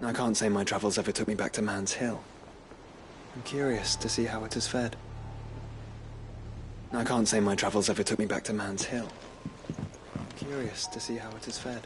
I can't say my travels ever took me back to Man's Hill. I'm curious to see how it is fed. I can't say my travels ever took me back to Man's Hill. I'm curious to see how it is fed.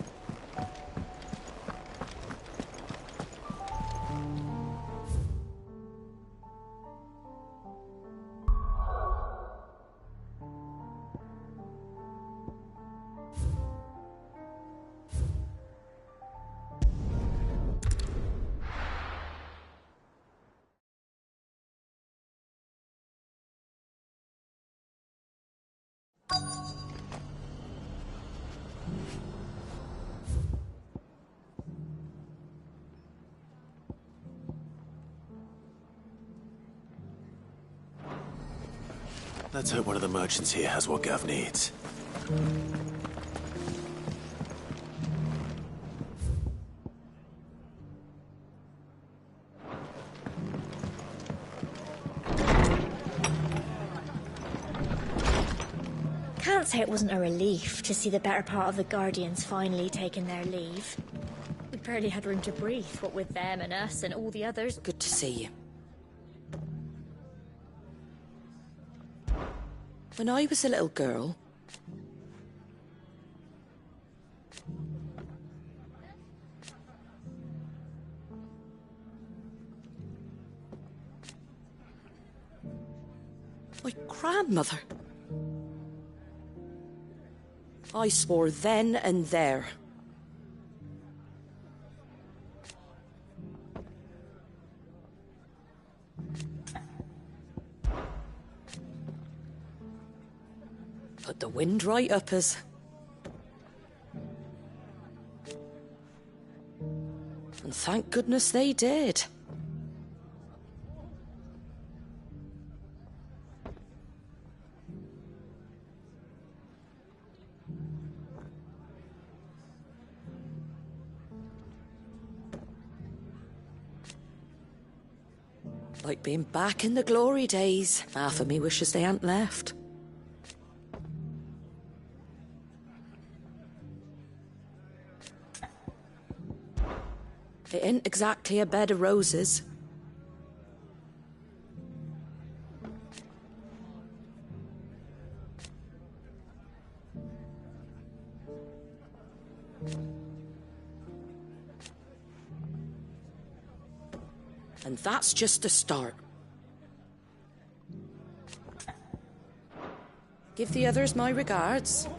Let's hope one of the merchants here has what Gav needs. Can't say it wasn't a relief to see the better part of the Guardians finally taking their leave. We barely had room to breathe, what with them and us and all the others. Good to see you. When I was a little girl, my grandmother, I swore then and there put the wind right up us. And thank goodness they did. Like being back in the glory days. Half of me wishes they hadn't left. It ain't exactly a bed of roses. And that's just the start. Give the others my regards.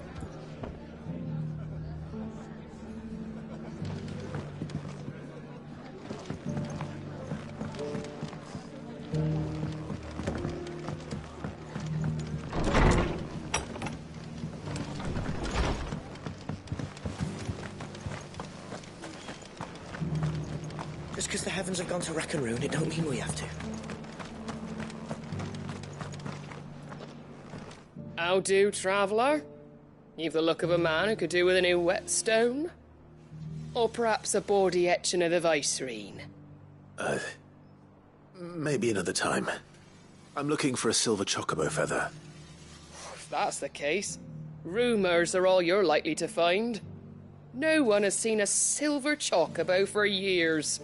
Just because the heavens have gone to rack and ruin, it don't mean we have to. How do, traveller? You've the look of a man who could do with a new whetstone. Or perhaps a bawdy etching of the Vicerine. Maybe another time. I'm looking for a silver chocobo feather. If that's the case, rumours are all you're likely to find. No one has seen a silver chocobo for years.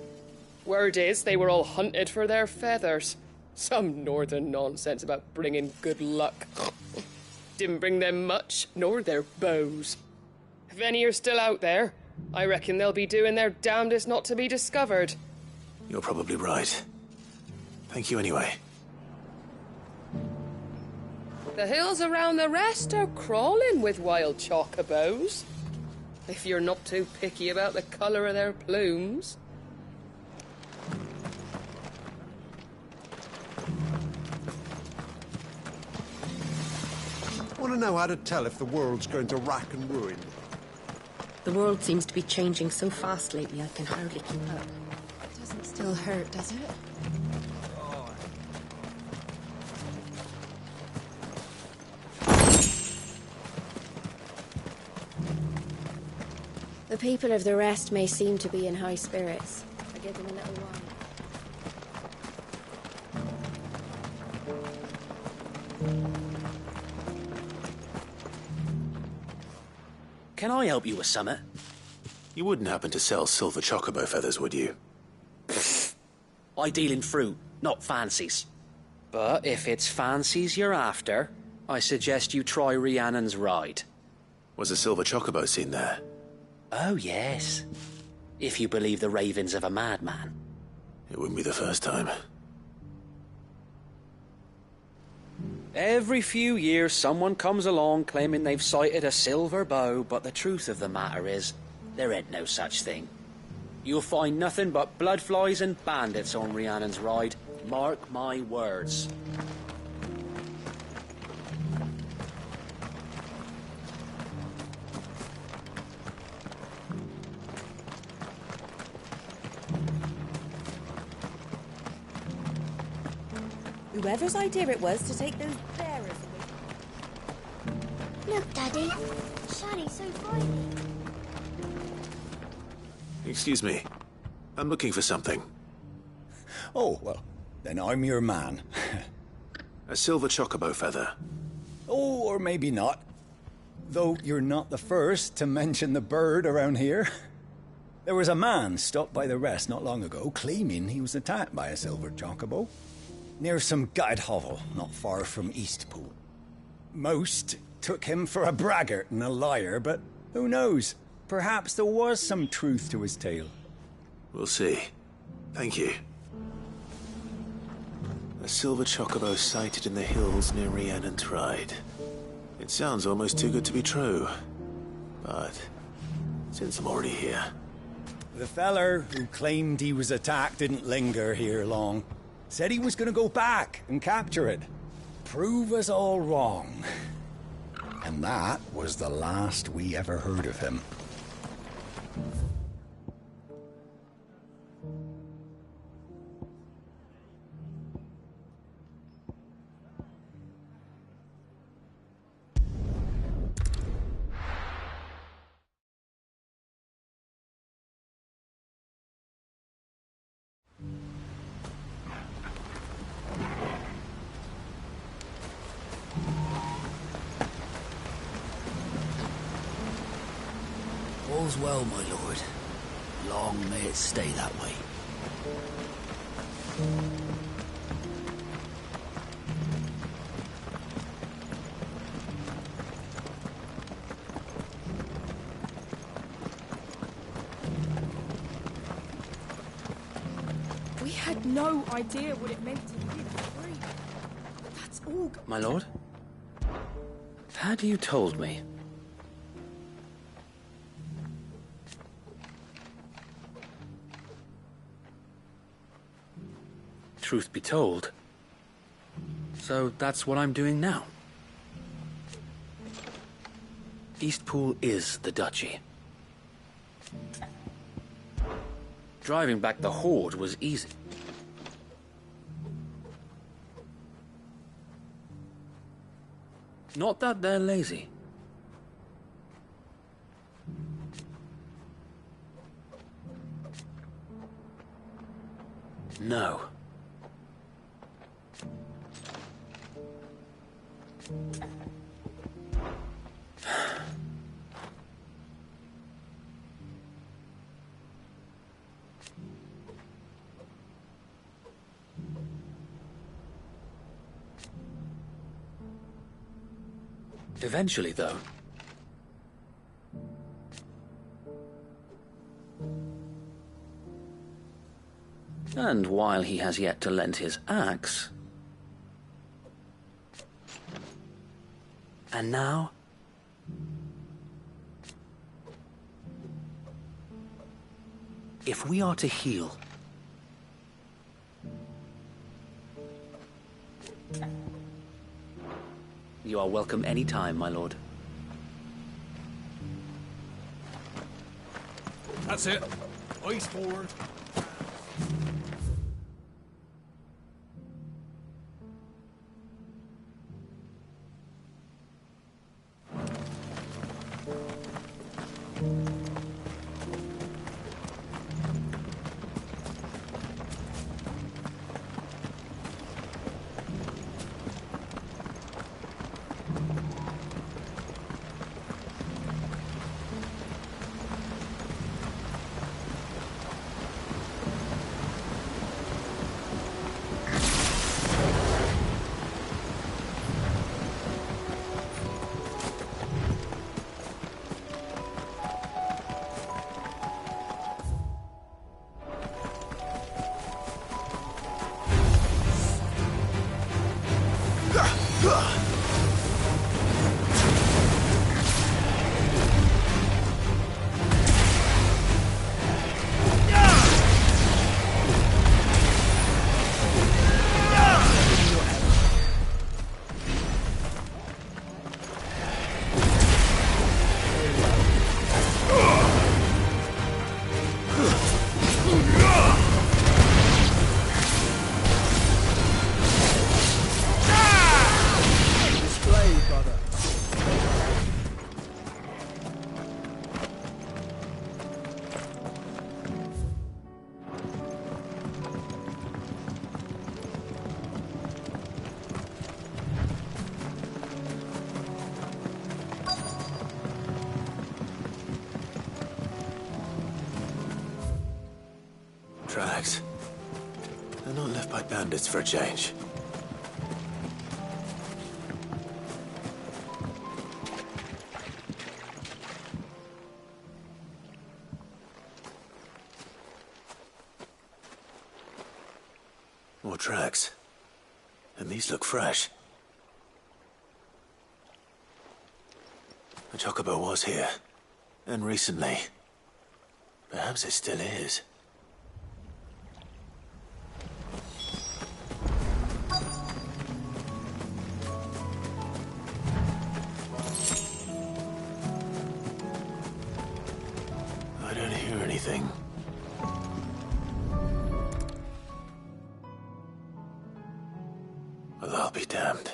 Word is they were all hunted for their feathers. Some northern nonsense about bringing good luck. Didn't bring them much, nor their bows. If any are still out there, I reckon they'll be doing their damnedest not to be discovered. You're probably right. Thank you anyway. The hills around the rest are crawling with wild chocobos. If you're not too picky about the colour of their plumes. I want to know how to tell if the world's going to rack and ruin. The world seems to be changing so fast lately, I can hardly keep up. It doesn't still hurt, does it? The people of the rest may seem to be in high spirits. I give them a little while. Can I help you with summit? You wouldn't happen to sell silver chocobo feathers, would you? I deal in fruit, not fancies. But if it's fancies you're after, I suggest you try Rhiannon's ride. Was a silver chocobo seen there? Oh, yes. If you believe the ravings of a madman. It wouldn't be the first time. Every few years someone comes along claiming they've sighted a silver bow, but the truth of the matter is, there ain't no such thing. You'll find nothing but bloodflies and bandits on Rhiannon's ride. Mark my words. Whoever's idea it was to take those bearers away. Look, Daddy. Shiny, so tiny. Excuse me. I'm looking for something. Oh, well, then I'm your man. A silver chocobo feather. Oh, or maybe not. Though you're not the first to mention the bird around here. There was a man stopped by the rest not long ago claiming he was attacked by a silver chocobo. Near some gutted hovel not far from Eastpool. Most took him for a braggart and a liar, but who knows? Perhaps there was some truth to his tale. We'll see. Thank you. A silver chocobo sighted in the hills near Rhiannon's Ride. It sounds almost too good to be true. But since I'm already here... The feller who claimed he was attacked didn't linger here long. Said he was gonna go back and capture it. Prove us all wrong. And that was the last we ever heard of him. All's well, my lord. Long may it stay that way. We had no idea what it meant to live free. That's all. My lord? Had you told me? Truth be told. So that's what I'm doing now. Eastpool is the duchy. Driving back the Horde was easy. Not that they're lazy. No. Eventually, though. And while he has yet to lend his axe... And now... If we are to heal... You are welcome any time, my lord. That's it. Ice forward. Tracks. They're not left by bandits for a change. More tracks. And these look fresh. The chocobo was here. And recently. Perhaps it still is. I don't hear anything. Well, I'll be damned.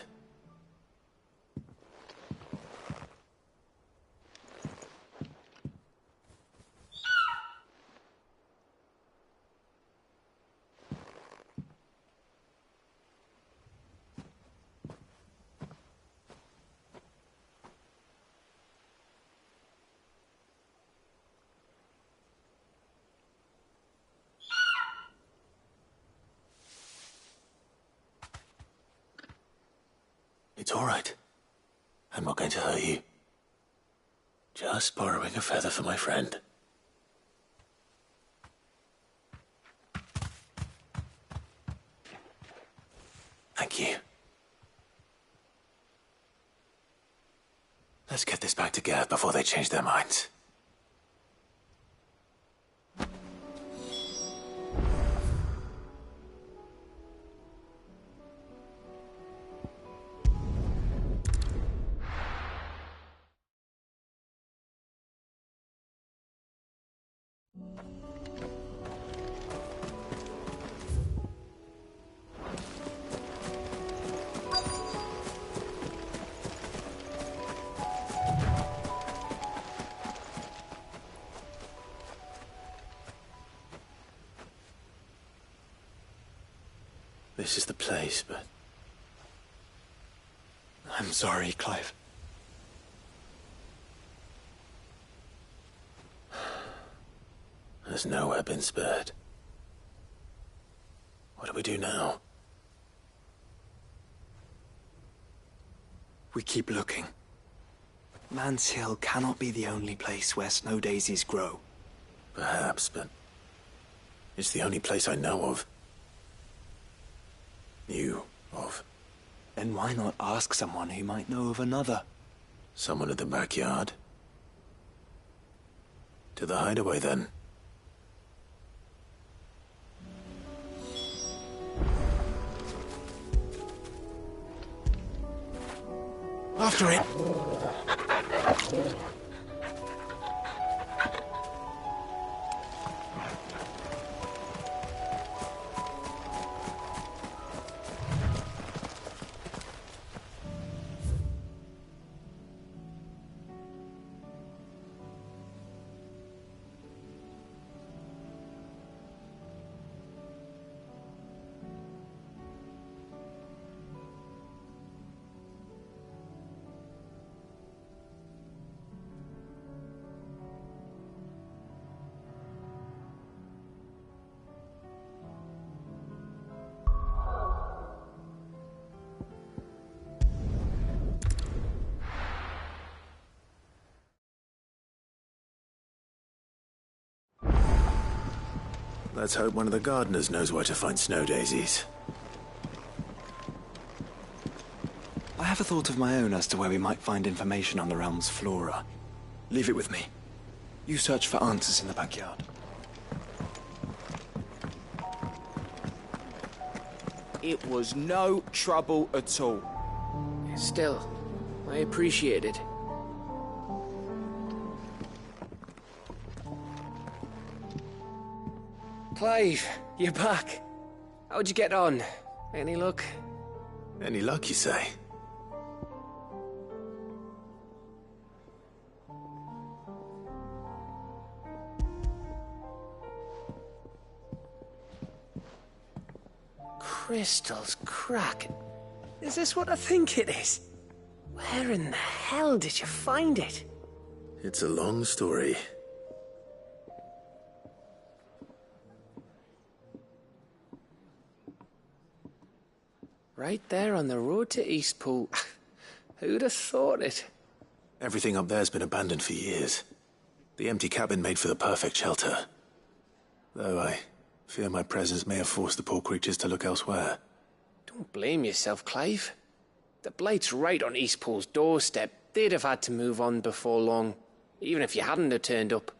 It's all right. I'm not going to hurt you. Just borrowing a feather for my friend. Thank you. Let's get this back to Gav before they change their minds. This is the place, but... I'm sorry, Clive. There's nowhere been spared. What do we do now? We keep looking. Man's Hill cannot be the only place where snow daisies grow. Perhaps, but... it's the only place I know of. Knew of. Then why not ask someone who might know of another? Someone in the backyard? To the hideaway, then. After it! Let's hope one of the gardeners knows where to find snow daisies. I have a thought of my own as to where we might find information on the realm's flora. Leave it with me. You search for answers in the backyard. It was no trouble at all. Still, I appreciate it. Clive, you're back. How'd you get on? Any luck? Any luck, you say? Crystals cracking. Is this what I think it is? Where in the hell did you find it? It's a long story. Right there on the road to Eastpool. Who'd have thought it? Everything up there's been abandoned for years. The empty cabin made for the perfect shelter. Though I fear my presence may have forced the poor creatures to look elsewhere. Don't blame yourself, Clive. The Blight's right on Eastpool's doorstep. They'd have had to move on before long, even if you hadn't have turned up.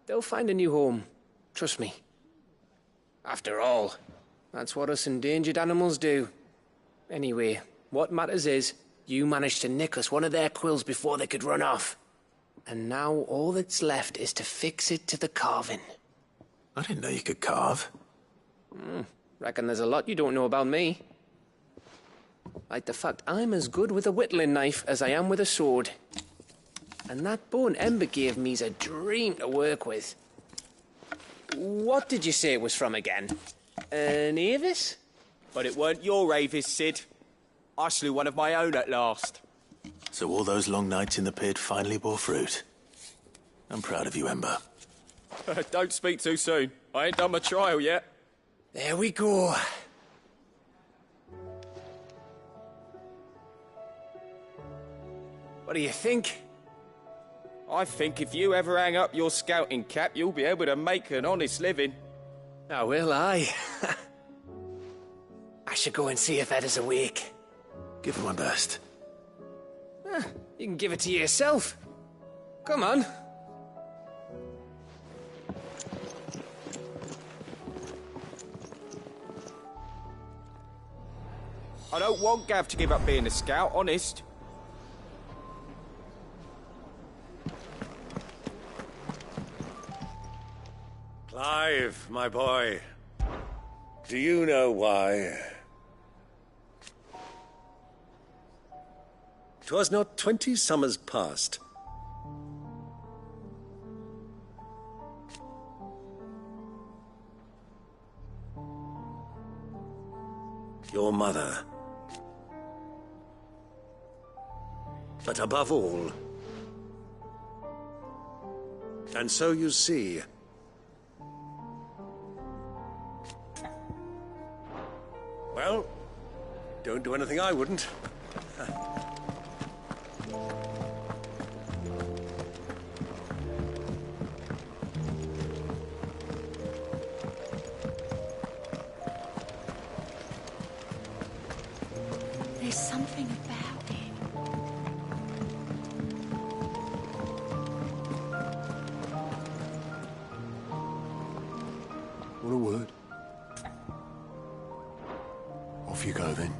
They'll find a new home. Trust me. After all, that's what us endangered animals do. Anyway, what matters is, you managed to nick us one of their quills before they could run off. And now all that's left is to fix it to the carving. I didn't know you could carve. Reckon there's a lot you don't know about me. Like the fact I'm as good with a whittling knife as I am with a sword. And that bone Ember gave me's a dream to work with. What did you say it was from again? An Avis? But it weren't your Avis, Sid. I slew one of my own at last. So all those long nights in the pit finally bore fruit. I'm proud of you, Ember. Don't speak too soon. I ain't done my trial yet. There we go. What do you think? I think if you ever hang up your scouting cap, you'll be able to make an honest living. Oh, will I? I should go and see if Ed is awake. Give it my best. You can give it to yourself. Come on. I don't want Gav to give up being a scout, honest. Clive, my boy. Do you know why? 'Twas not 20 summers past. Your mother. But above all, and so you see, well, don't do anything I wouldn't. There's something about it. What a word. Off you go, then.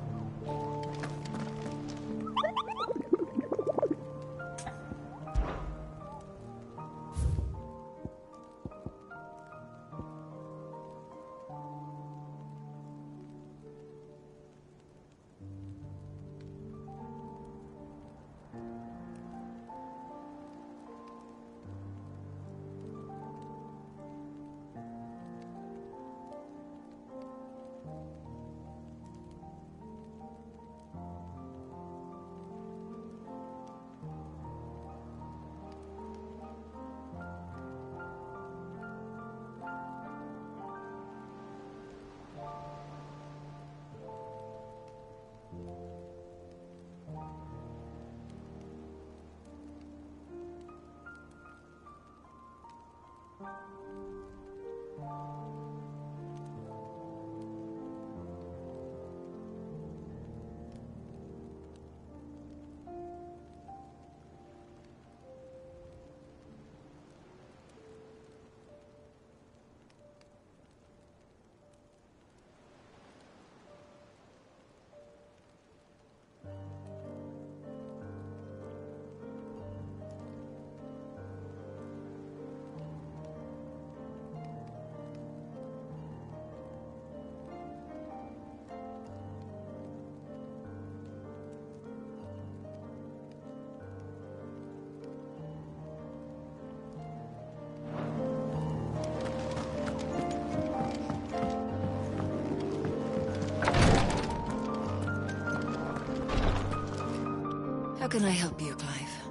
How can I help you, Clive?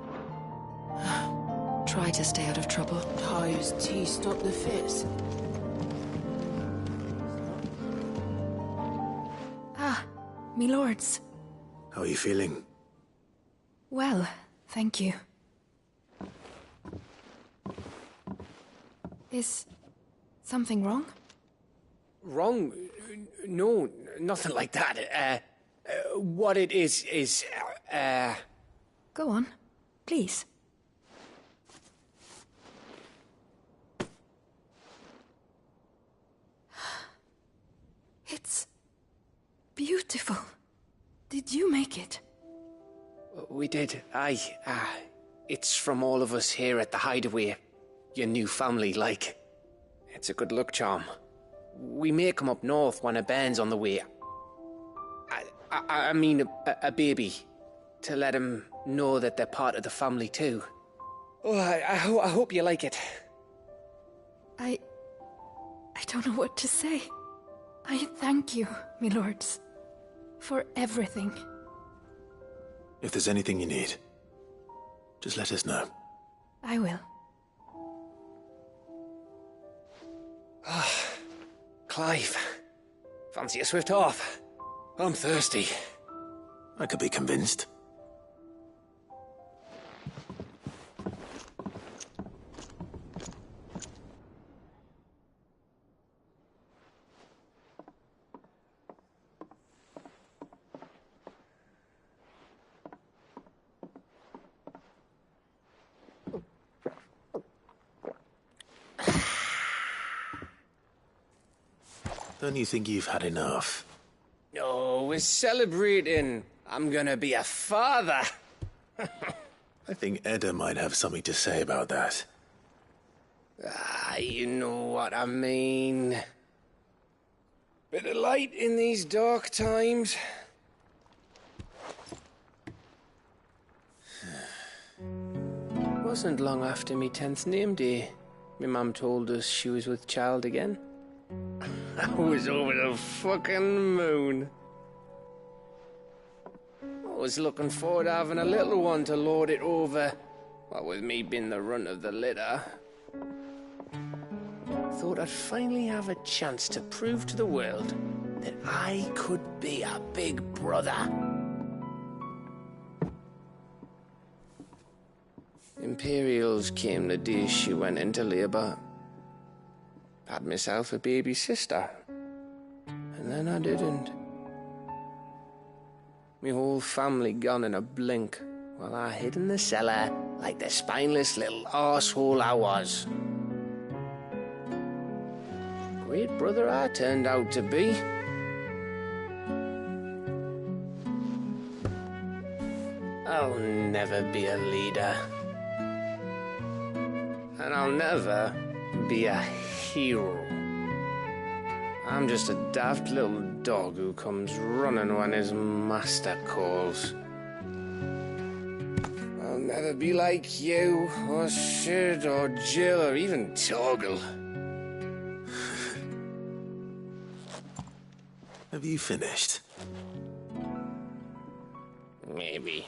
Try to stay out of trouble. Ty's tea stop the fits. me lords. How are you feeling? Well, thank you. Is something wrong? Wrong? No, nothing like that. What it is... Go on, please. It's beautiful. Did you make it? We did, aye. It's from all of us here at the Hideaway. Your new family, like. It's a good luck charm. We may come up north when a band's on the way. I mean a baby. To let him know that they're part of the family too. Oh, I hope you like it. I don't know what to say. I thank you, me lords, for everything. If there's anything you need, just let us know. I will. Clive, fancy a swift off? I'm thirsty. I could be convinced. Don't you think you've had enough? No, we're celebrating. I'm gonna be a father. I think Edda might have something to say about that. You know what I mean. Bit of light in these dark times. Wasn't long after me 10th name day. My mum told us she was with child again. I was over the fucking moon. I was looking forward to having a little one to lord it over. What with me being the runt of the litter. Thought I'd finally have a chance to prove to the world that I could be a big brother. Imperials came the day she went into labour. Had myself a baby sister. And then I didn't. My whole family gone in a blink, while I hid in the cellar like the spineless little arsehole I was. Great brother I turned out to be. I'll never be a leader. And I'll never be a hero. I'm just a daft little dog who comes running when his master calls. I'll never be like you, or Sid, or Jill, or even Torgal. Have you finished? Maybe.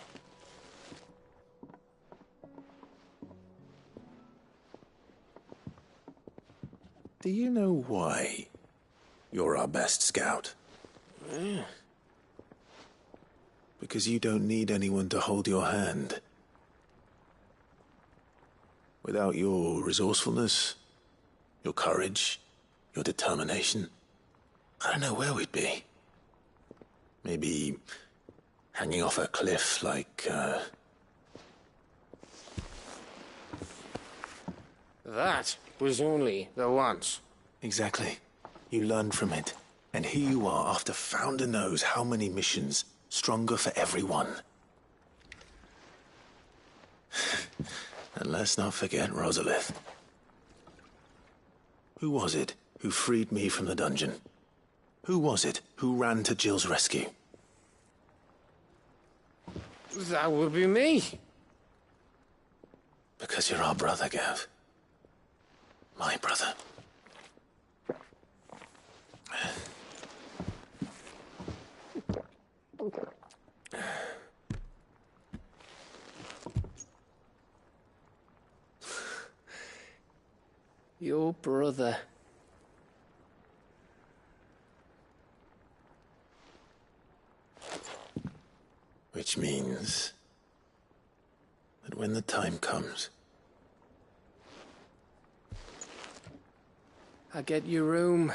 Do you know why you're our best scout? Yeah. Because you don't need anyone to hold your hand. Without your resourcefulness, your courage, your determination, I don't know where we'd be. Maybe hanging off a cliff like, That was only the once. Exactly. You learned from it. And here you are after Founder knows how many missions. Stronger for everyone. And let's not forget Rosalith. Who was it who freed me from the dungeon? Who was it who ran to Jill's rescue? That would be me. Because you're our brother, Gav. My brother. Your brother. Which means that when the time comes, I get your room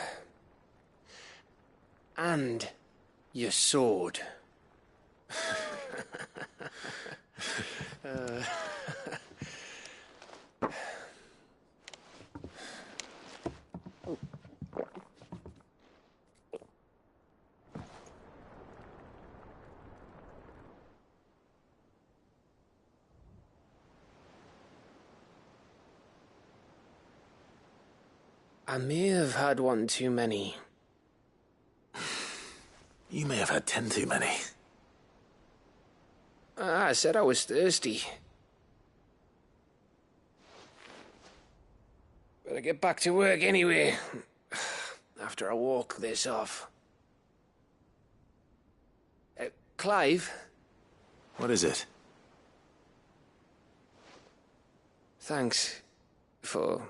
and your sword. I may have had one too many. you may have had 10 too many. I said I was thirsty. Better get back to work anyway, after I walk this off. Clive? What is it? Thanks for,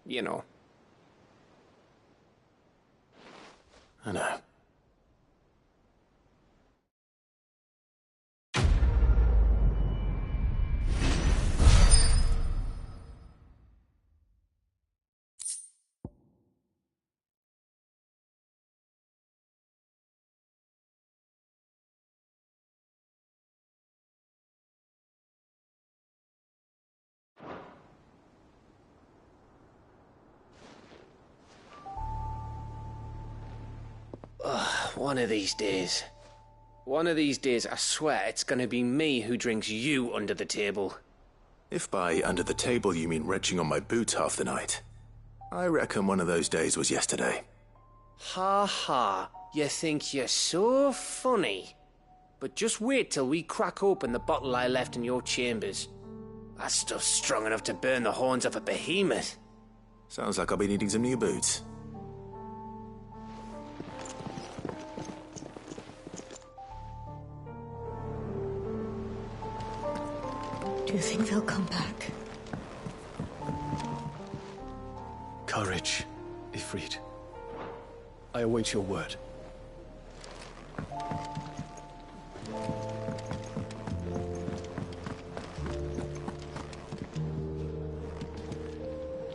you know. I know. One of these days. One of these days, I swear it's gonna be me who drinks you under the table. If by under the table you mean retching on my boots half the night, I reckon one of those days was yesterday. Ha ha, you think you're so funny. But just wait till we crack open the bottle I left in your chambers. That stuff's strong enough to burn the horns off a behemoth. Sounds like I'll be needing some new boots. Do you think they'll come back? Courage, Ifrit. I await your word.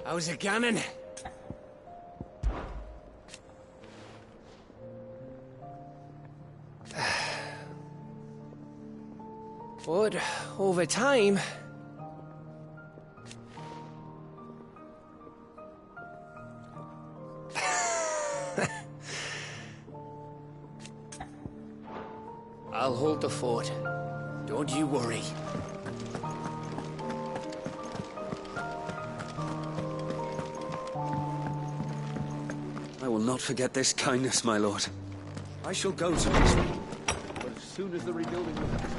How's it going? But over time, I'll hold the fort. Don't you worry. I will not forget this kindness, my lord. I shall go to this one, but as soon as the rebuilding is...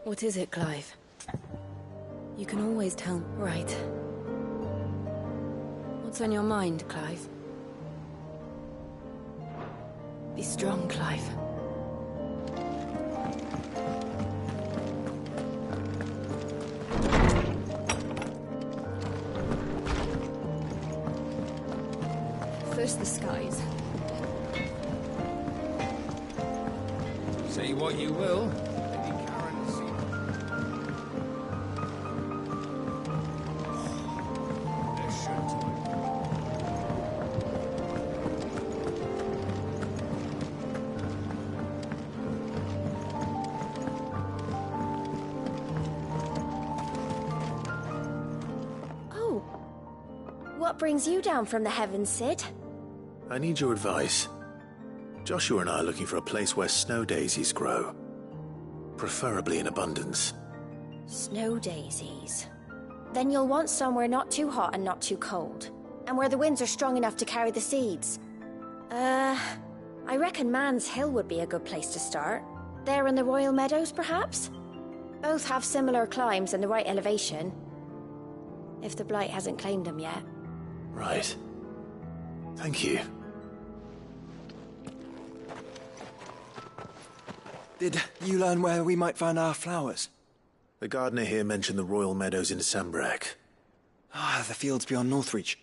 What is it, Clive? You can always tell. Right. What's on your mind, Clive? Be strong, Clive. First the skies. Say what you will. What brings you down from the heavens, Sid? I need your advice. Joshua and I are looking for a place where snow daisies grow. Preferably in abundance. Snow daisies. Then you'll want somewhere not too hot and not too cold. And where the winds are strong enough to carry the seeds. I reckon Man's Hill would be a good place to start. There in the Royal Meadows, perhaps? Both have similar climbs and the right elevation. If the Blight hasn't claimed them yet. Right. Thank you. Did you learn where we might find our flowers? The gardener here mentioned the Royal Meadows in Sambrek. Ah, the fields beyond Northreach.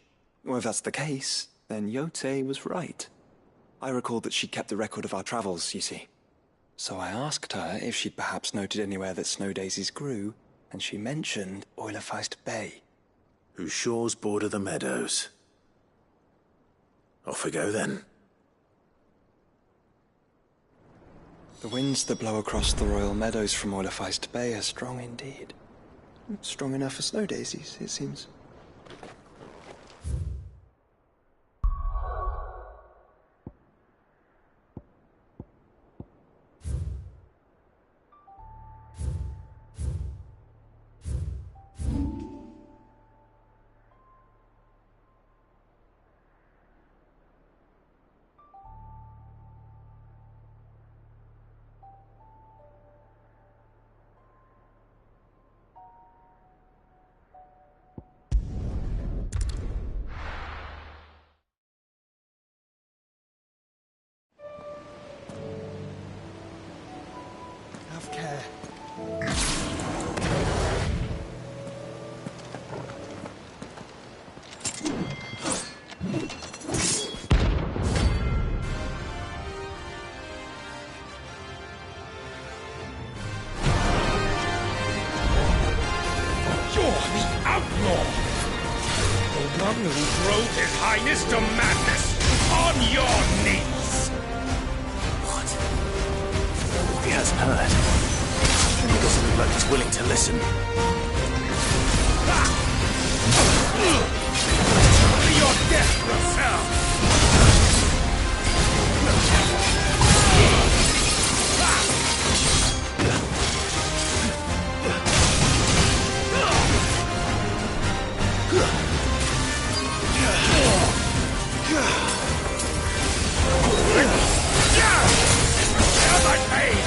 Well, if that's the case, then Yote was right. I recalled that she'd kept the record of our travels, you see. So I asked her if she'd perhaps noted anywhere that snow daisies grew, and she mentioned Oilafeist Bay. Whose shores border the meadows. Off we go then. The winds that blow across the Royal Meadows from Oilafeist Bay are strong indeed. Strong enough for snow daisies, it seems. Have care. You're the outlaw! The one who drove His Highness to madness on your knees! What? He hasn't heard. And he doesn't look like he's willing to listen. To your death yourself!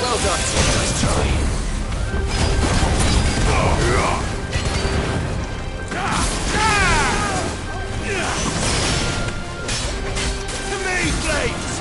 Well done, nice try. To me, blades!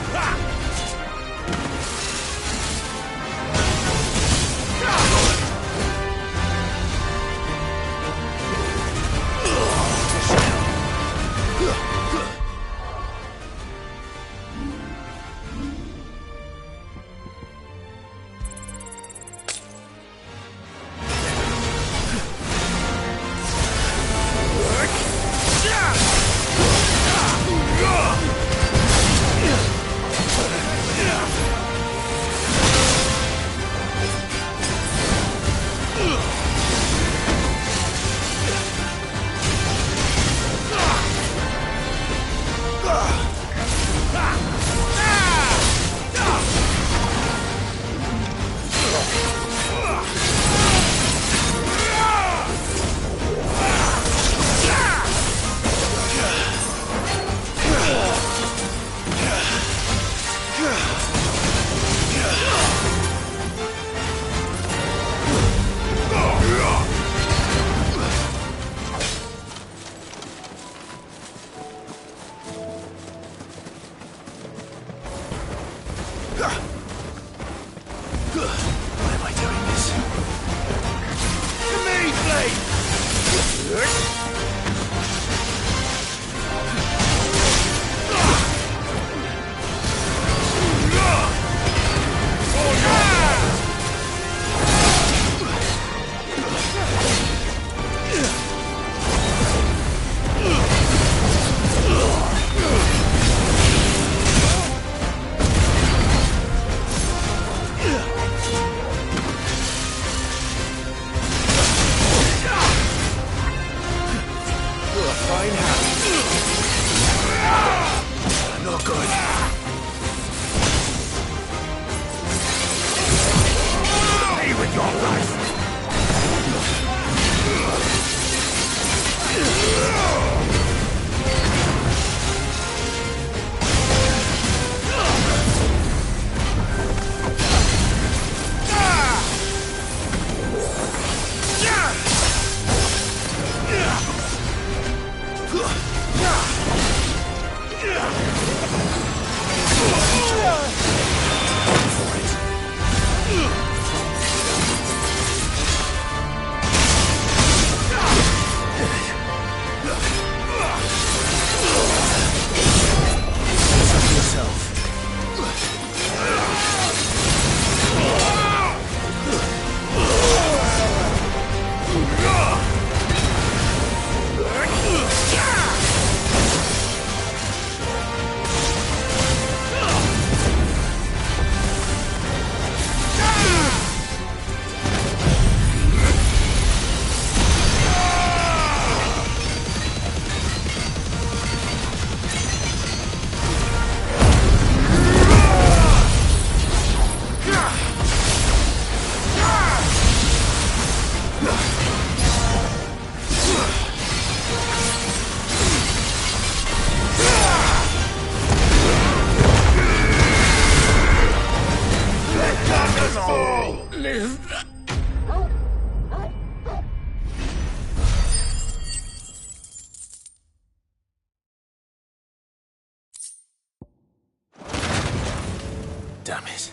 damn it.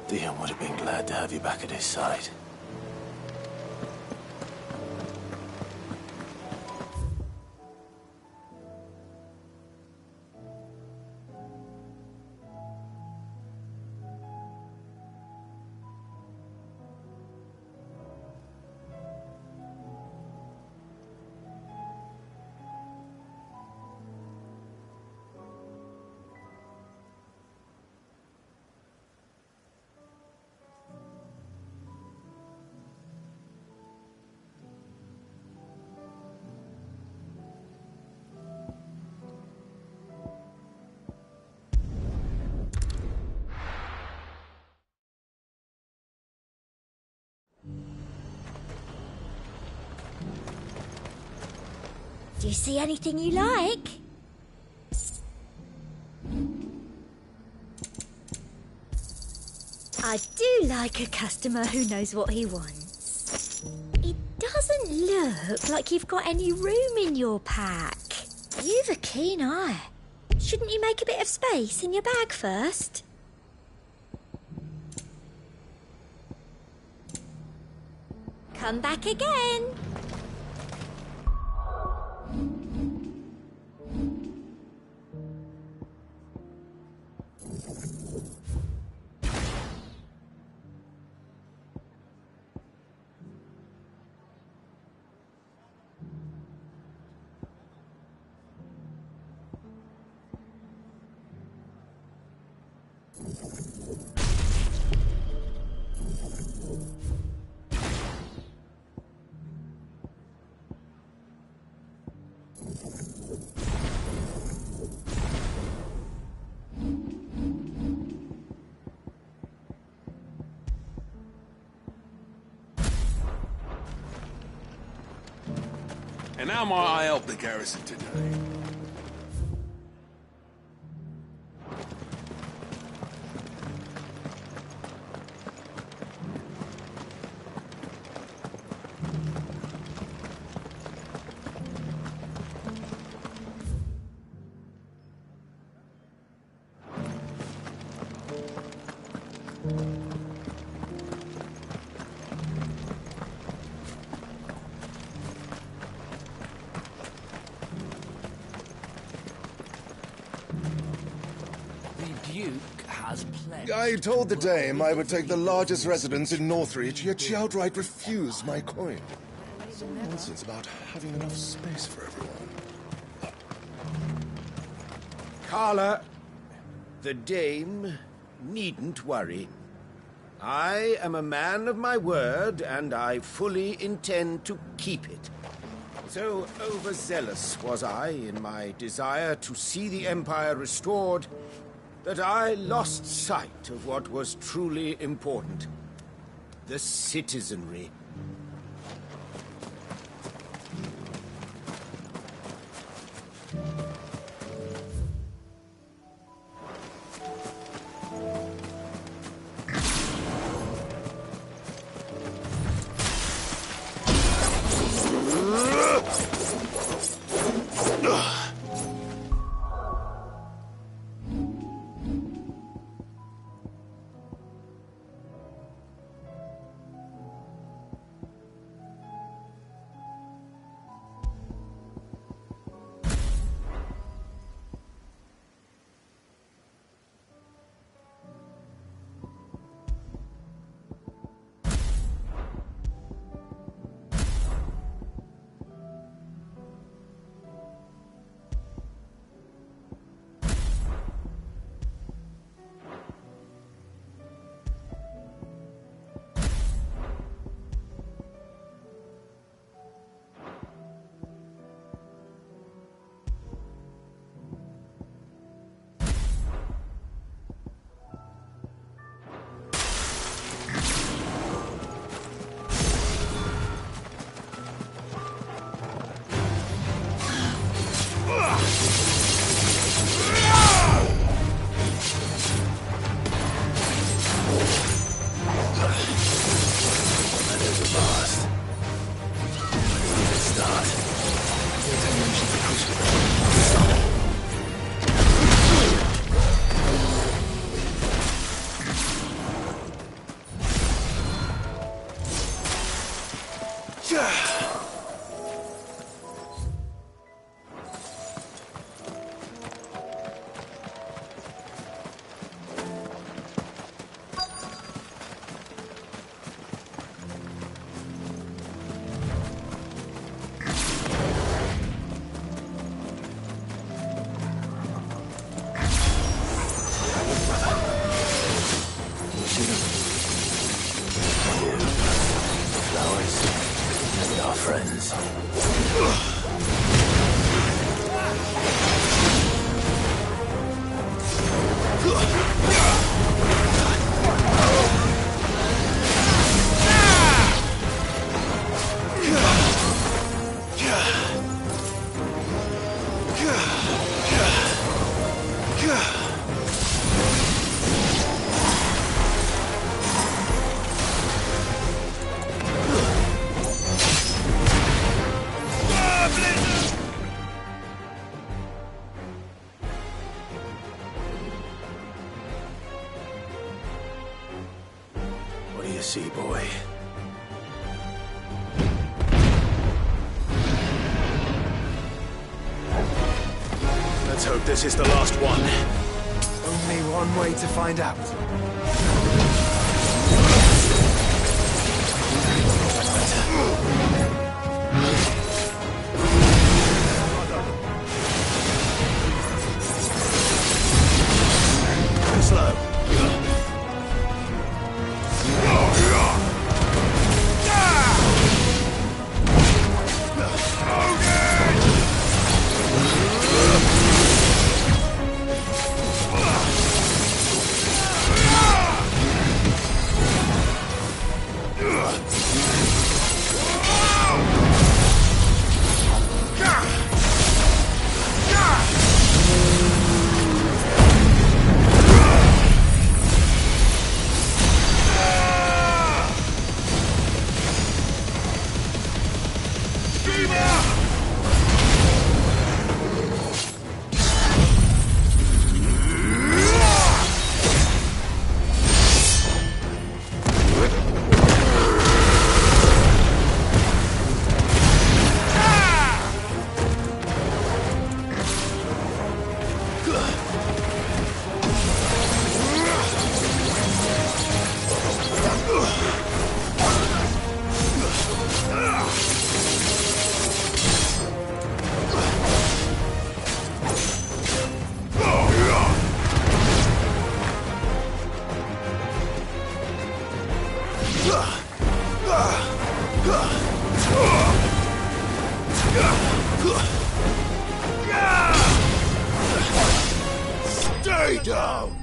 Dion would have been glad to have you back at his side. Do you see anything you like? I do like a customer who knows what he wants. It doesn't look like you've got any room in your pack. You've a keen eye. Shouldn't you make a bit of space in your bag first? Come back again. And how might I help the garrison today? I told the dame I would take the largest residence in Northreach, yet she outright refused my coin. Some nonsense about having enough space for everyone. Carla, the dame needn't worry. I am a man of my word, and I fully intend to keep it. So overzealous was I in my desire to see the Empire restored that I lost sight of what was truly important: the citizenry. sea boy. Let's hope this is the last one. Only one way to find out. Slow. Stay down!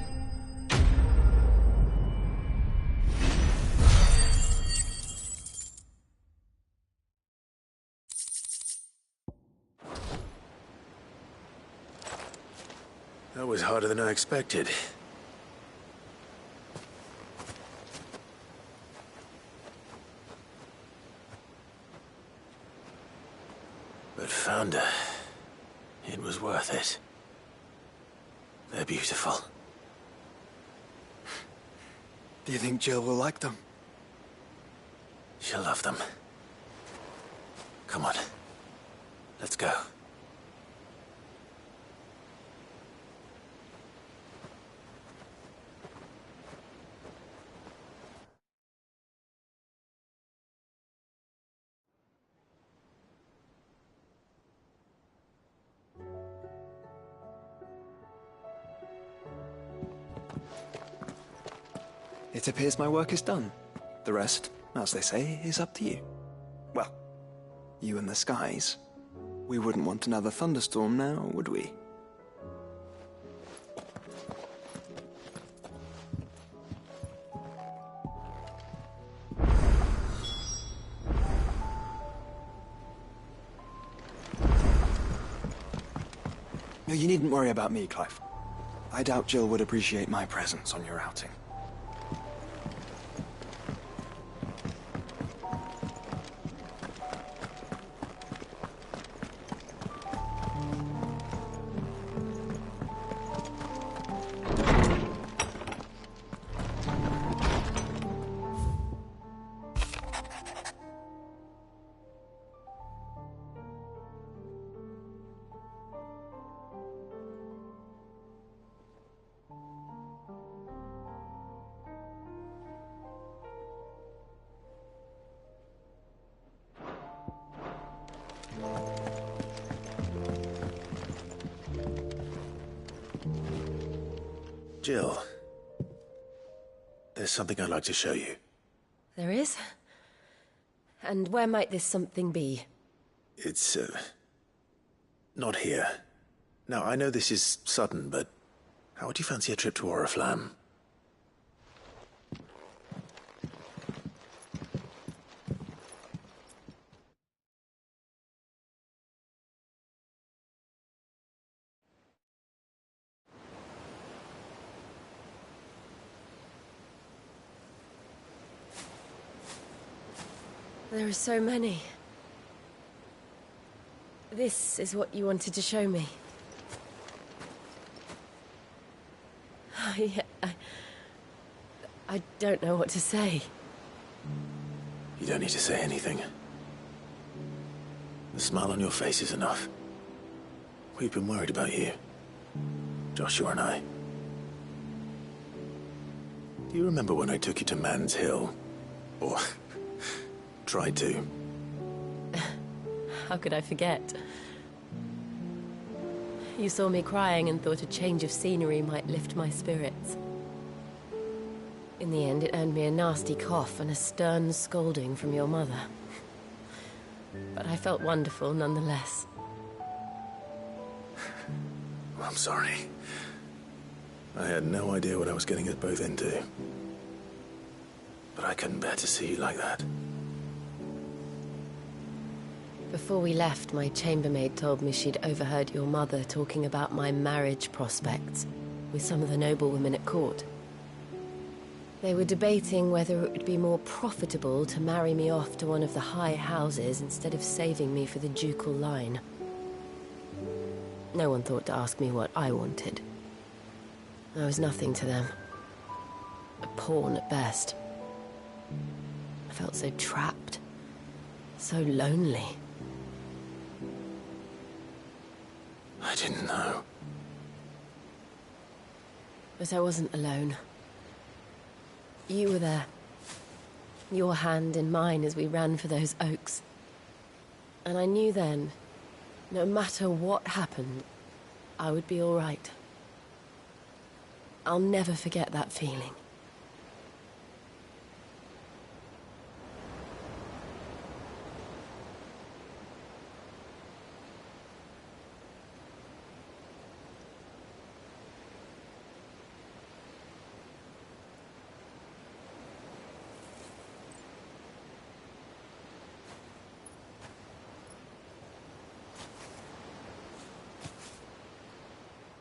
That was harder than I expected. But found her. It was worth it. They're beautiful. Do you think Jill will like them? She'll love them. Come on. Let's go. It appears my work is done. The rest, as they say, is up to you. Well, you and the skies. We wouldn't want another thunderstorm now, would we? No, you needn't worry about me, Clive. I doubt Jill would appreciate my presence on your outing. Jill, there's something I'd like to show you. There is? And where might this something be? It's, not here. Now, I know this is sudden, but how would you fancy a trip to Oriflamme? There are so many. This is what you wanted to show me. Yeah, I don't know what to say. You don't need to say anything. The smile on your face is enough. We've been worried about you, Joshua and I. Do you remember when I took you to Man's Hill? Or tried to? How could I forget? You saw me crying and thought a change of scenery might lift my spirits. In the end, it earned me a nasty cough and a stern scolding from your mother. But I felt wonderful nonetheless. I'm sorry. I had no idea what I was getting us both into. But I couldn't bear to see you like that. Before we left, my chambermaid told me she'd overheard your mother talking about my marriage prospects with some of the noblewomen at court. They were debating whether it would be more profitable to marry me off to one of the high houses instead of saving me for the ducal line. No one thought to ask me what I wanted. I was nothing to them. A pawn at best. I felt so trapped. So lonely. I didn't know. But I wasn't alone. You were there. Your hand in mine as we ran for those oaks. And I knew then, no matter what happened, I would be all right. I'll never forget that feeling.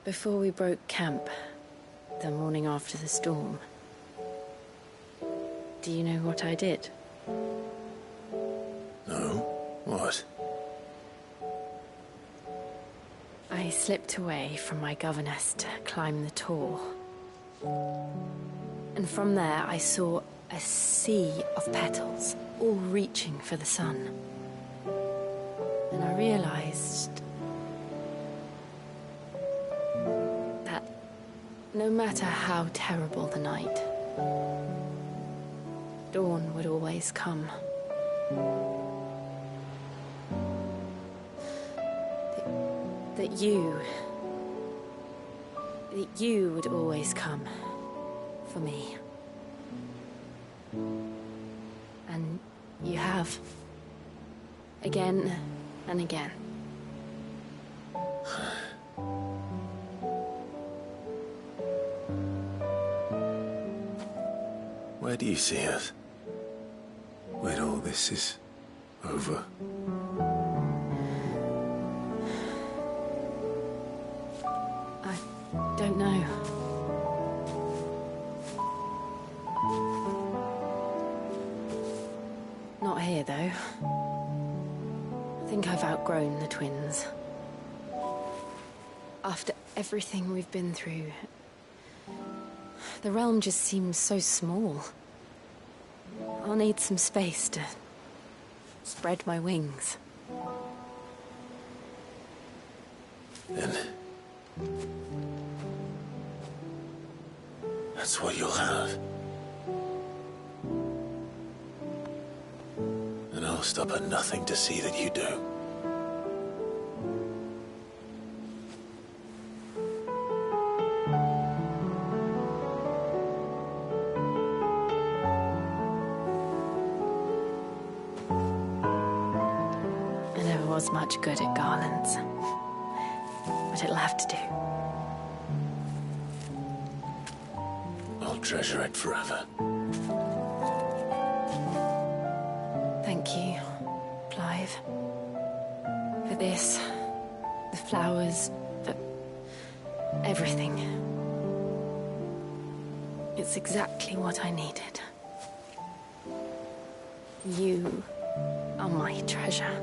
Before we broke camp, the morning after the storm, do you know what I did? No? What? I slipped away from my governess to climb the tor. And from there I saw a sea of petals, all reaching for the sun. And I realized that no matter how terrible the night, dawn would always come. That you would always come for me. And you have. Again and again. Where do you see us? When all this is over? I don't know. Not here, though. I think I've outgrown the twins. After everything we've been through, the realm just seems so small. I'll need some space to spread my wings. Then that's what you'll have. And I'll stop at nothing to see that you do. I never was much good at garlands, but it'll have to do. I'll treasure it forever. Thank you, Clive. For this, the flowers, for everything. It's exactly what I needed. You are my treasure.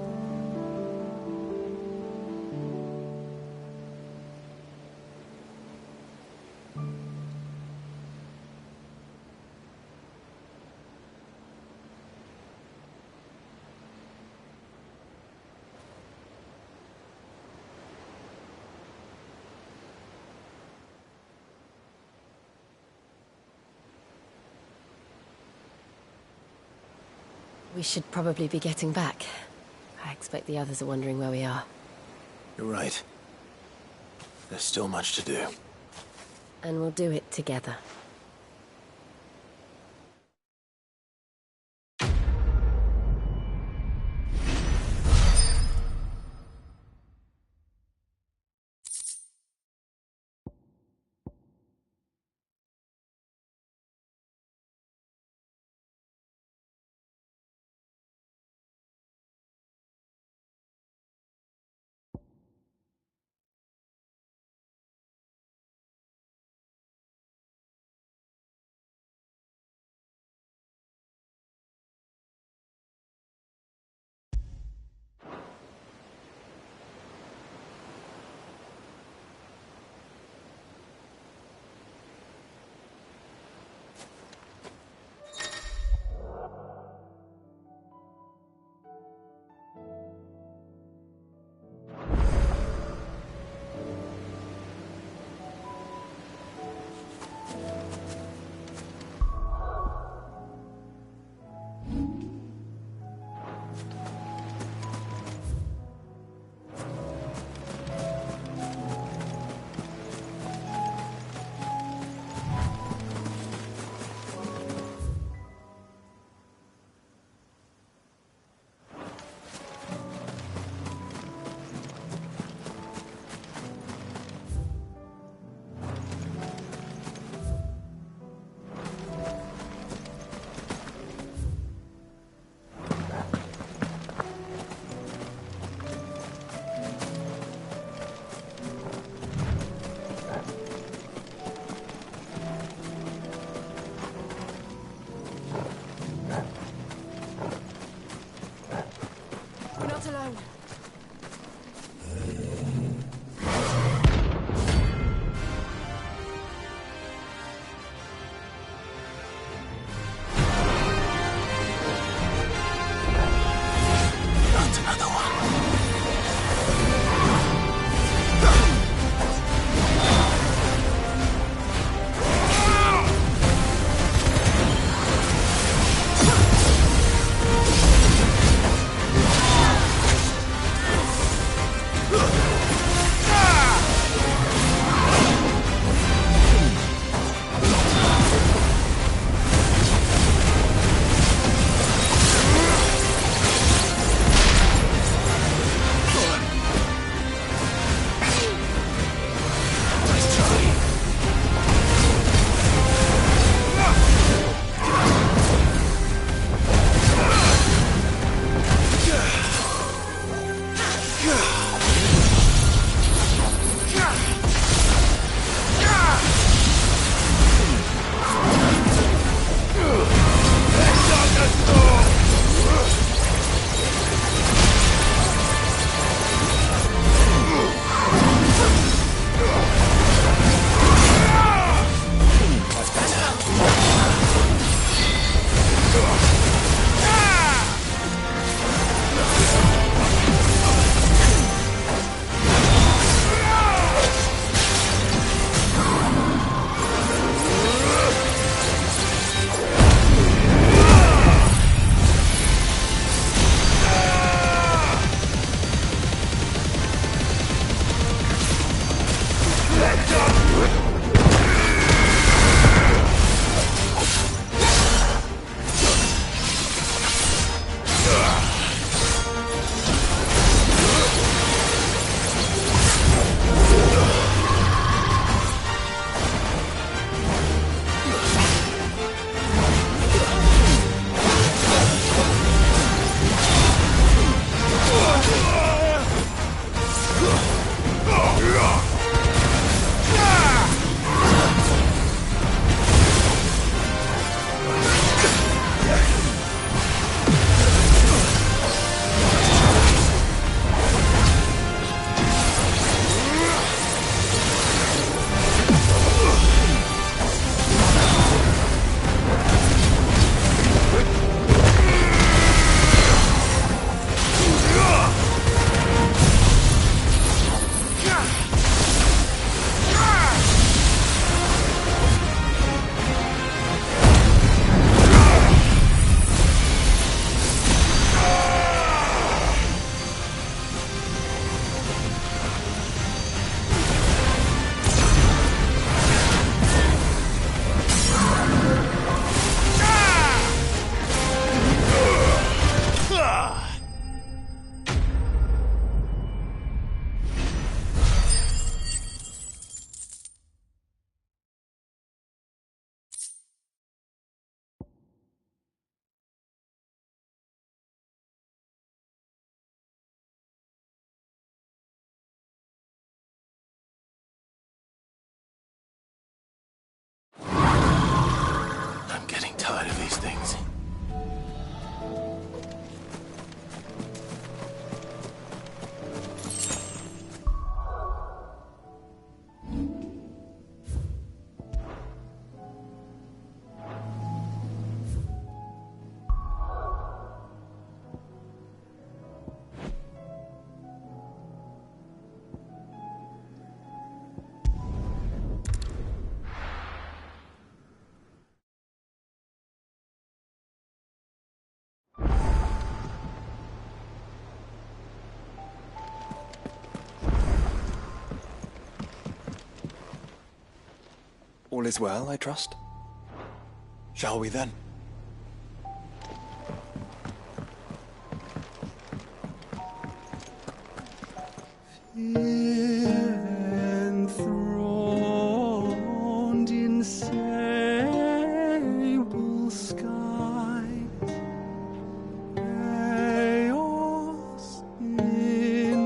We should probably be getting back. I expect the others are wondering where we are. You're right. There's still much to do. And we'll do it together. We're not alone. Not another one. these things. All is well, I trust? Shall we then? Enthroned in sable skies, chaos in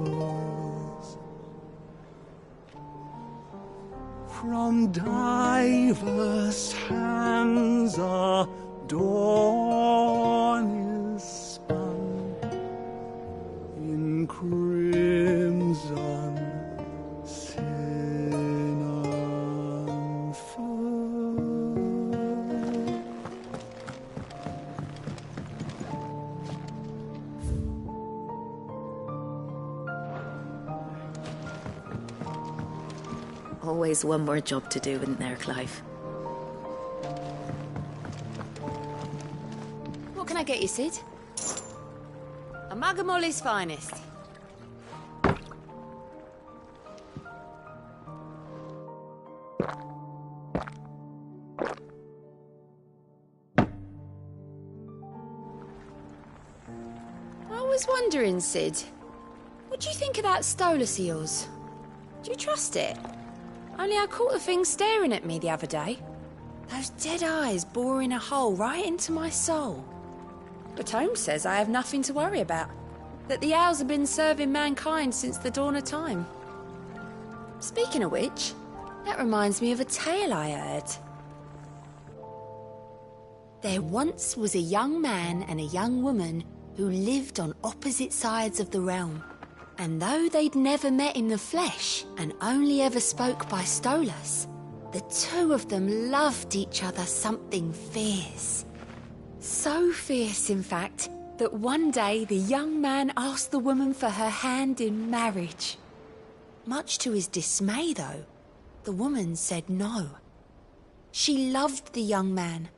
wars. From diverse hands a dawn is spun in crimson sin unfurled. Always one more job to do, isn't there, Clive? What can I get you, Sid? A mug of Molly's finest. I was wondering, Sid, what do you think of that Stolas of yours? Do you trust it? Only I caught the thing staring at me the other day. Those dead eyes boring a hole right into my soul. But Holmes says I have nothing to worry about. That the owls have been serving mankind since the dawn of time. Speaking of which, that reminds me of a tale I heard. There once was a young man and a young woman who lived on opposite sides of the realm. And though they'd never met in the flesh and only ever spoke by Stolas, the two of them loved each other something fierce. So fierce, in fact, that one day the young man asked the woman for her hand in marriage. Much to his dismay, though, the woman said no. She loved the young man,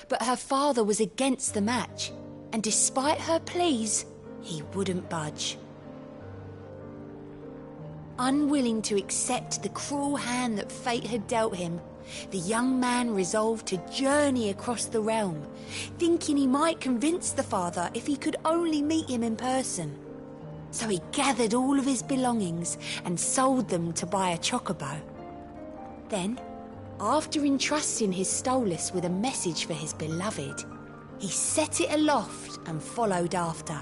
but her father was against the match, and despite her pleas, he wouldn't budge. Unwilling to accept the cruel hand that fate had dealt him, the young man resolved to journey across the realm, thinking he might convince the father if he could only meet him in person. So he gathered all of his belongings and sold them to buy a chocobo. Then, after entrusting his Stolas with a message for his beloved, he set it aloft and followed after.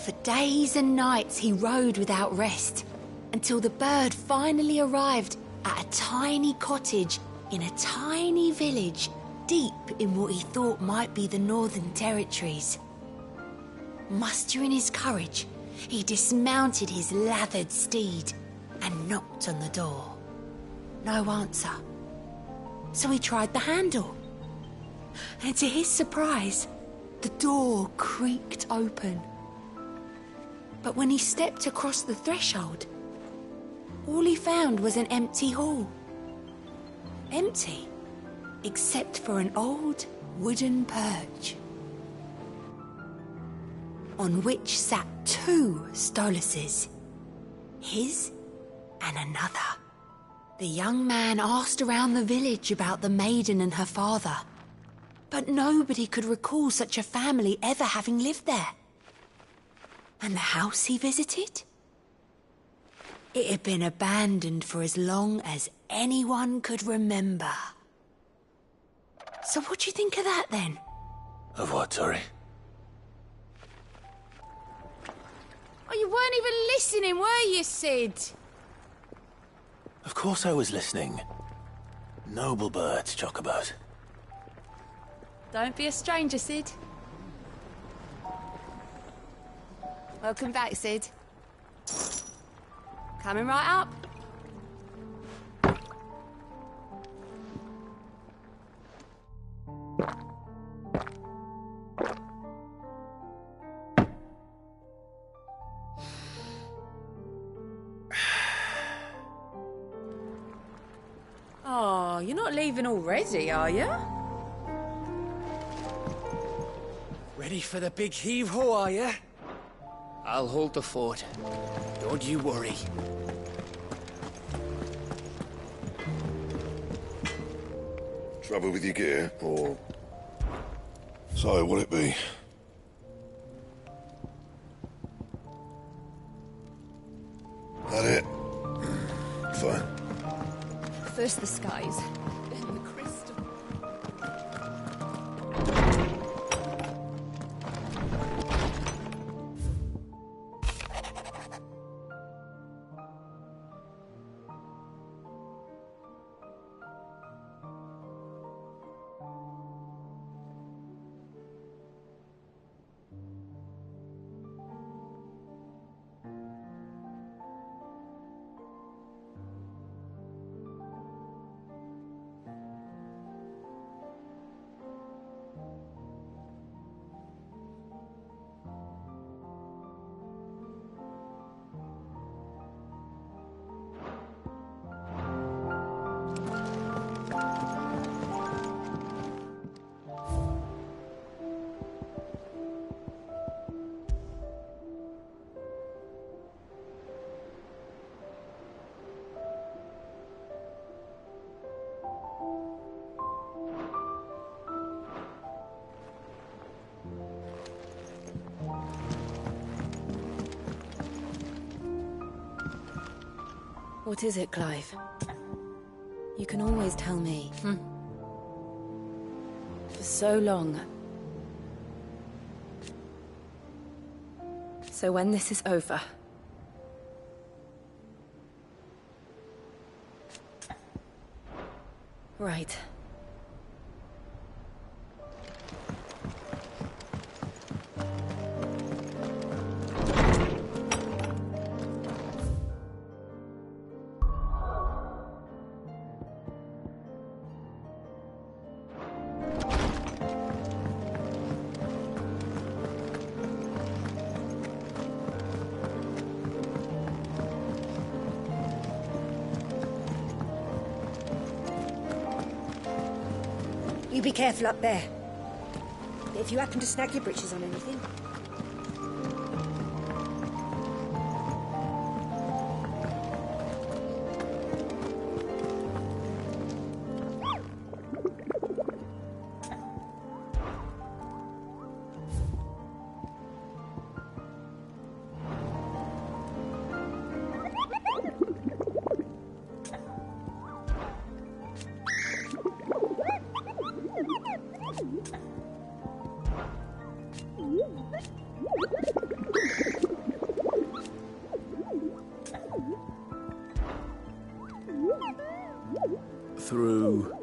For days and nights he rode without rest, until the bird finally arrived at a tiny cottage in a tiny village deep in what he thought might be the Northern Territories. Mustering his courage, he dismounted his lathered steed and knocked on the door. No answer. So he tried the handle. And to his surprise, the door creaked open. But when he stepped across the threshold, all he found was an empty hall. Empty, except for an old wooden perch, on which sat two Stolases, his and another. The young man asked around the village about the maiden and her father, but nobody could recall such a family ever having lived there. And the house he visited? It had been abandoned for as long as anyone could remember. So what do you think of that, then? Of what, sorry? Oh, you weren't even listening, were you, Sid? Of course I was listening. Noble birds, Chocobos. Don't be a stranger, Sid. Welcome back, Sid. Coming right up. Oh, you're not leaving already, are you? Ready for the big heave-ho, are you? I'll hold the fort. Don't you worry. Trouble with your gear, or... So, what'll it be? That it? Fine. First the skies, then the crystal. What is it, Clive? You can always tell me. For so long. So when this is over... Right. You be careful up there. If you happen to snag your britches on anything. Through...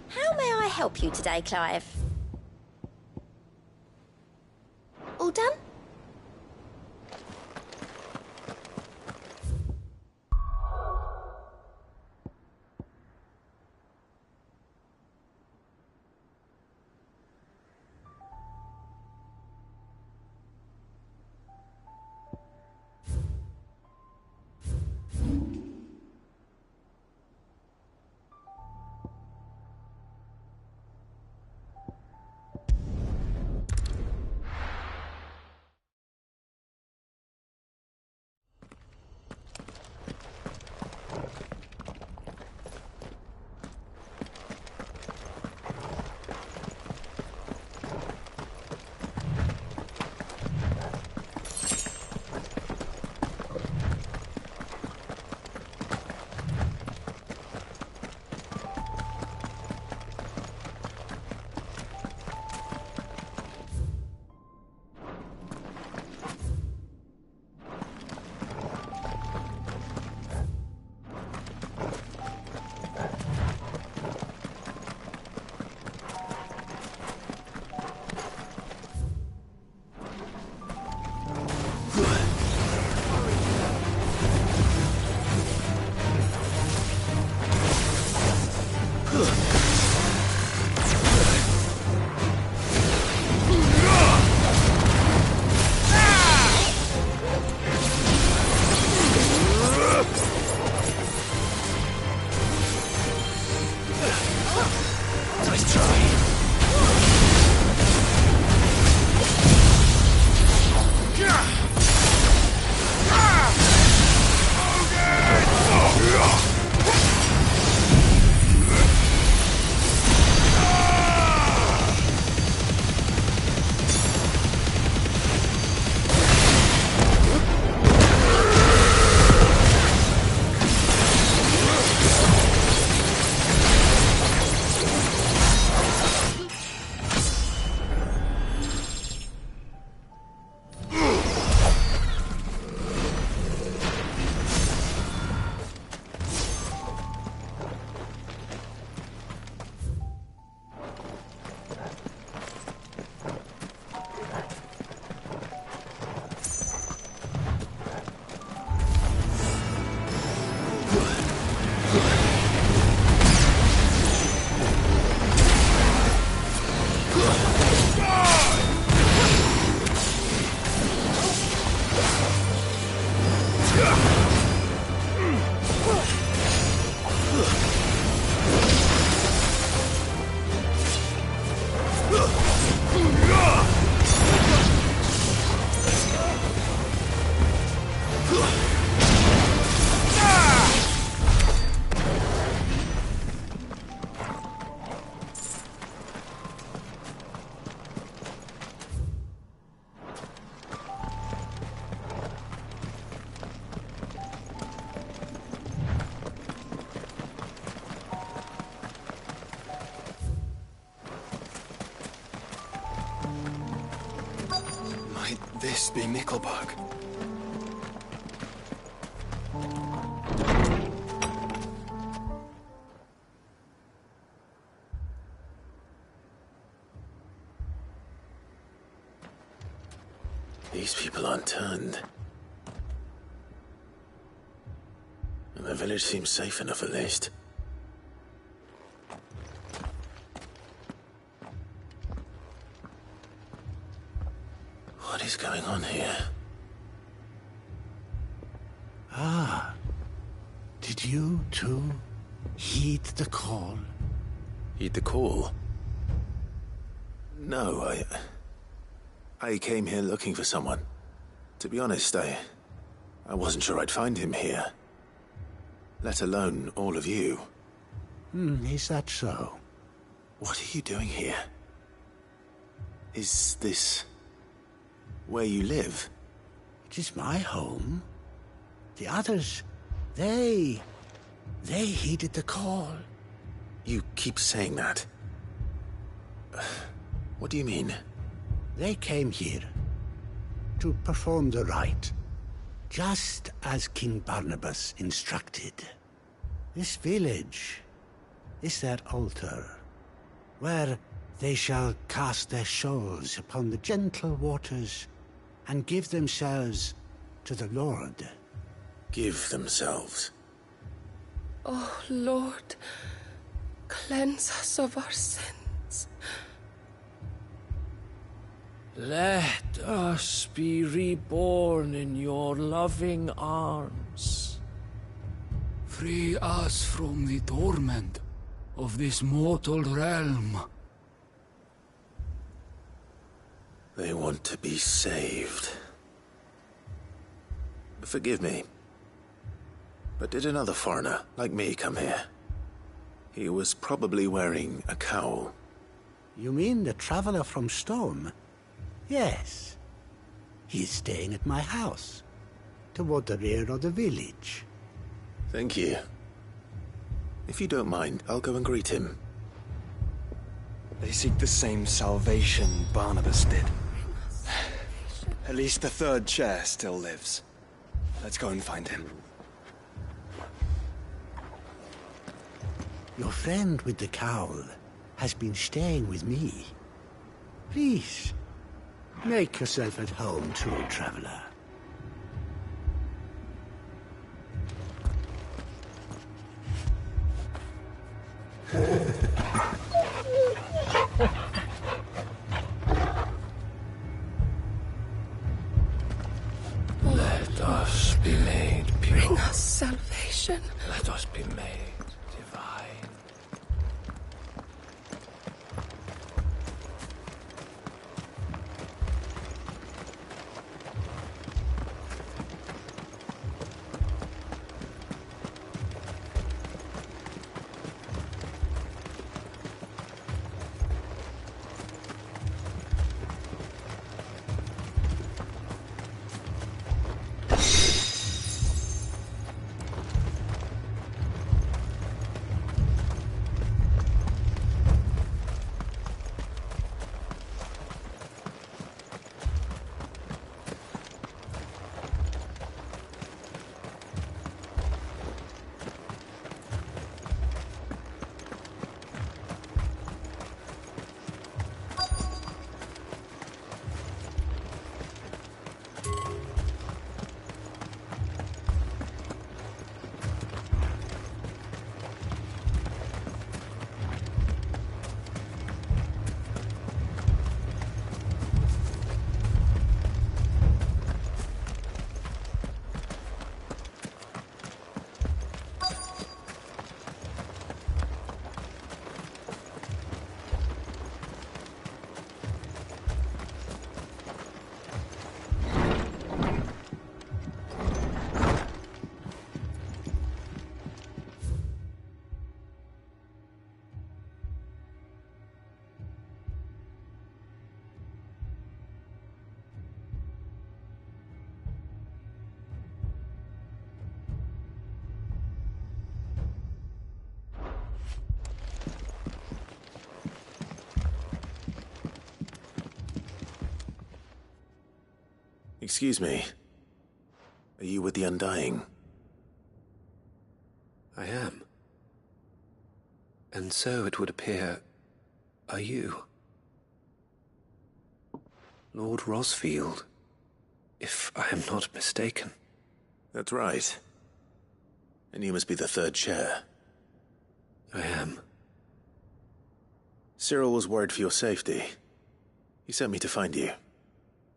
How may I help you today, Clive? All done? Nice try. This be Mickelberg. These people aren't turned. And the village seems safe enough at least. What is going on here? Ah. Did you, too, heed the call? Heed the call? No, I came here looking for someone. To be honest, I wasn't sure I'd find him here. Let alone all of you. Is that so? What are you doing here? Is this where you live? It is my home. The others, they heeded the call. You keep saying that. What do you mean? They came here to perform the rite, just as King Barnabas instructed. This village is their altar, where they shall cast their shoals upon the gentle waters and give themselves to the Lord. Give themselves? Oh, Lord, cleanse us of our sins. Let us be reborn in your loving arms. Free us from the torment of this mortal realm. They want to be saved. Forgive me, but did another foreigner like me come here? He was probably wearing a cowl. You mean the traveler from Storm? Yes. He is staying at my house, toward the rear of the village. Thank you. If you don't mind, I'll go and greet him. They seek the same salvation Barnabas did. At least the third chair still lives. Let's go and find him. Your friend with the cowl has been staying with me. Please, make yourself at home too, traveler. Let us be made pure. Bring us salvation. Let us be made divine. Excuse me. Are you with the Undying? I am. And so it would appear, are you. Lord Rosfield, if I am not mistaken. That's right. And you must be the third chair. I am. Cyril was worried for your safety. He sent me to find you.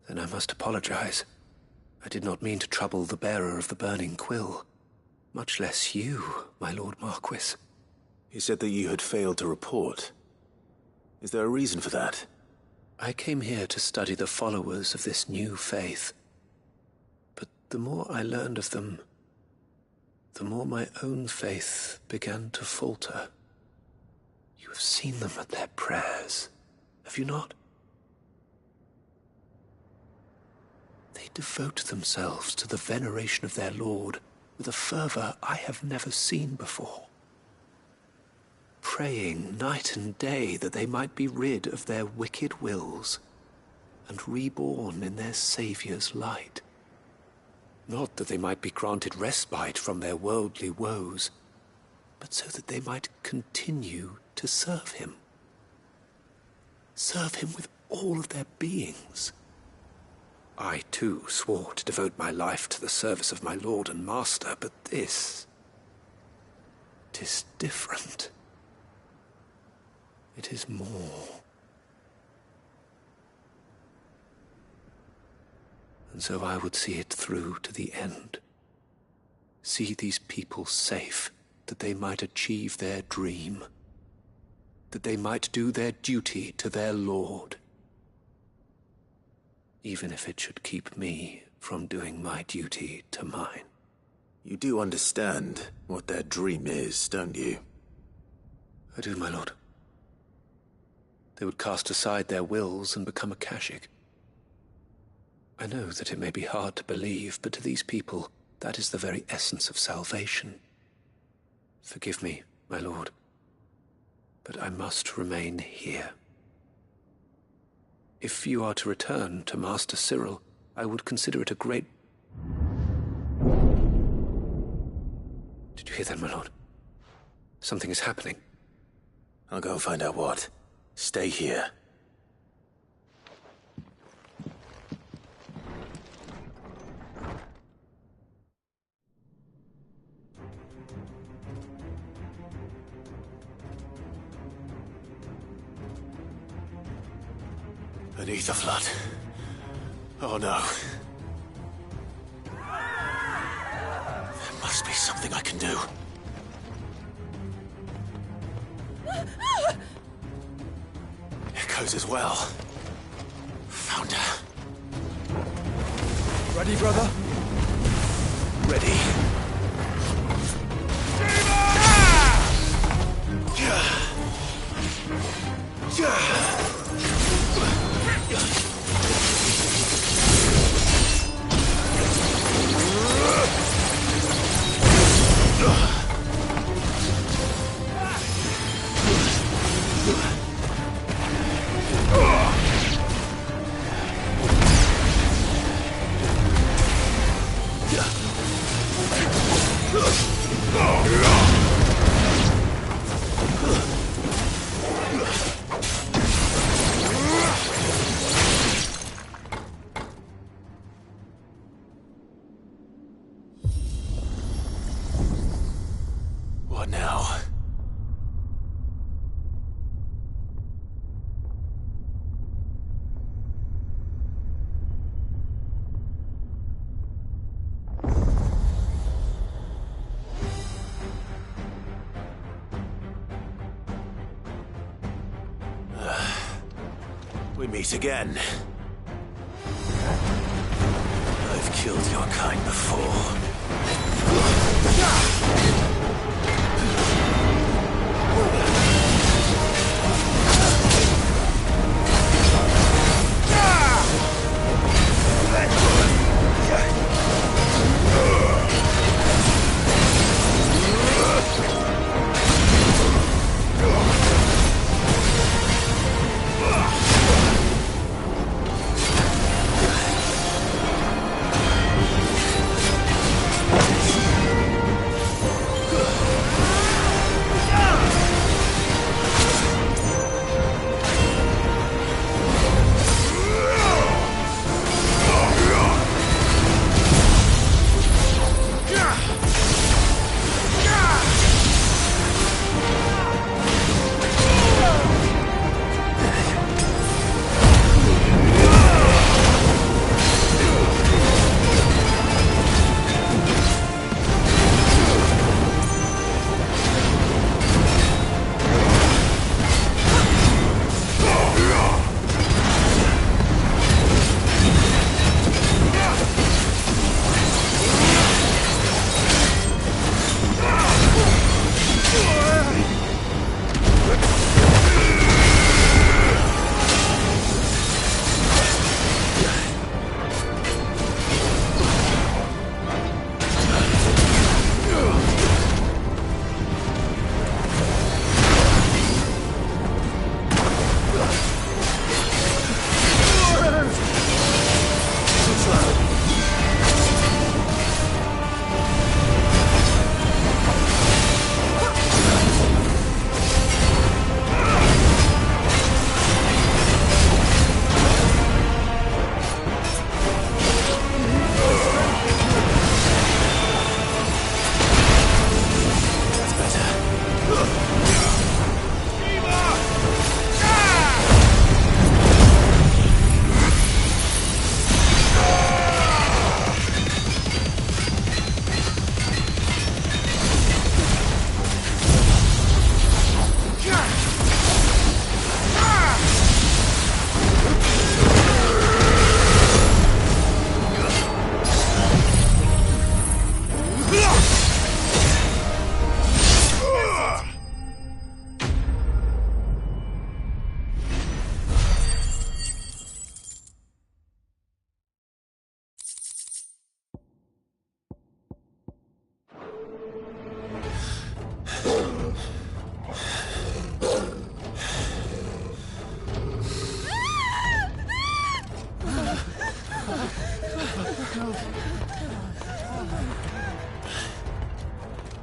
Then I must apologize. I did not mean to trouble the bearer of the burning quill. Much less you, my Lord Marquis. He said that you had failed to report. Is there a reason for that? I came here to study the followers of this new faith. But the more I learned of them, the more my own faith began to falter. You have seen them at their prayers, have you not? They devote themselves to the veneration of their Lord with a fervor I have never seen before. Praying night and day that they might be rid of their wicked wills and reborn in their Saviour's light. Not that they might be granted respite from their worldly woes, but so that they might continue to serve him. Serve him with all of their beings. I, too, swore to devote my life to the service of my Lord and Master, but this... 'tis different. It is more. And so I would see it through to the end. See these people safe, that they might achieve their dream. That they might do their duty to their Lord. Even if it should keep me from doing my duty to mine. You do understand what their dream is, don't you? I do, my lord. They would cast aside their wills and become a Kashik. I know that it may be hard to believe, but to these people, that is the very essence of salvation. Forgive me, my lord, but I must remain here. If you are to return to Master Cyril, I would consider it a great... Did you hear that, my lord? Something is happening. I'll go and find out what. Stay here. Beneath the flood. Oh no. There must be something I can do. Echoes as well. Found her. Ready, brother? Ready. What now? We meet again. I've killed your kind before.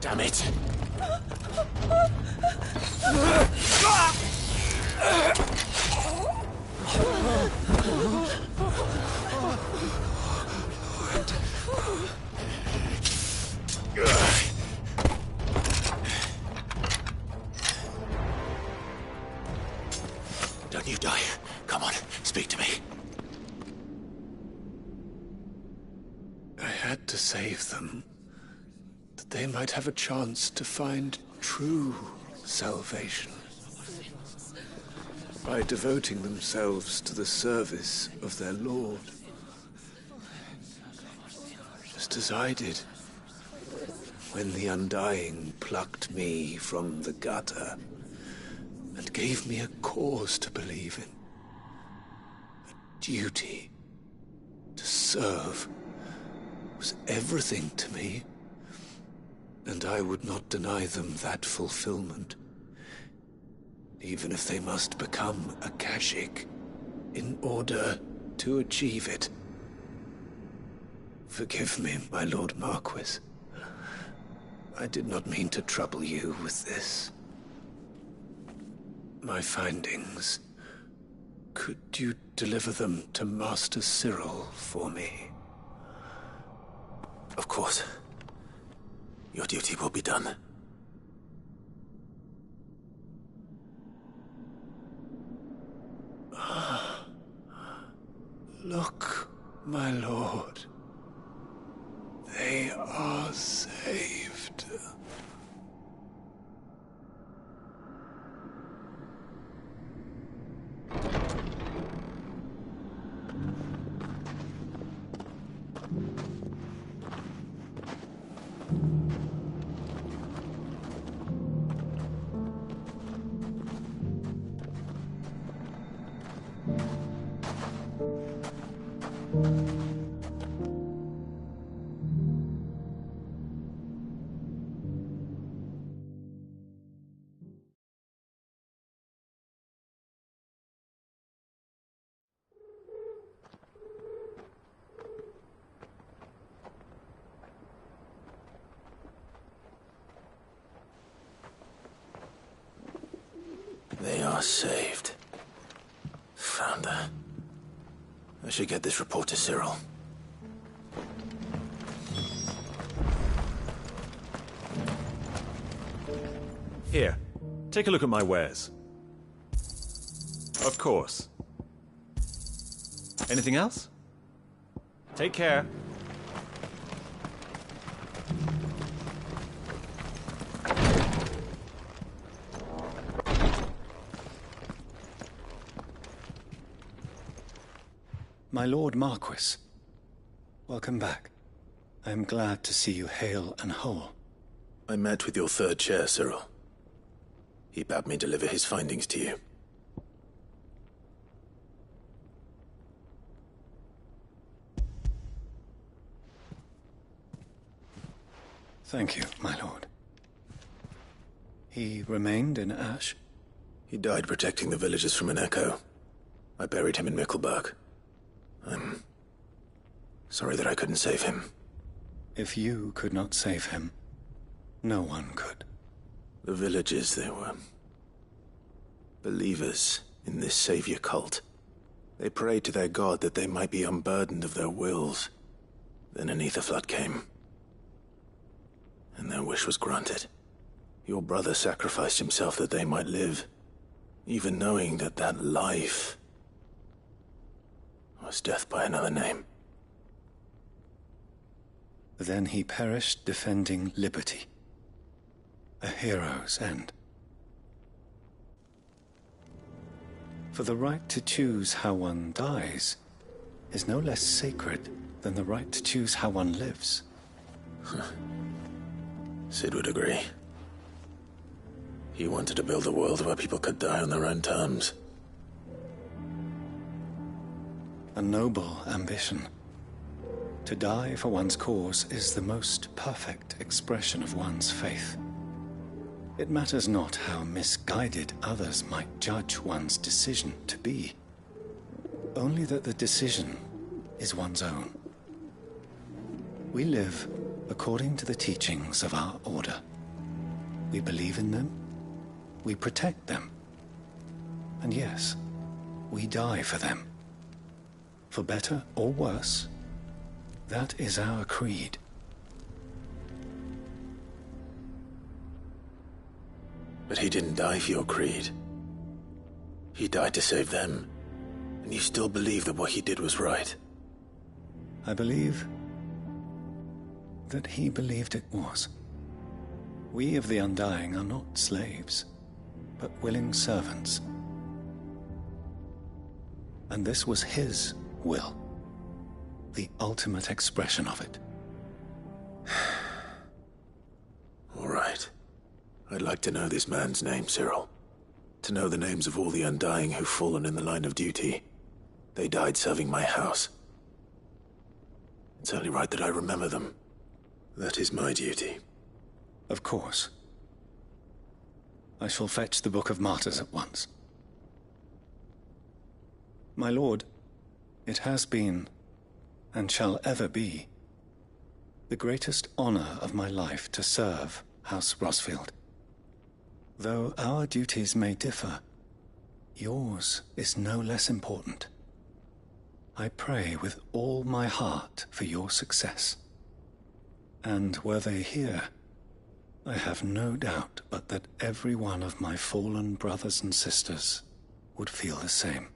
Damn it! Don't you die. Come on, speak to me. I had to save them, that they might have a chance to find true salvation. By devoting themselves to the service of their Lord. Just as I did, when the Undying plucked me from the gutter and gave me a cause to believe in. A duty to serve was everything to me, and I would not deny them that fulfillment, even if they must become a Kashik in order to achieve it. Forgive me, my Lord Marquis. I did not mean to trouble you with this. My findings. Could you deliver them to Master Cyril for me? Of course. Your duty will be done. Look, my lord. They are saved. They are saved. Founder. I should get this report to Cyril. Here, take a look at my wares. Of course. Anything else? Take care. My Lord Marquis, welcome back. I am glad to see you hale and whole. I met with your third chair, Cyril. He bade me deliver his findings to you. Thank you, my lord. He remained in Ash? He died protecting the villagers from an echo. I buried him in Mickelberg. I'm sorry that I couldn't save him. If you could not save him, no one could. The villagers, they were believers in this savior cult. They prayed to their god that they might be unburdened of their wills. Then an ether flood came, and their wish was granted. Your brother sacrificed himself that they might live, even knowing that that life was death by another name. Then he perished defending liberty. A hero's end. For the right to choose how one dies is no less sacred than the right to choose how one lives. Sid would agree. He wanted to build a world where people could die on their own terms. A noble ambition. To die for one's cause is the most perfect expression of one's faith. It matters not how misguided others might judge one's decision to be. Only that the decision is one's own. We live according to the teachings of our order. We believe in them. We protect them. And yes, we die for them. For better or worse, that is our creed. But he didn't die for your creed. He died to save them. And you still believe that what he did was right? I believe that he believed it was. We of the Undying are not slaves, but willing servants. And this was his will, the ultimate expression of it. All right. I'd like to know this man's name, Cyril. To know the names of all the Undying who've fallen in the line of duty. They died serving my house. It's only right that I remember them. That is my duty. Of course. I shall fetch the Book of Martyrs at once. My lord, it has been, and shall ever be, the greatest honor of my life to serve House Rosfield. Though our duties may differ, yours is no less important. I pray with all my heart for your success. And were they here, I have no doubt but that every one of my fallen brothers and sisters would feel the same.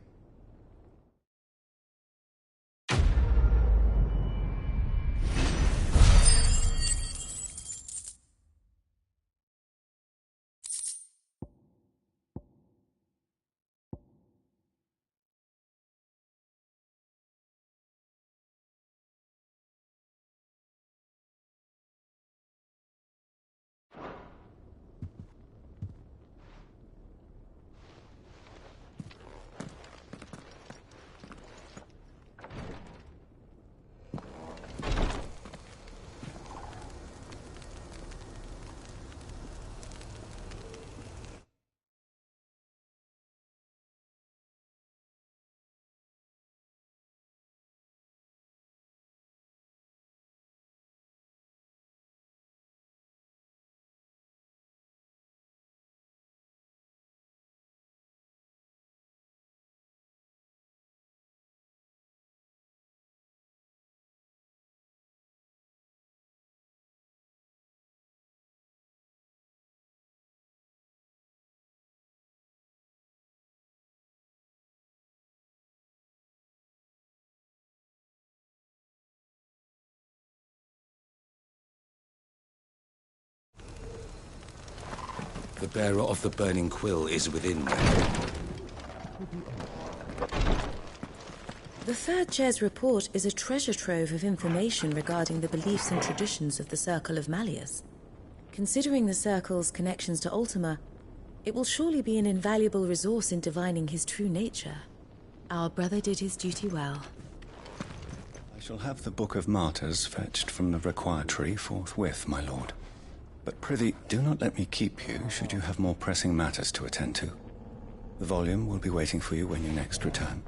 The bearer of the burning quill is within. The third chair's report is a treasure trove of information regarding the beliefs and traditions of the Circle of Malleus. Considering the Circle's connections to Ultima, it will surely be an invaluable resource in divining his true nature. Our brother did his duty well. I shall have the Book of Martyrs fetched from the requiratory forthwith, my lord. But prithee, do not let me keep you should you have more pressing matters to attend to. The volume will be waiting for you when you next return.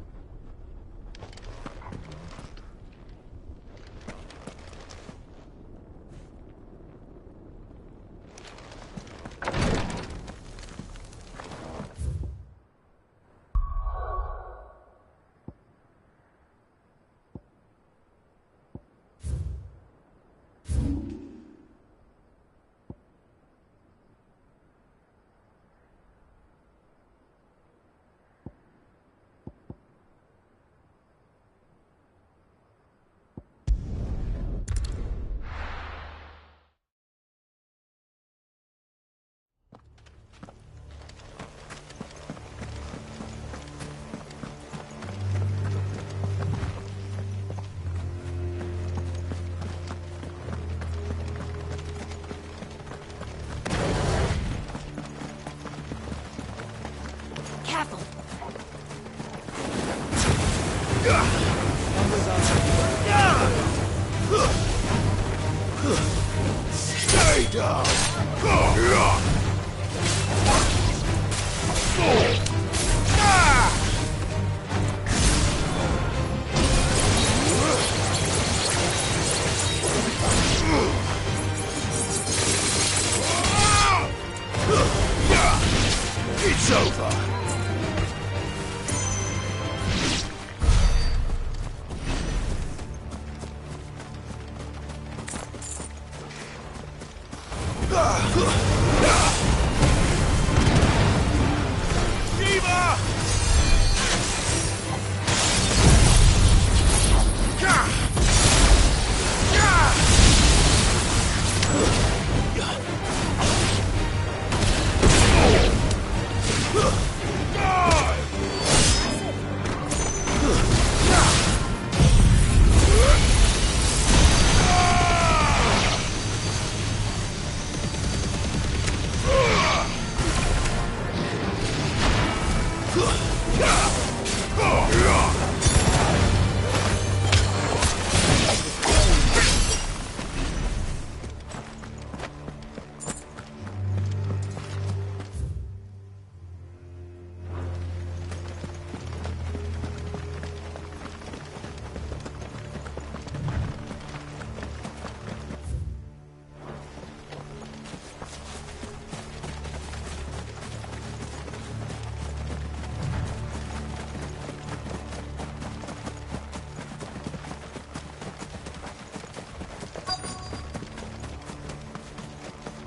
Stay down!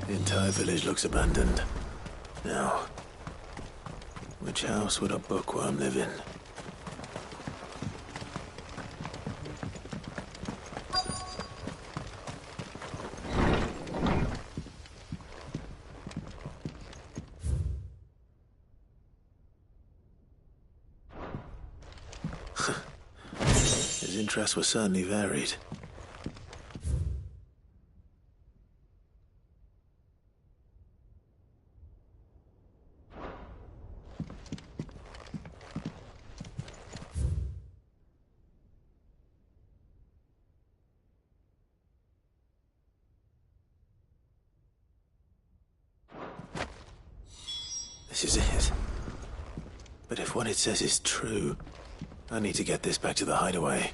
The entire village looks abandoned. Now, which house would a bookworm live in? His interests were certainly varied. This is it. But if what it says is true, I need to get this back to the hideaway.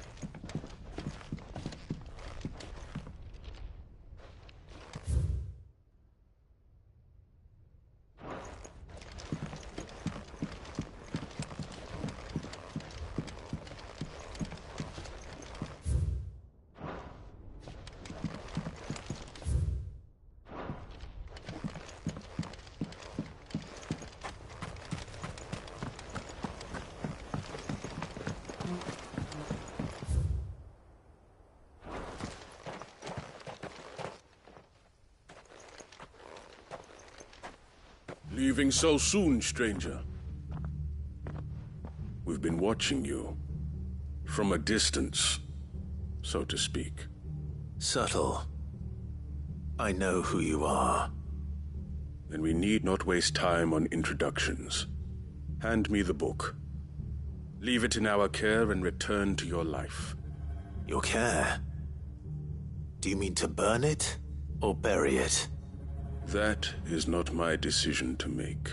Leaving so soon, stranger? We've been watching you. From a distance, so to speak. Subtle. I know who you are. Then we need not waste time on introductions. Hand me the book. Leave it in our care and return to your life. Your care? Do you mean to burn it, or bury it? That is not my decision to make.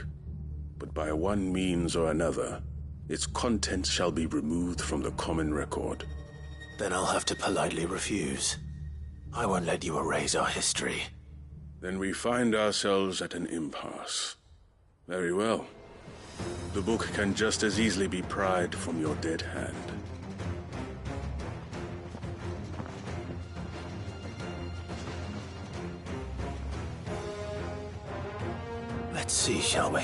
But by one means or another, its contents shall be removed from the common record. Then I'll have to politely refuse. I won't let you erase our history. Then we find ourselves at an impasse. Very well. The book can just as easily be pried from your dead hand. Let's see, shall we?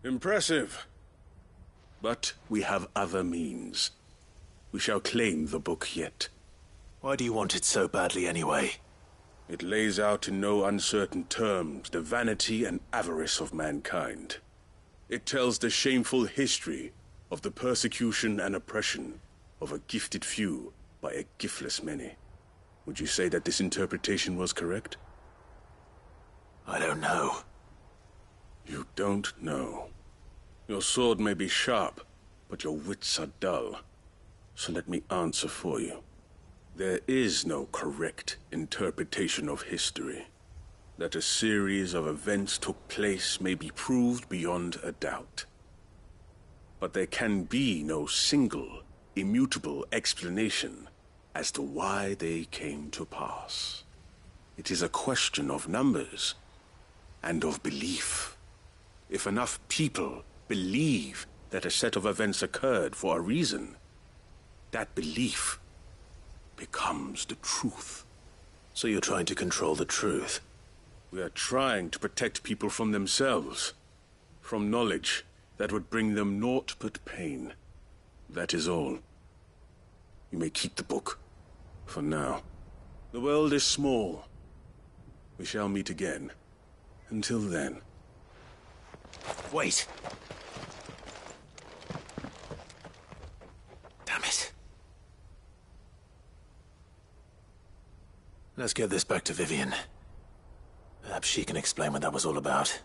Impressive. But we have other means. We shall claim the book yet. Why do you want it so badly anyway? It lays out in no uncertain terms the vanity and avarice of mankind. It tells the shameful history of the persecution and oppression of a gifted few by a giftless many. Would you say that this interpretation was correct? I don't know. You don't know. Your sword may be sharp, but your wits are dull. So let me answer for you. There is no correct interpretation of history. That a series of events took place may be proved beyond a doubt. But there can be no single, immutable explanation as to why they came to pass. It is a question of numbers and of belief. If enough people believe that a set of events occurred for a reason, that belief becomes the truth. So you're trying to control the truth? We are trying to protect people from themselves, from knowledge that would bring them naught but pain. That is all. You may keep the book, for now. The world is small. We shall meet again. Until then. Wait! Damn it. Let's get this back to Vivian. Perhaps she can explain what that was all about.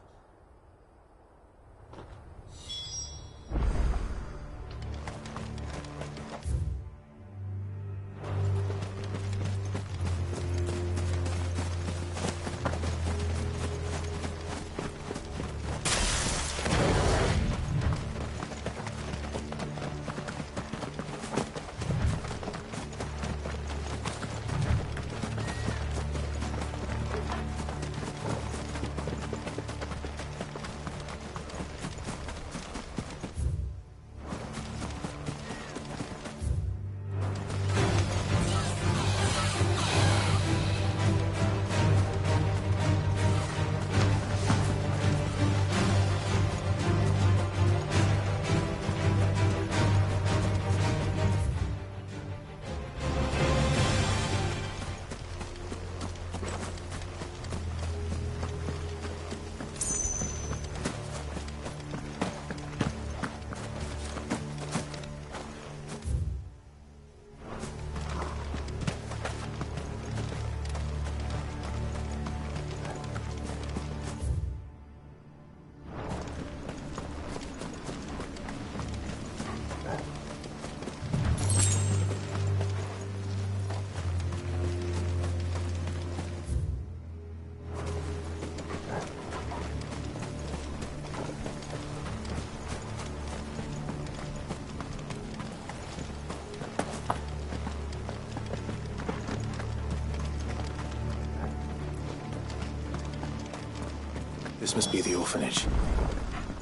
This must be the orphanage.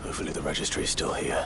Hopefully the registry is still here.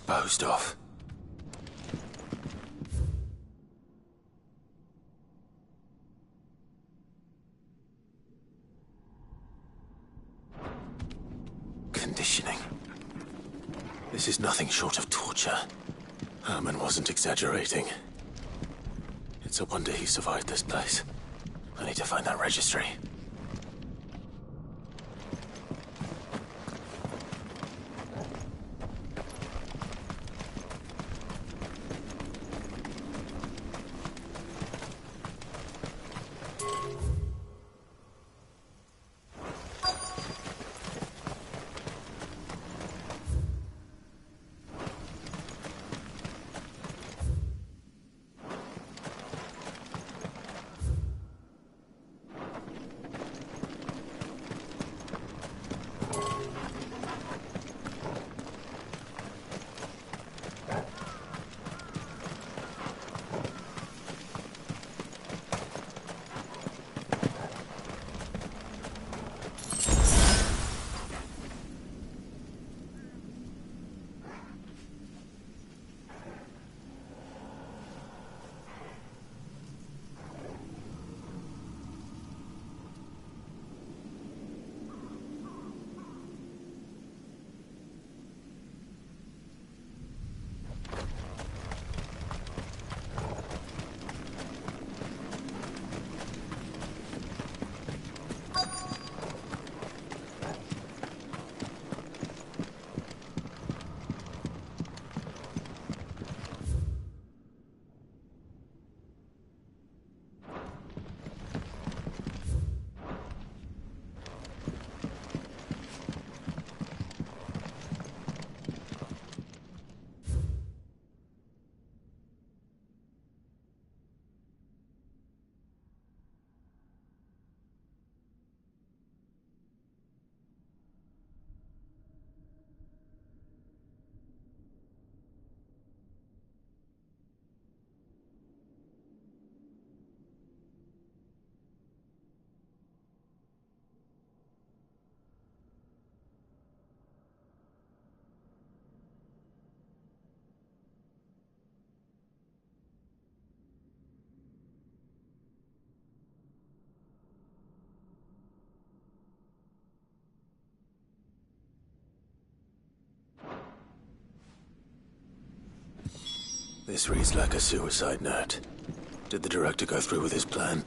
disposed of. Conditioning. This is nothing short of torture. Herman wasn't exaggerating. It's a wonder he survived this place. I need to find that registry. This reads like a suicide note. Did the director go through with his plan?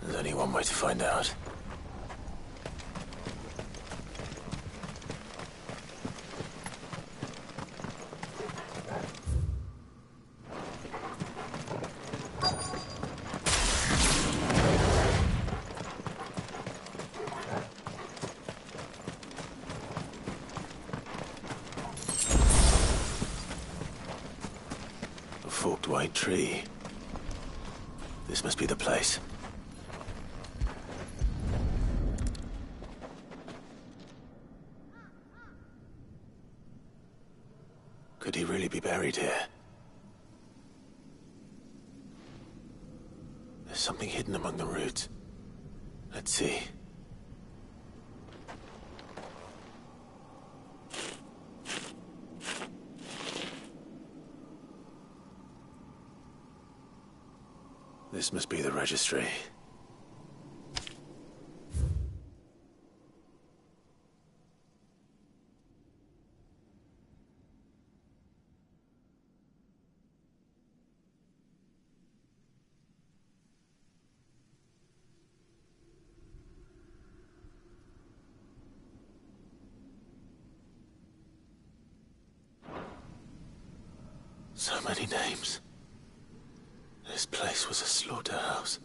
There's only one way to find out. Forked white tree. This must be the place. Could he really be buried here? There's something hidden among the roots. Let's see. This must be the registry. So many names. This place was a slaughterhouse.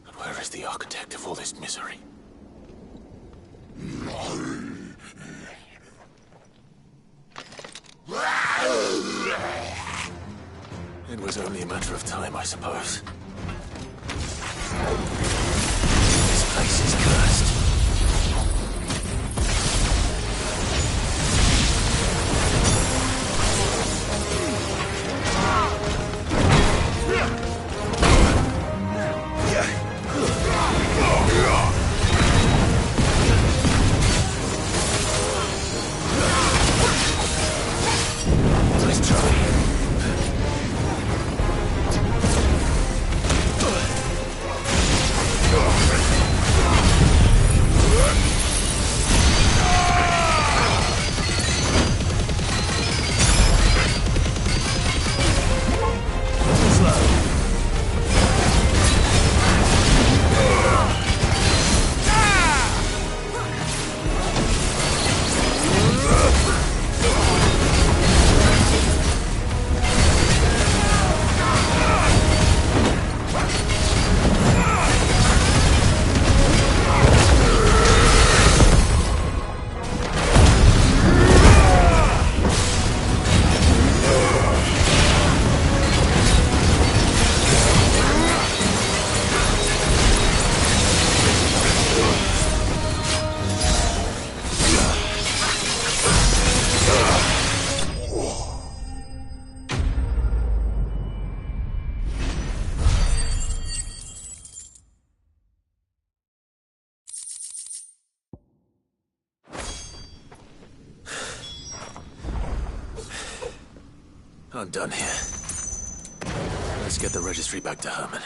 And where is the architect of all this misery? It was only a matter of time, I suppose. This place is cursed. aren't done here. Let's get the registry back to Herman.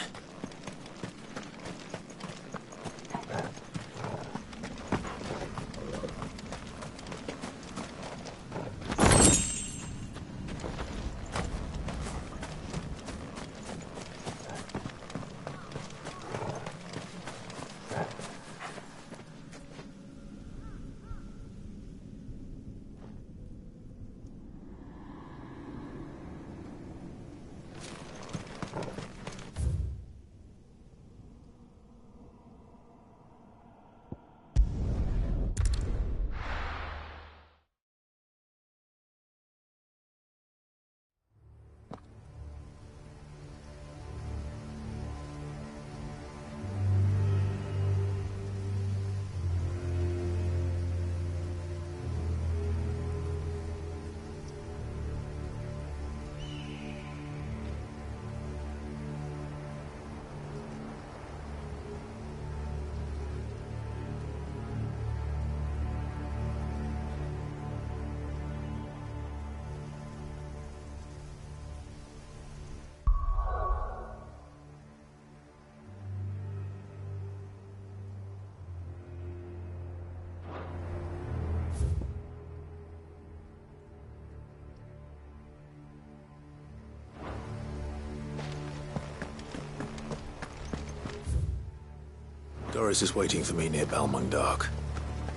Doris is waiting for me near Balmung Dock.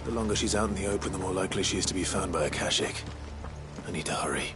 The longer she's out in the open, the more likely she is to be found by a Kashik. I need to hurry.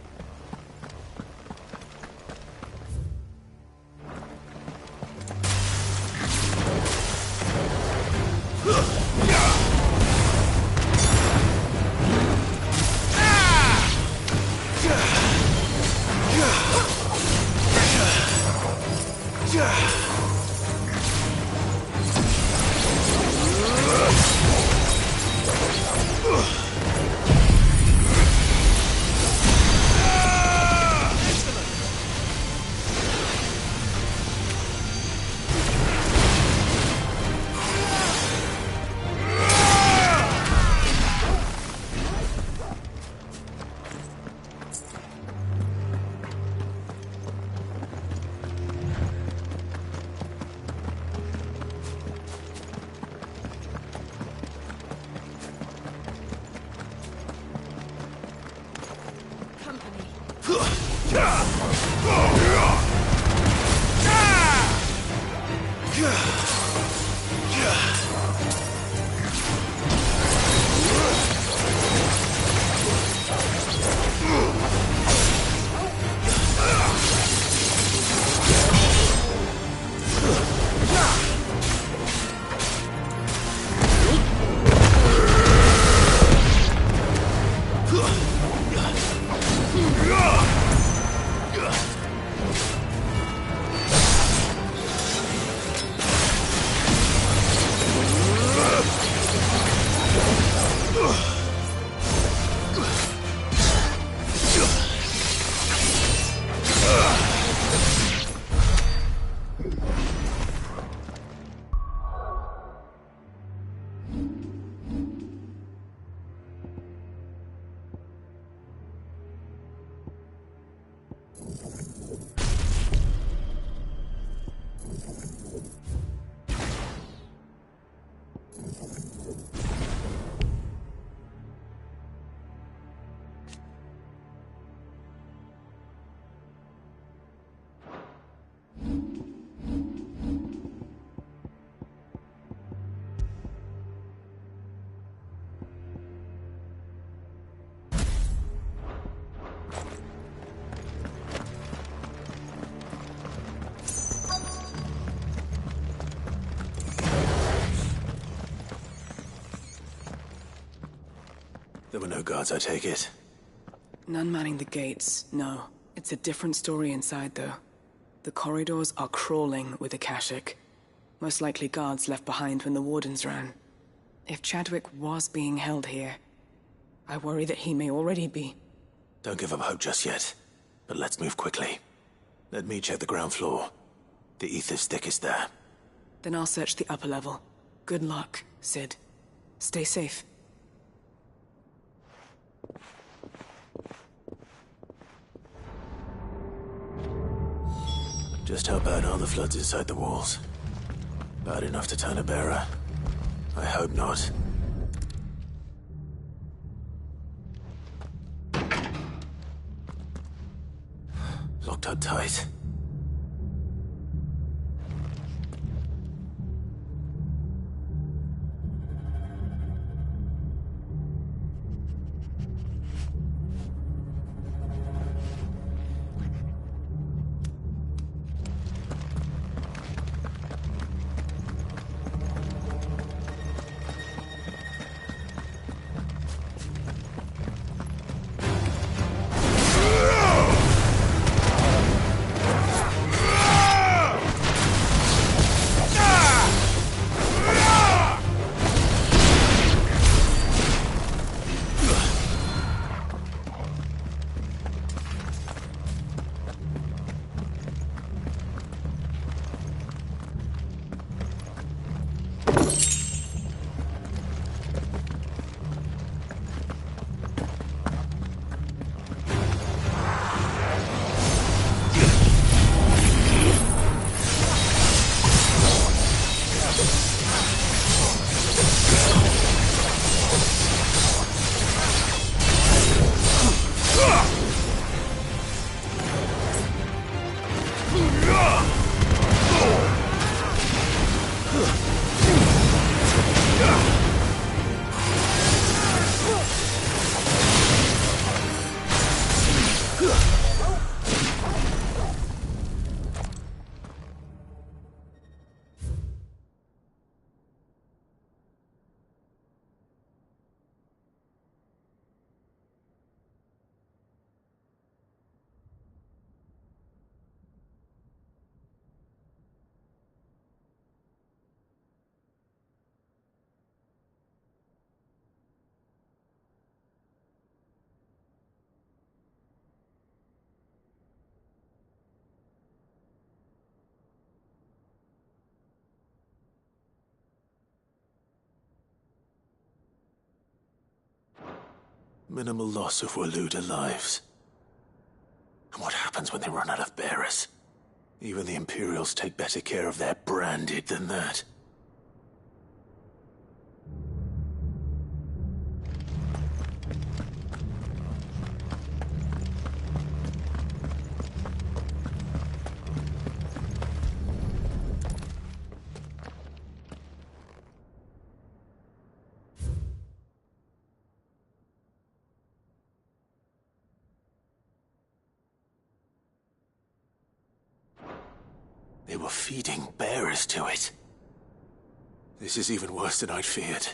There were no guards, I take it? None manning the gates, no. It's a different story inside, though. The corridors are crawling with Akashic. Most likely guards left behind when the wardens ran. If Chadwick was being held here, I worry that he may already be. Don't give up hope just yet, but let's move quickly. Let me check the ground floor. The ether's thickest there. Then I'll search the upper level. Good luck, Sid. Stay safe. Just how bad are the floods inside the walls? Bad enough to turn a bearer? I hope not. Locked up tight. Minimal loss of Waluda lives. And what happens when they run out of bearers? Even the Imperials take better care of their branded than that. They were feeding bearers to it. This is even worse than I'd feared.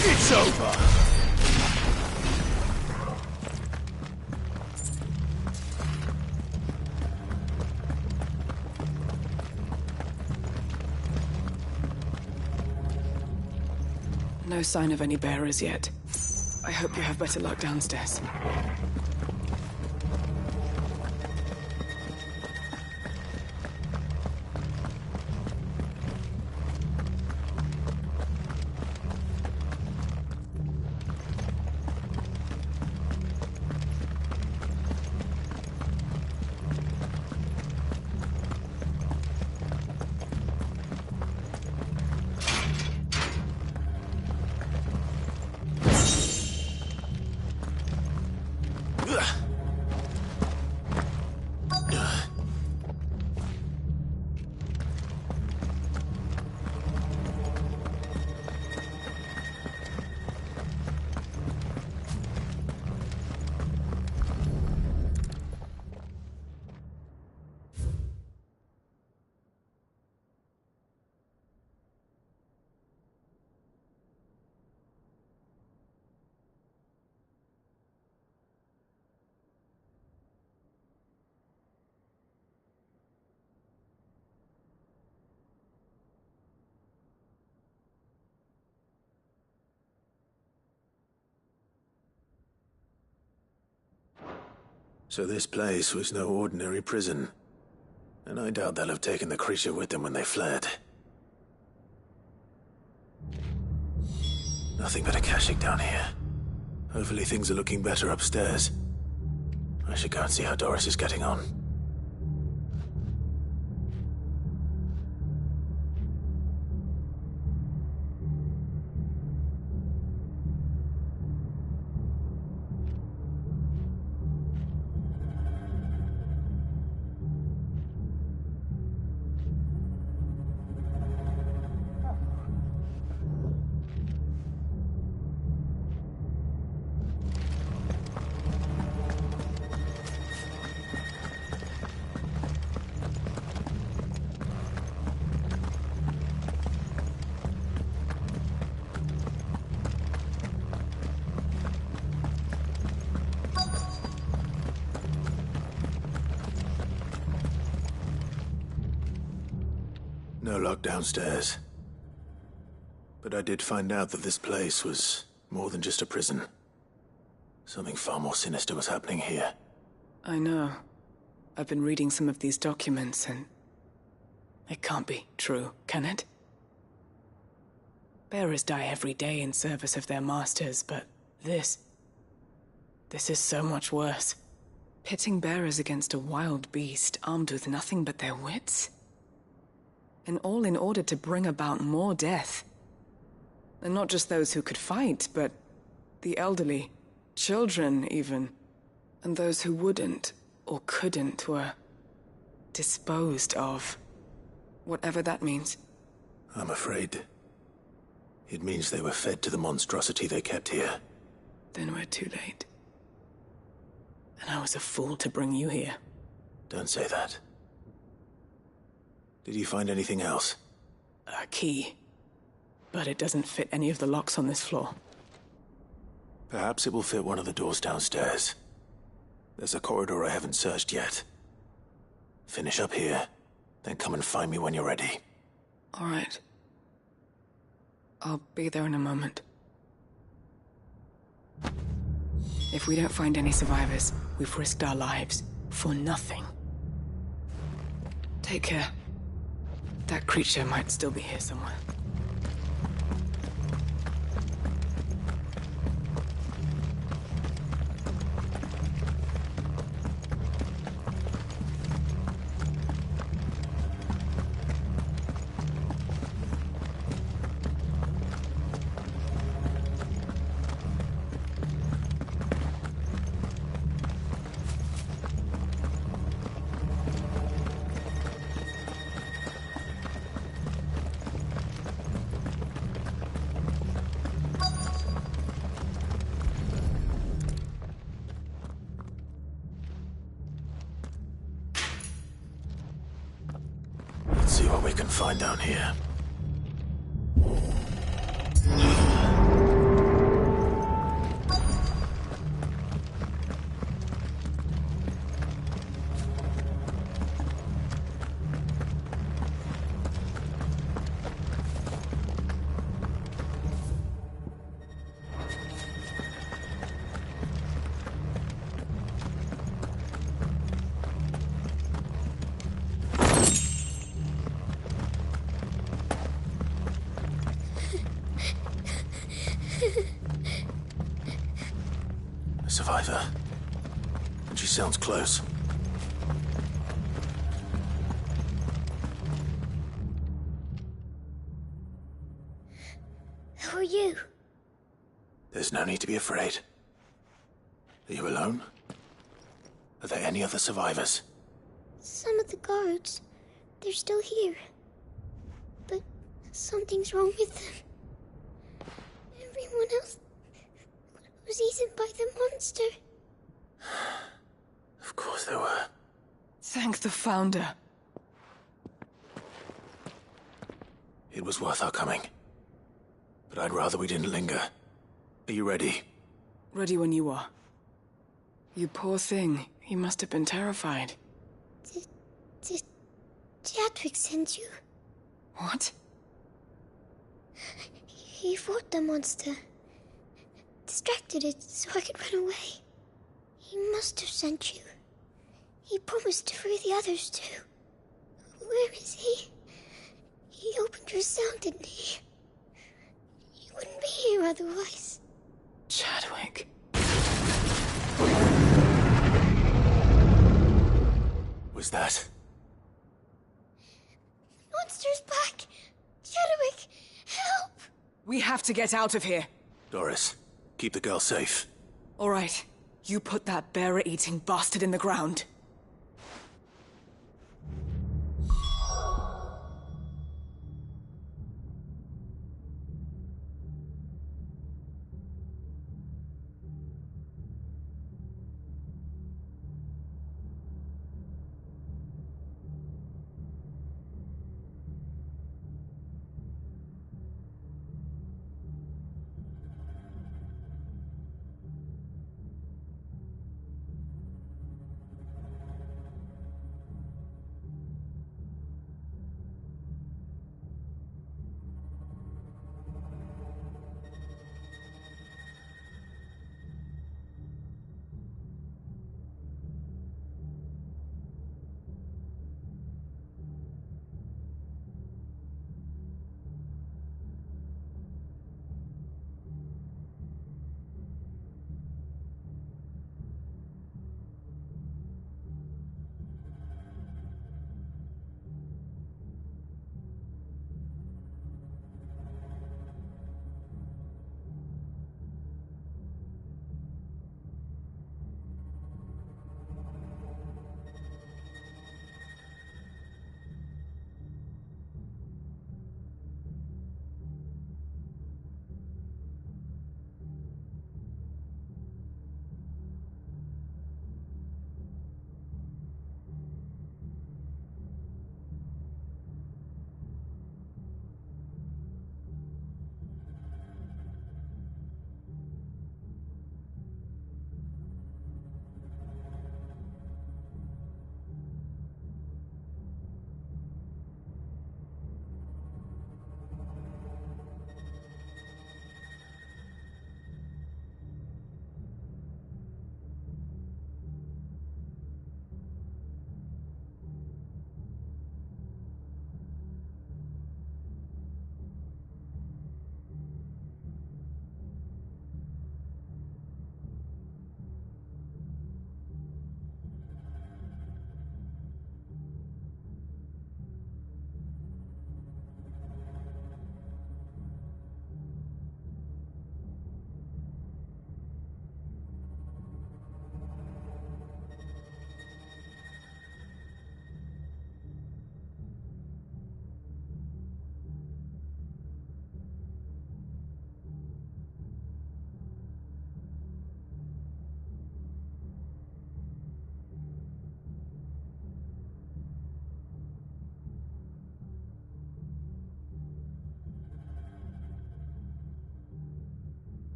It's over! No sign of any bearers yet. I hope you have better luck downstairs. So this place was no ordinary prison. And I doubt they'll have taken the creature with them when they fled. Nothing but a Akashic down here. Hopefully things are looking better upstairs. I should go and see how Doris is getting on. No lock downstairs. But I did find out that this place was more than just a prison. Something far more sinister was happening here. I know. I've been reading some of these documents and... it can't be true, can it? Bearers die every day in service of their masters, but this is so much worse. Pitting bearers against a wild beast armed with nothing but their wits? And all in order to bring about more death. And not just those who could fight, but the elderly, children even. And those who wouldn't or couldn't were disposed of. Whatever that means. I'm afraid it means they were fed to the monstrosity they kept here. Then we're too late. And I was a fool to bring you here. Don't say that. Did you find anything else? A key. But it doesn't fit any of the locks on this floor. Perhaps it will fit one of the doors downstairs. There's a corridor I haven't searched yet. Finish up here, then come and find me when you're ready. All right. I'll be there in a moment. If we don't find any survivors, we've risked our lives for nothing. Take care. That creature might still be here somewhere. See what we can find down here. A survivor. And she sounds close. Who are you? There's no need to be afraid. Are you alone? Are there any other survivors? Some of the guards. They're still here. But something's wrong with them. Everyone else was eaten by the monster. Of course there were. Thank the Founder. It was worth our coming. But I'd rather we didn't linger. Are you ready? Ready when you are. You poor thing. You must have been terrified. Did Chadwick send you? What? He fought the monster. Distracted it so I could run away. He must have sent you. He promised to free the others too. Where is he? He opened your cell, didn't he? He wouldn't be here otherwise. Chadwick. Was that? Monster's back! Chadwick, help! We have to get out of here. Doris, keep the girl safe. All right. You put that bearer-eating bastard in the ground.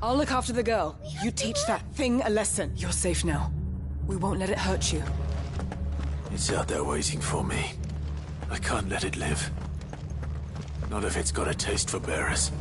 I'll look after the girl. You teach that thing a lesson. You're safe now. We won't let it hurt you. It's out there waiting for me. I can't let it live. Not if it's got a taste for bearers.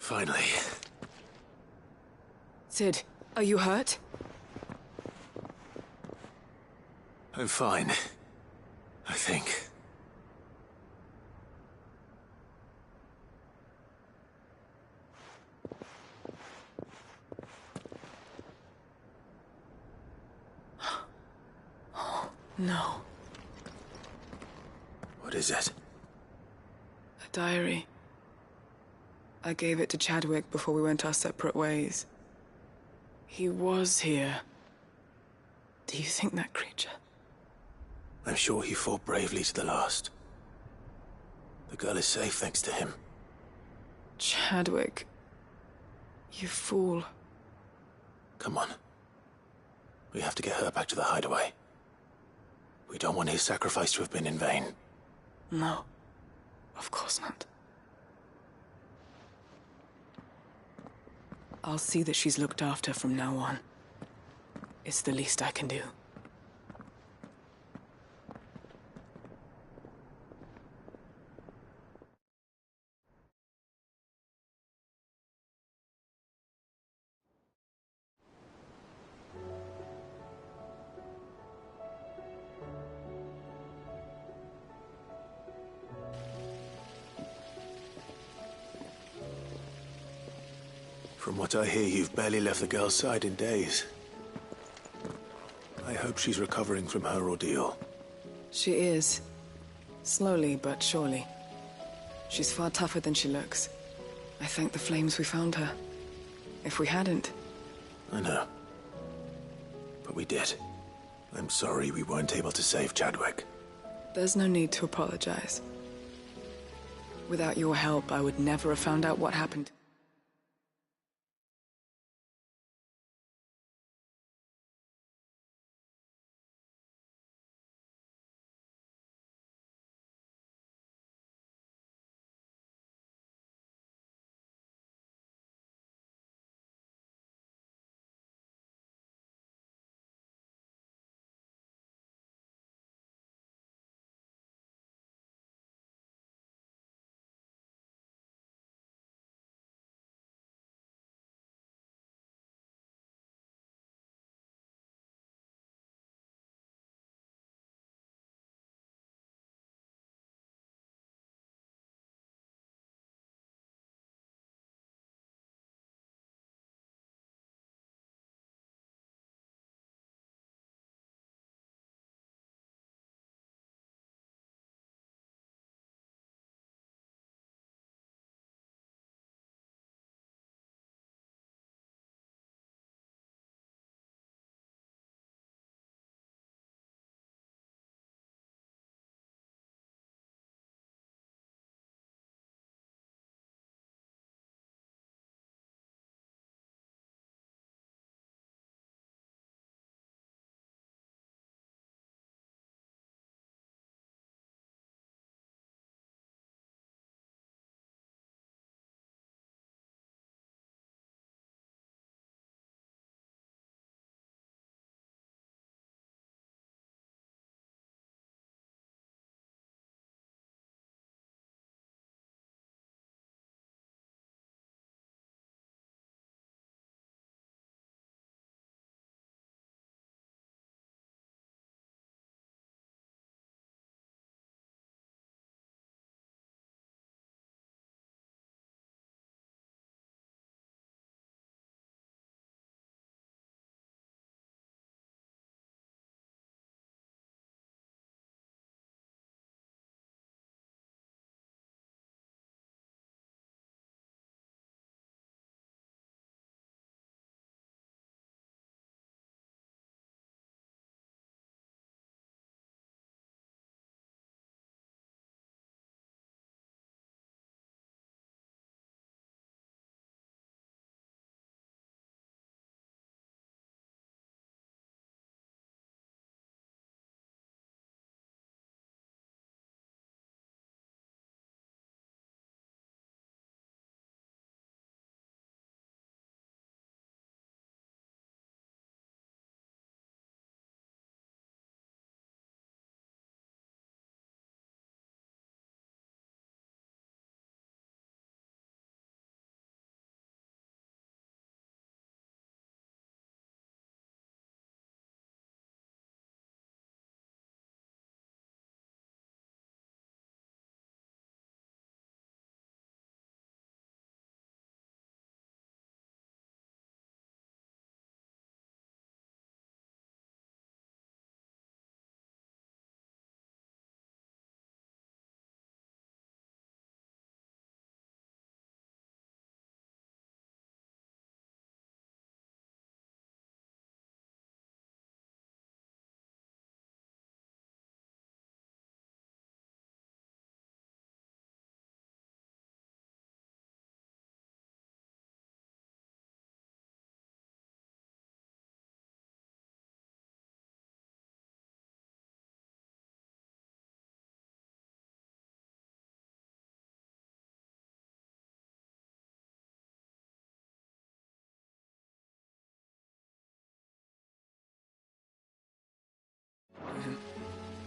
Finally. Sid, are you hurt? I'm fine. I think. No. What is it? A diary. I gave it to Chadwick before we went our separate ways. He was here. Do you think that creature? I'm sure he fought bravely to the last. The girl is safe thanks to him. Chadwick. You fool. Come on. We have to get her back to the hideaway. We don't want his sacrifice to have been in vain. No. Of course not. I'll see that she's looked after from now on. It's the least I can do. From what I hear, you've barely left the girl's side in days. I hope she's recovering from her ordeal. She is. Slowly but surely. She's far tougher than she looks. I thank the flames we found her. If we hadn't... I know. But we did. I'm sorry we weren't able to save Chadwick. There's no need to apologize. Without your help, I would never have found out what happened.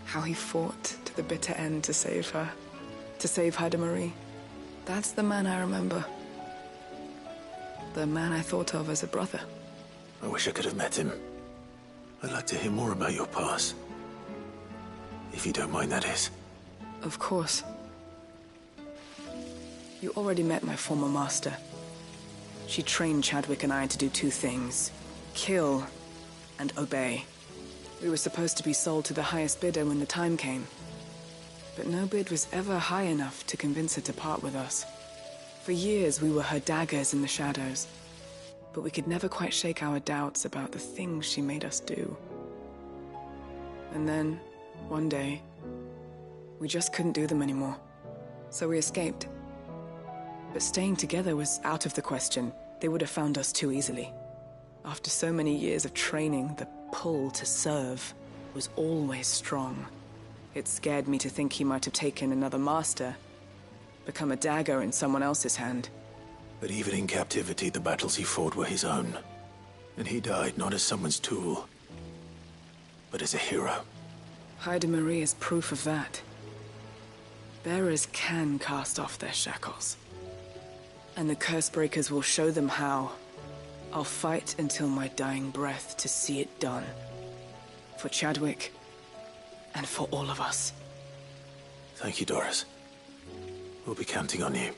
How he fought to the bitter end to save her. To save Haida Marie. That's the man I remember. The man I thought of as a brother. I wish I could have met him. I'd like to hear more about your past. If you don't mind, that is. Of course. You already met my former master. She trained Chadwick and I to do two things: kill and obey. We were supposed to be sold to the highest bidder when the time came. But no bid was ever high enough to convince her to part with us. For years, we were her daggers in the shadows. But we could never quite shake our doubts about the things she made us do. And then, one day, we just couldn't do them anymore. So we escaped. But staying together was out of the question. They would have found us too easily. After so many years of training, the pull to serve was always strong. It scared me to think he might have taken another master, become a dagger in someone else's hand. But even in captivity, the battles he fought were his own. And he died not as someone's tool, but as a hero. Hyde Marie is proof of that. Bearers can cast off their shackles. And the Cursebreakers will show them how. I'll fight until my dying breath to see it done. For Chadwick, and for all of us. Thank you, Doris. We'll be counting on you.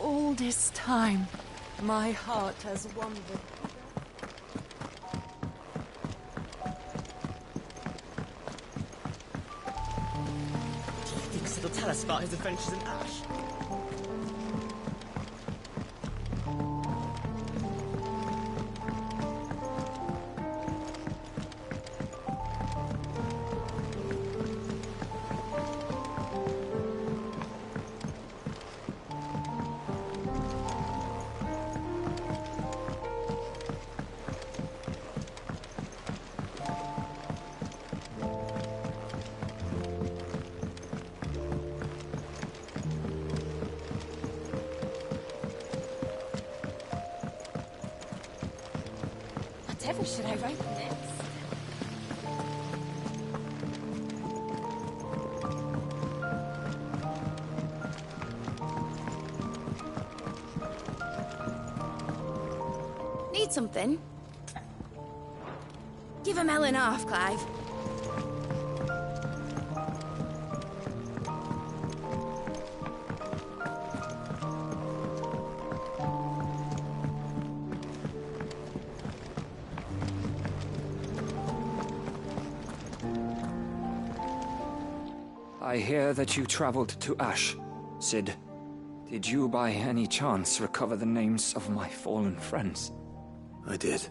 All this time, my heart has wandered. Do you think it'll tell us about his adventures in Ash? Whatever should I write next? Need something? Give a melon off, Clive. I hear that you traveled to Ash, Cid. Did you by any chance recover the names of my fallen friends? I did.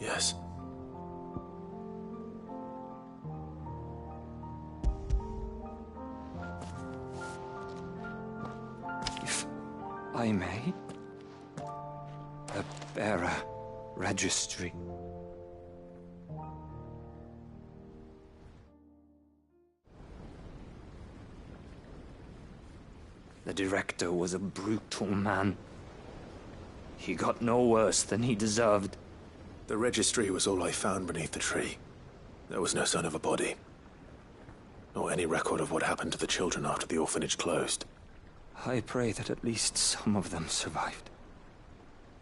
Yes. If I may? The bearer registry. The director was a brutal man. He got no worse than he deserved. The registry was all I found beneath the tree. There was no sign of a body. Nor any record of what happened to the children after the orphanage closed. I pray that at least some of them survived.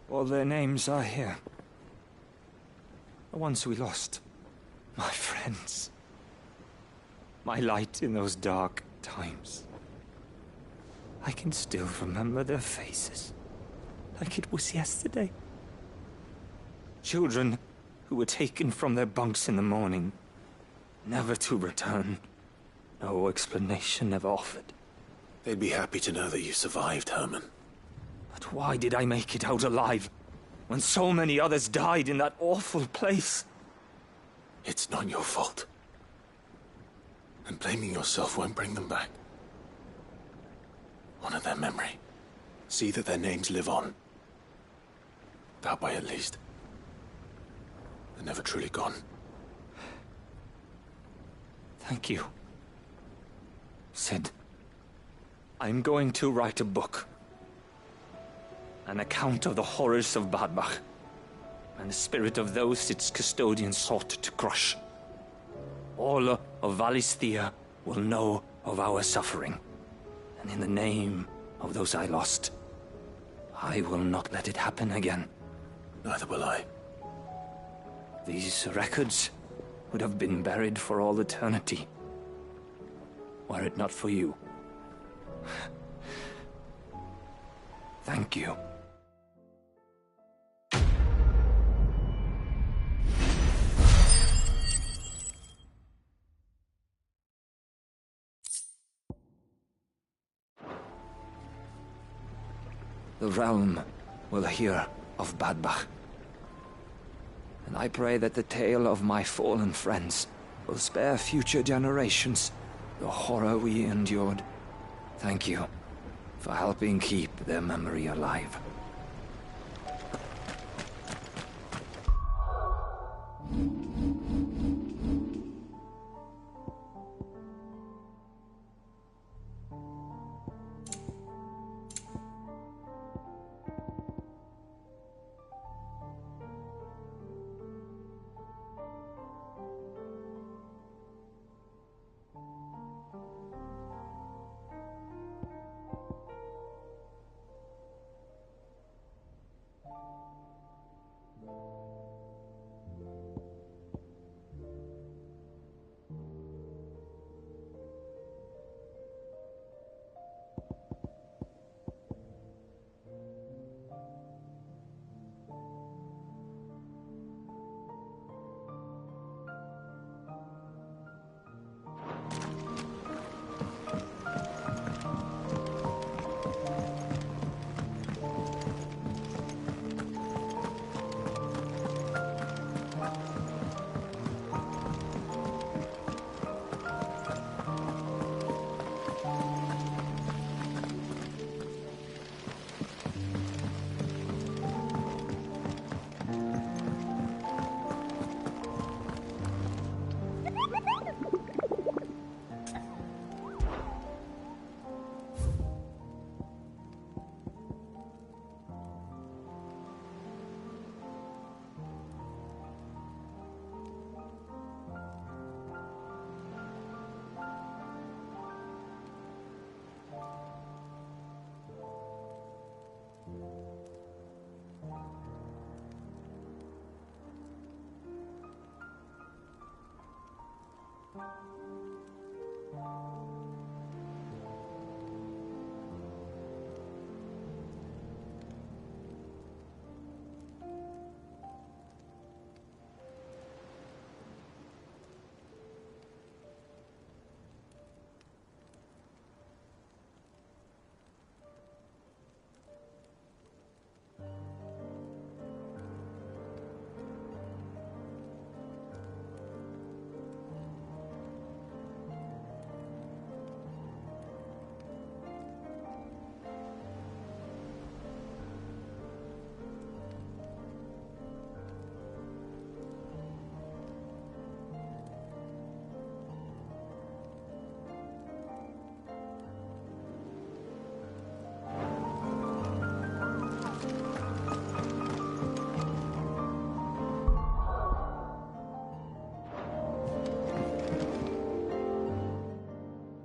All their names are here. The ones we lost. My friends. My light in those dark times. I can still remember their faces. like it was yesterday. Children who were taken from their bunks in the morning, never to return. No explanation ever offered. They'd be happy to know that you survived, Herman. But why did I make it out alive, when so many others died in that awful place? It's not your fault. And blaming yourself won't bring them back. Honor their memory. See that their names live on. That way, at least. They're never truly gone. Thank you. Sid, I'm going to write a book. An account of the horrors of Badbach, and the spirit of those its custodians sought to crush. All of Valisthea will know of our suffering, and in the name of those I lost, I will not let it happen again. Neither will I. These records would have been buried for all eternity, were it not for you. Thank you. The realm will hear of Badbach. And I pray that the tale of my fallen friends will spare future generations the horror we endured. Thank you for helping keep their memory alive.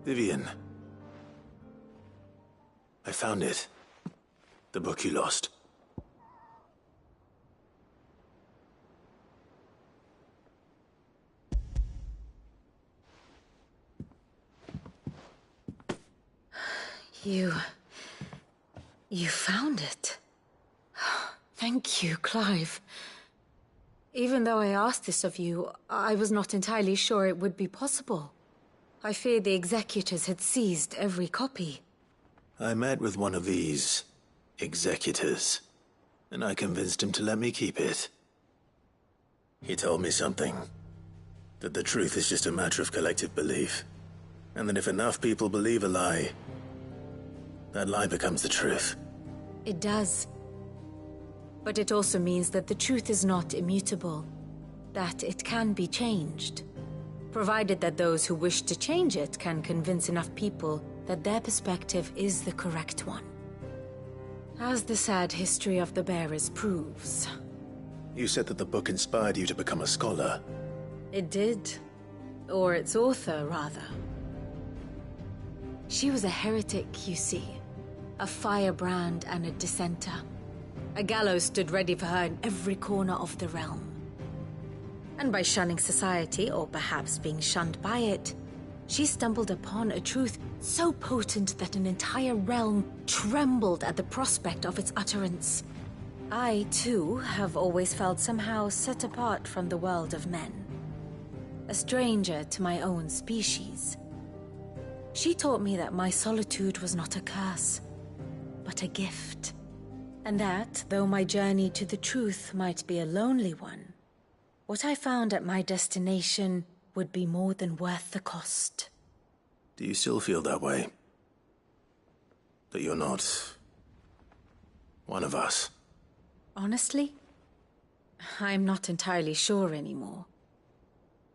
Vivian. I found it. The book you lost. You found it. Thank you, Clive. Even though I asked this of you, I was not entirely sure it would be possible. I feared the executors had seized every copy. I met with one of these executors, and I convinced him to let me keep it. He told me something. That the truth is just a matter of collective belief. And that if enough people believe a lie, that lie becomes the truth. It does. But it also means that the truth is not immutable. That it can be changed. Provided that those who wish to change it can convince enough people that their perspective is the correct one. As the sad history of the bearers proves. You said that the book inspired you to become a scholar. It did. Or its author, rather. She was a heretic, you see. A firebrand and a dissenter. A gallows stood ready for her in every corner of the realm. And by shunning society, or perhaps being shunned by it, she stumbled upon a truth so potent that an entire realm trembled at the prospect of its utterance. I, too, have always felt somehow set apart from the world of men. A stranger to my own species. She taught me that my solitude was not a curse, but a gift. And that, though my journey to the truth might be a lonely one, what I found at my destination would be more than worth the cost. Do you still feel that way? That you're not one of us? Honestly, I'm not entirely sure anymore.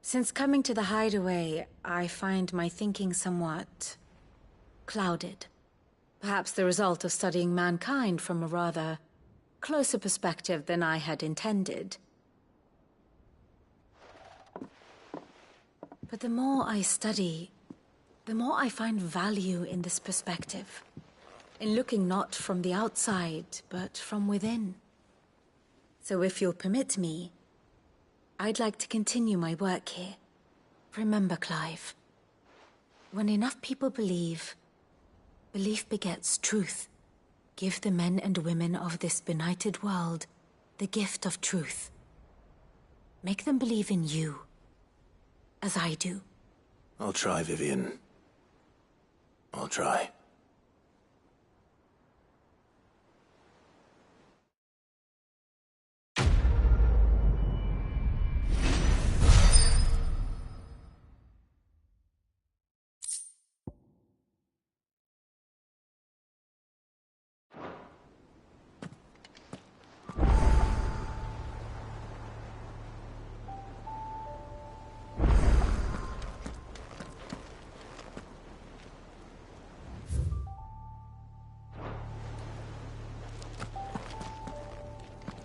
Since coming to the hideaway, I find my thinking somewhat clouded. Perhaps the result of studying mankind from a rather closer perspective than I had intended. But the more I study, the more I find value in this perspective. In looking not from the outside, but from within. So if you'll permit me, I'd like to continue my work here. Remember, Clive, when enough people believe, belief begets truth. Give the men and women of this benighted world the gift of truth. Make them believe in you, as I do. I'll try, Vivian. I'll try.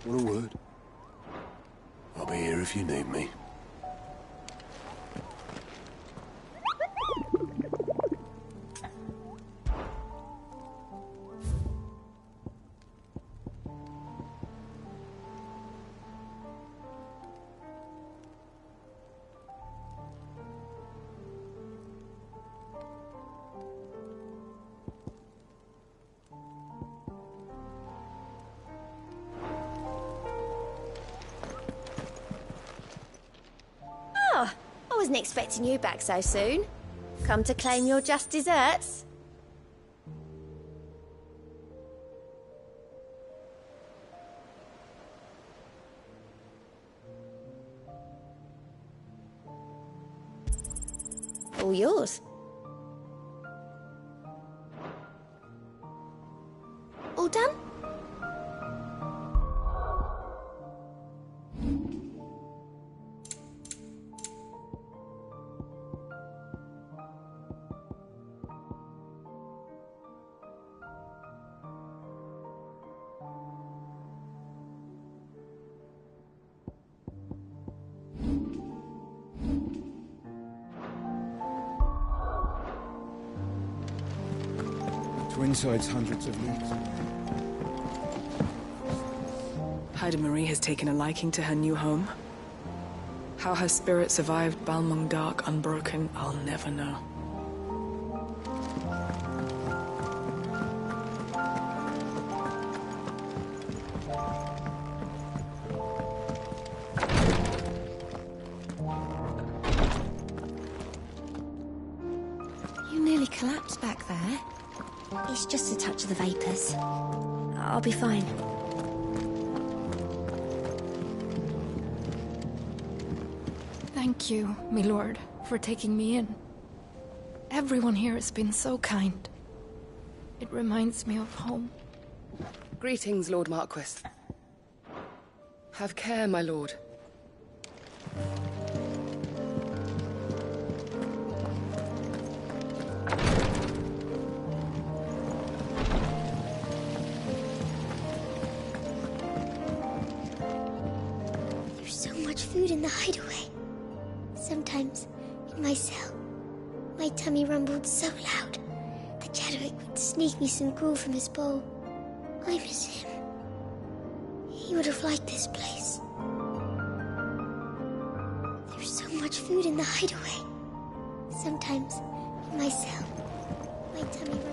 What a word. I'll be here if you need me. I wasn't expecting you back so soon. Come to claim your just desserts? All yours. All done? Twinside's hundreds of leagues. Haida Marie has taken a liking to her new home. How her spirit survived Balmung Dark unbroken, I'll never know. What's back there? It's just a touch of the vapors. I'll be fine. Thank you, my lord, for taking me in. Everyone here has been so kind. It reminds me of home. Greetings, Lord Marquis. Have care, my lord. There's so much food in the hideaway. Sometimes, in my cell, my tummy rumbled so loud that Chadwick would sneak me some gruel from his bowl. I miss him. He would have liked this place. There's so much food in the hideaway. Sometimes, in my cell, my tummy rumbles.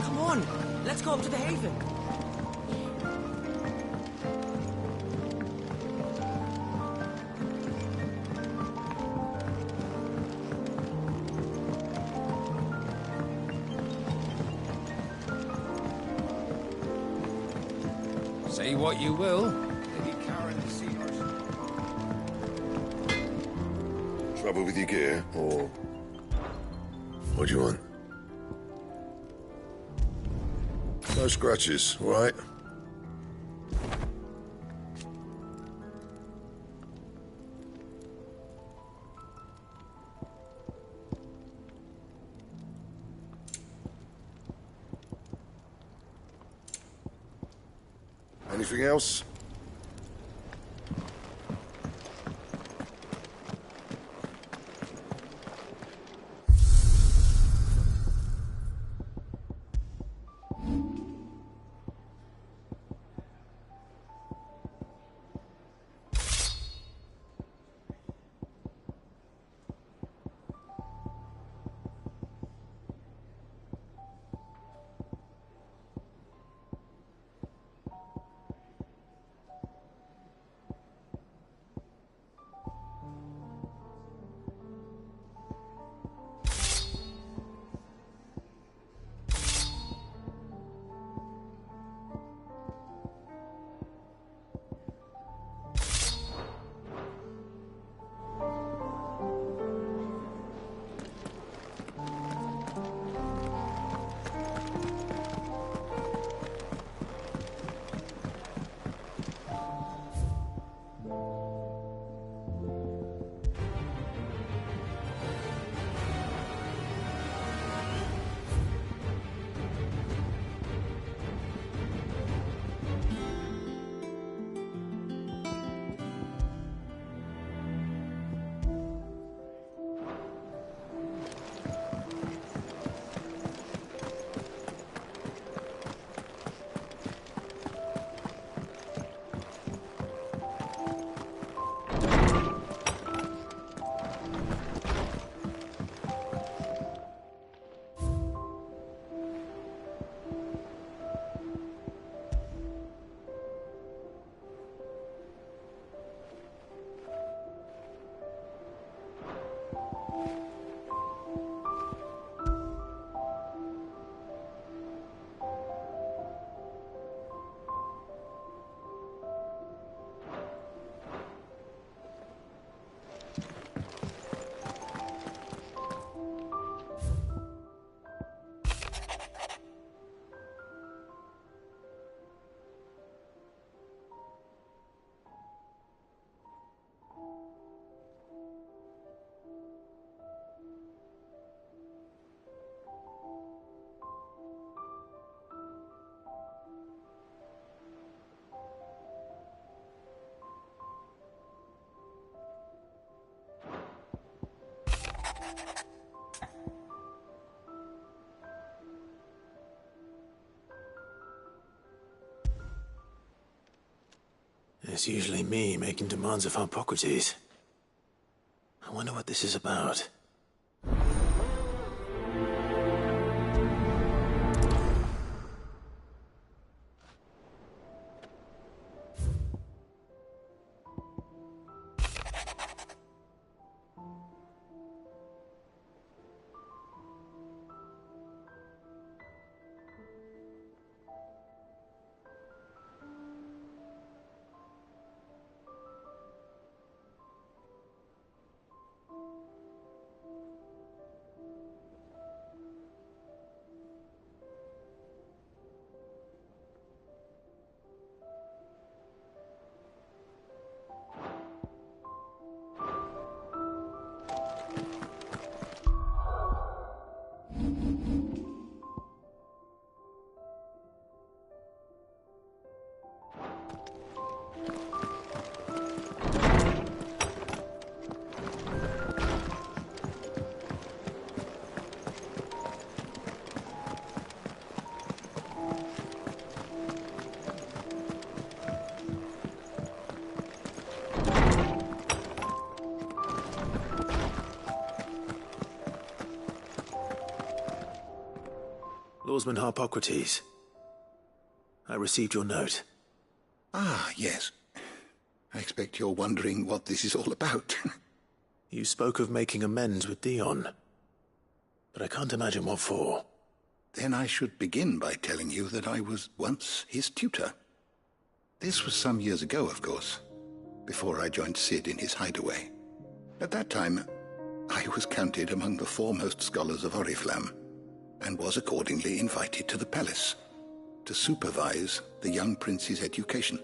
Come on, let's go up to the haven. Say what you will. Lady Karen the Seers. Trouble with your gear, or what do you want? No scratches, all right? Anything else? It's usually me making demands of Hippocrates. I wonder what this is about. Lawsman Harpocrates. I received your note. Ah, yes. I expect you're wondering what this is all about. You spoke of making amends with Dion, but I can't imagine what for. Then I should begin by telling you that I was once his tutor. This was some years ago, of course, before I joined Cid in his hideaway. At that time, I was counted among the foremost scholars of Oriflamme, and was accordingly invited to the palace to supervise the young prince's education,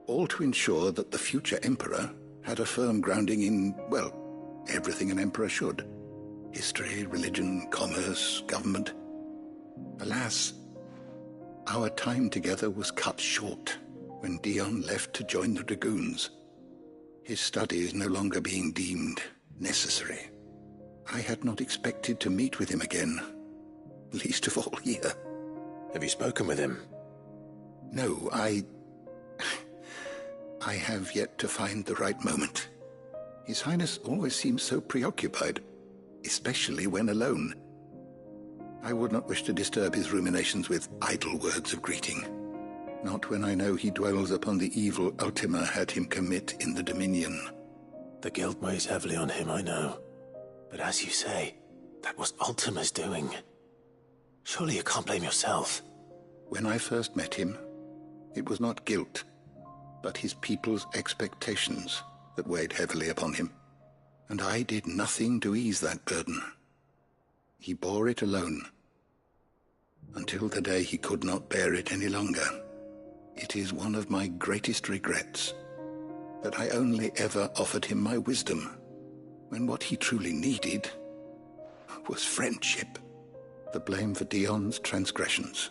all to ensure that the future emperor had a firm grounding in, well, everything an emperor should. History, religion, commerce, government. Alas, our time together was cut short when Dion left to join the Dragoons, his studies no longer being deemed necessary. I had not expected to meet with him again, least of all here. Have you spoken with him? No, I have yet to find the right moment. His Highness always seems so preoccupied, especially when alone. I would not wish to disturb his ruminations with idle words of greeting. Not when I know he dwells upon the evil Ultima had him commit in the Dominion. The guilt weighs heavily on him, I know. But as you say, that was Ultima's doing. Surely you can't blame yourself. When I first met him, it was not guilt, but his people's expectations that weighed heavily upon him. And I did nothing to ease that burden. He bore it alone, until the day he could not bear it any longer. It is one of my greatest regrets that I only ever offered him my wisdom, when what he truly needed was friendship. The blame for Dion's transgressions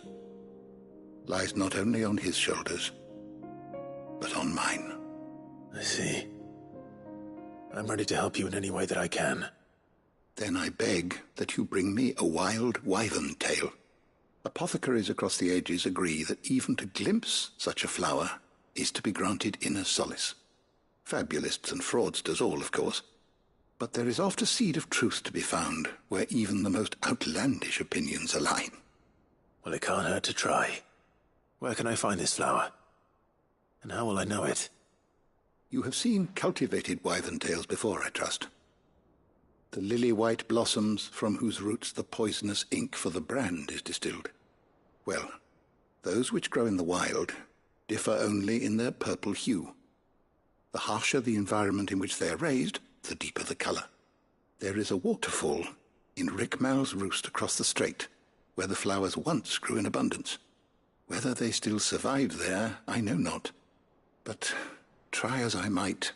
lies not only on his shoulders, but on mine. I see. I'm ready to help you in any way that I can. Then I beg that you bring me a wild wyvern tail. Apothecaries across the ages agree that even to glimpse such a flower is to be granted inner solace. Fabulists and fraudsters all, of course. But there is oft a seed of truth to be found where even the most outlandish opinions align. Well, it can't hurt to try. Where can I find this flower? And how will I know it? You have seen cultivated wyvern tails before, I trust. The lily-white blossoms from whose roots the poisonous ink for the brand is distilled. Well, those which grow in the wild differ only in their purple hue. The harsher the environment in which they are raised, the deeper the color. There is a waterfall in Rickmal's roost across the strait, where the flowers once grew in abundance. Whether they still survive there, I know not. But try as I might,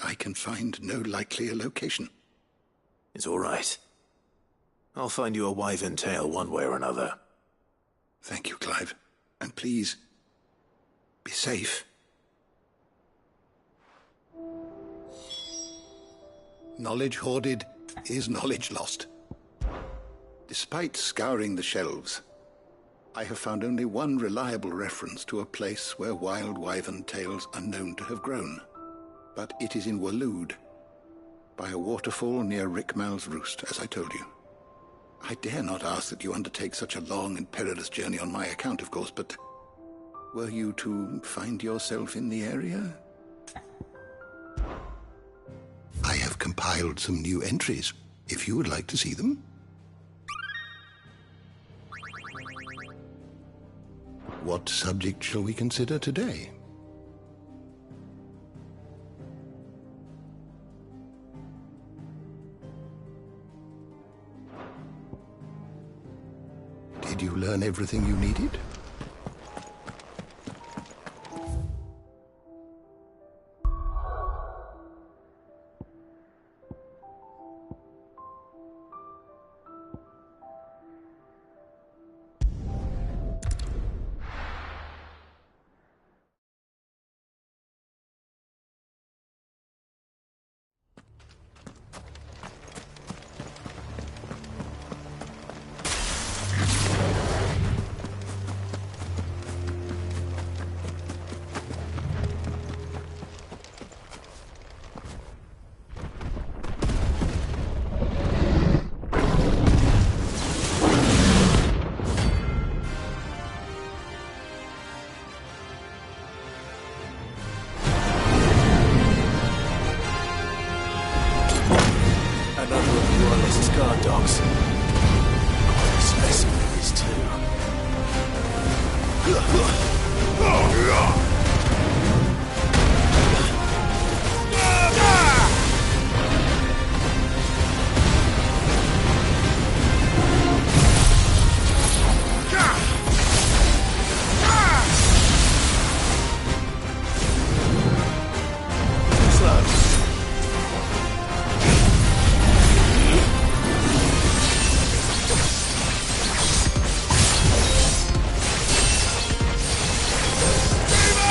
I can find no likelier location. It's all right. I'll find you a wyvern tail one way or another. Thank you, Clive. And please, be safe. Knowledge hoarded is knowledge lost. Despite scouring the shelves, I have found only one reliable reference to a place where wild wyvern tails are known to have grown. But it is in Waloed, by a waterfall near Rickmal's roost, as I told you. I dare not ask that you undertake such a long and perilous journey on my account, of course, but were you to find yourself in the area? I have compiled some new entries, if you would like to see them. What subject shall we consider today? Did you learn everything you needed? guard dogs. Quite a specimen of his too. Demon!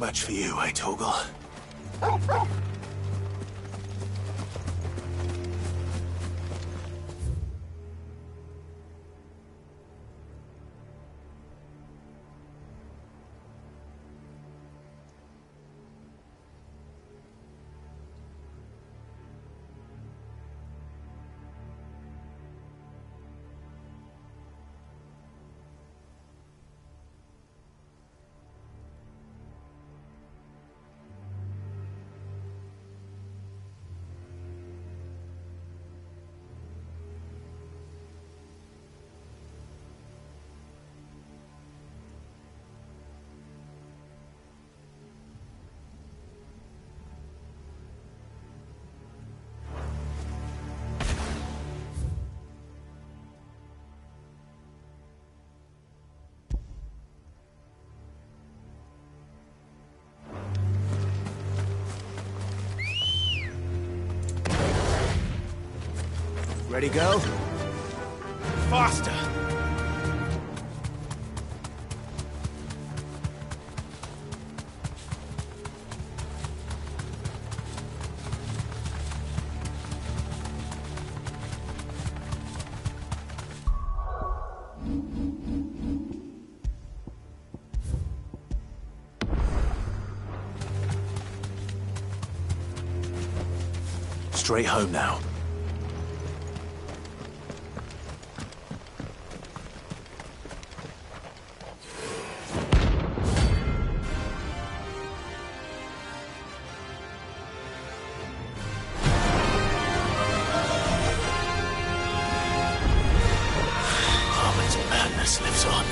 match for you, eh, Torgal? Ready, go? Faster! Straight home now. Madness lives on.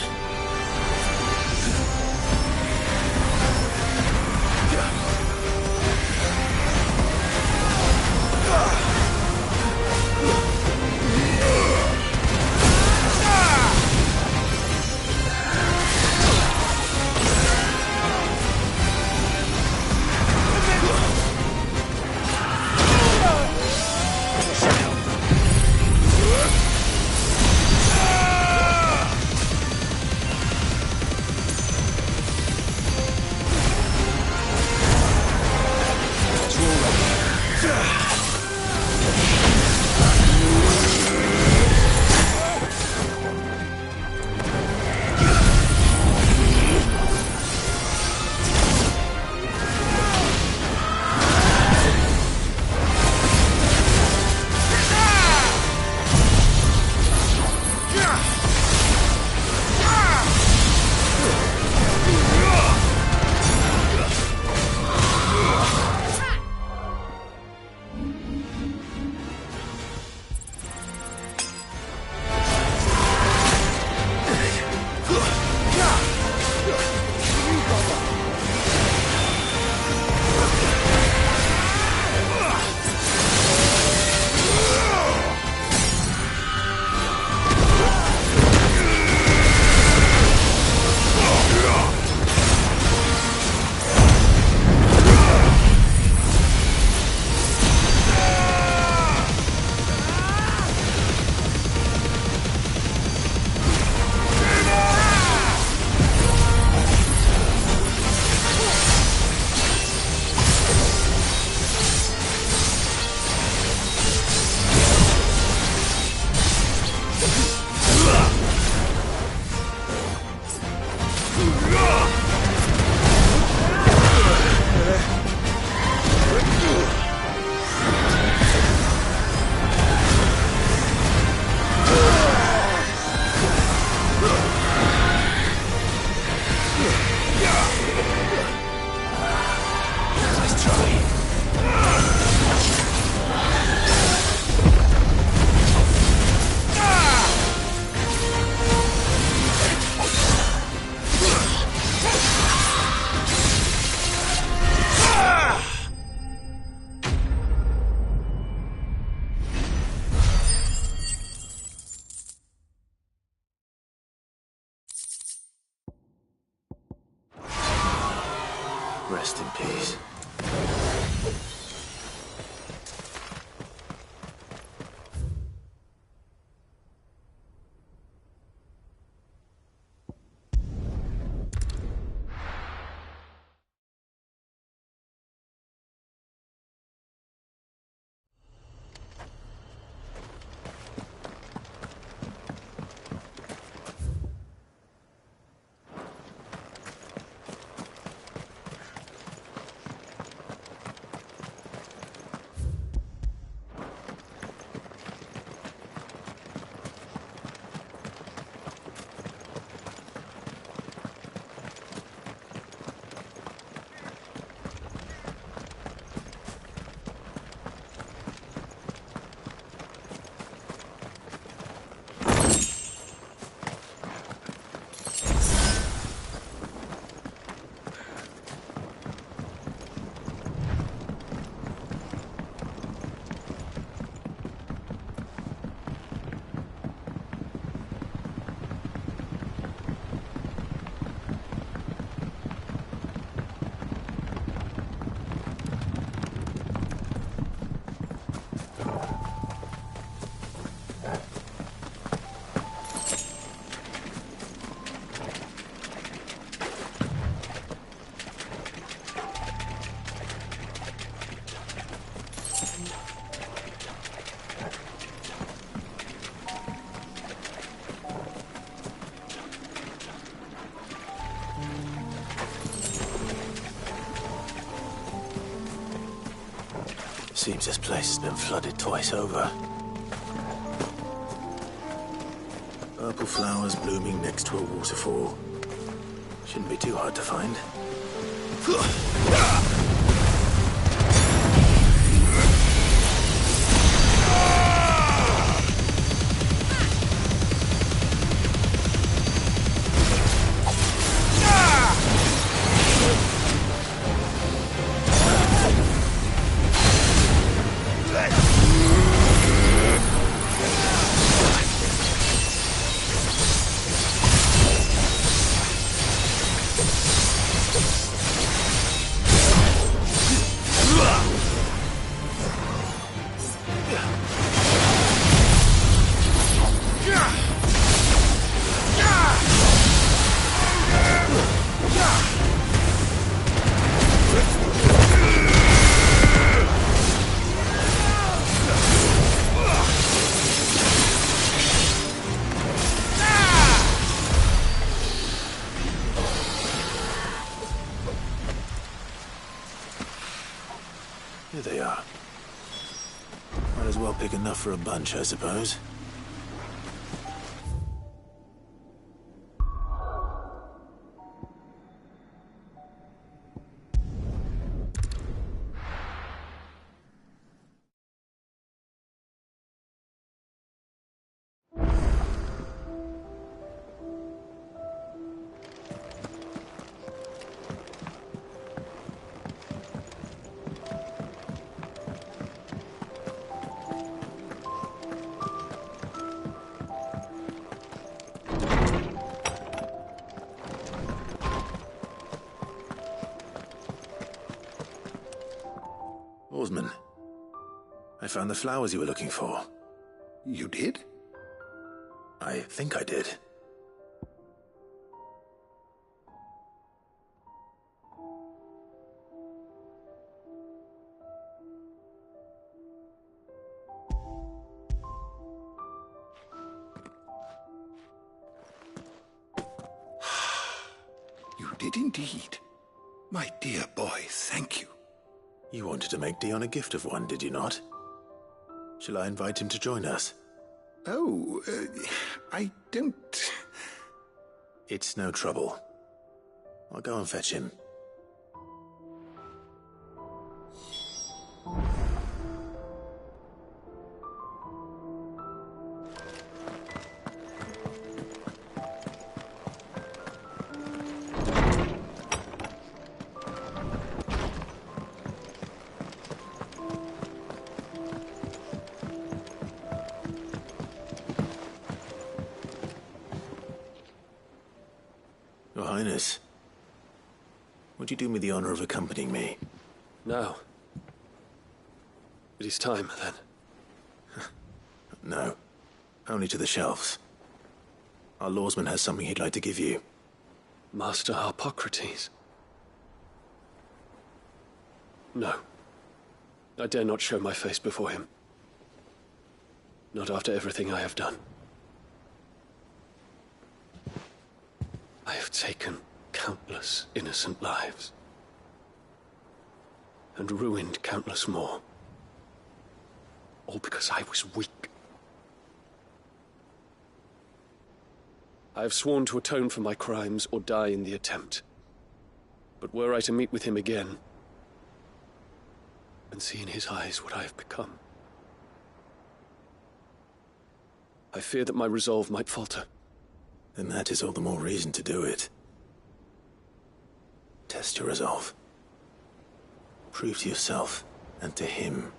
Rest in peace. Seems this place has been flooded twice over. Purple flowers blooming next to a waterfall. Shouldn't be too hard to find. Here they are. Might as well pick enough for a bunch, I suppose. Oarsman, I found the flowers you were looking for. You did? I think I did. You did indeed. My dear boy, thank you. You wanted to make Dion a gift of one, did you not? Shall I invite him to join us? Oh, I don't... It's no trouble. I'll go and fetch him. Your Highness, would you do me the honor of accompanying me? No. It is time, then. No. Only to the shelves. Our lawsman has something he'd like to give you. Master Harpocrates? No. I dare not show my face before him. Not after everything I have done. I have taken countless innocent lives. And ruined countless more. All because I was weak. I have sworn to atone for my crimes or die in the attempt. But were I to meet with him again, and see in his eyes what I have become, I fear that my resolve might falter. Then that is all the more reason to do it. Test your resolve. Prove to yourself, and to him,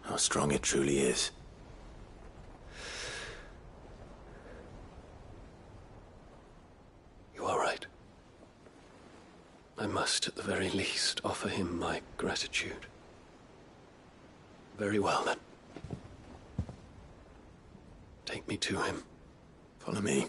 how strong it truly is. You are right. I must, at the very least, offer him my gratitude. Very well, then. Take me to him. Follow me.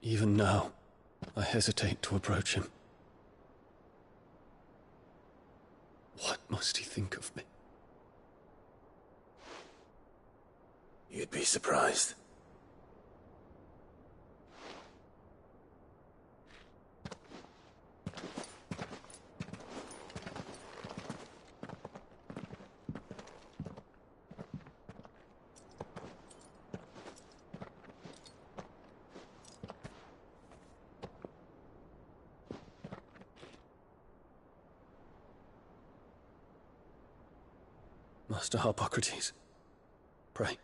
Even now, I hesitate to approach him. What must he think of me? You'd be surprised. Master Harpocrates, pray,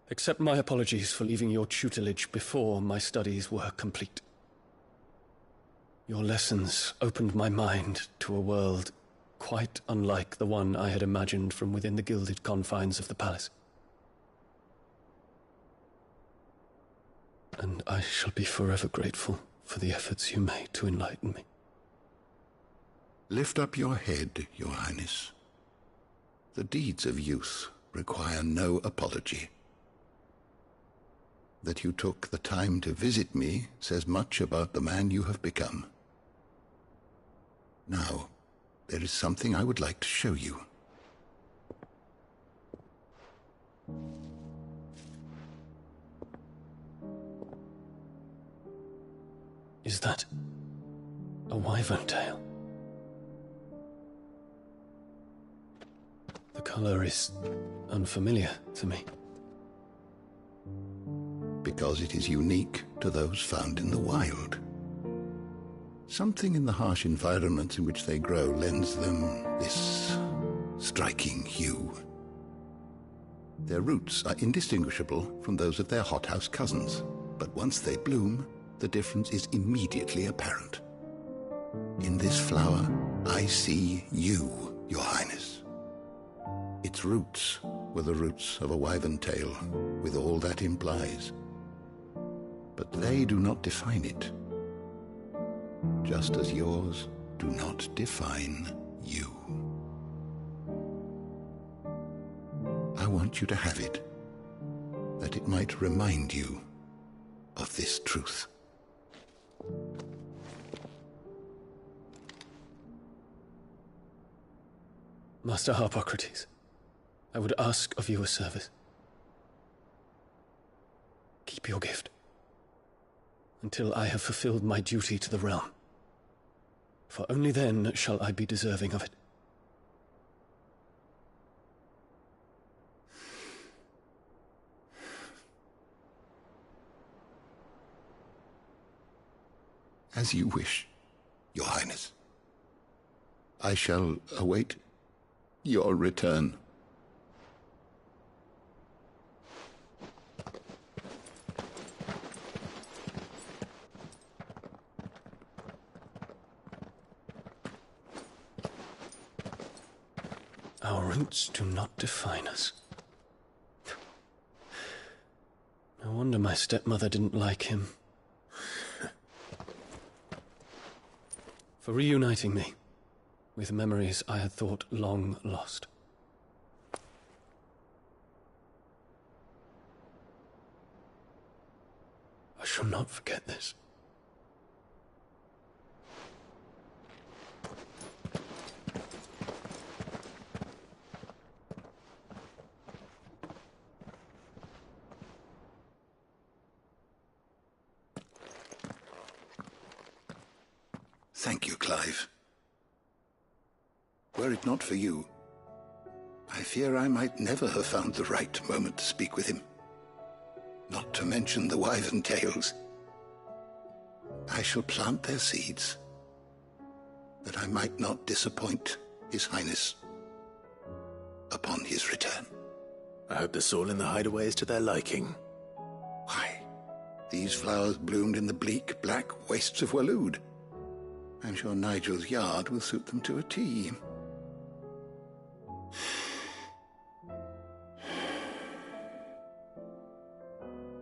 accept my apologies for leaving your tutelage before my studies were complete. Your lessons opened my mind to a world quite unlike the one I had imagined from within the gilded confines of the palace. And I shall be forever grateful for the efforts you made to enlighten me. Lift up your head, Your Highness. The deeds of youth require no apology. That you took the time to visit me says much about the man you have become. Now, there is something I would like to show you. Is that a wyvern tail? The color is unfamiliar to me. Because it is unique to those found in the wild. Something in the harsh environments in which they grow lends them this striking hue. Their roots are indistinguishable from those of their hothouse cousins, but once they bloom, the difference is immediately apparent. In this flower, I see you, Your Highness. Its roots were the roots of a wyvern tail, with all that implies. But they do not define it, just as yours do not define you. I want you to have it, that it might remind you of this truth. Master Harpocrates, I would ask of you a service. Keep your gift until I have fulfilled my duty to the realm, for only then shall I be deserving of it. As you wish, Your Highness. I shall await your return. Our roots do not define us. No wonder my stepmother didn't like him. For reuniting me with memories I had thought long lost. I shall not forget this. Thank you, Clive. Were it not for you, I fear I might never have found the right moment to speak with him. Not to mention the wyvern tales. I shall plant their seeds, that I might not disappoint His Highness upon his return. I hope the soil in the hideaway is to their liking. Why, these flowers bloomed in the bleak, black wastes of Waloed. I'm sure Nigel's yard will suit them to a T.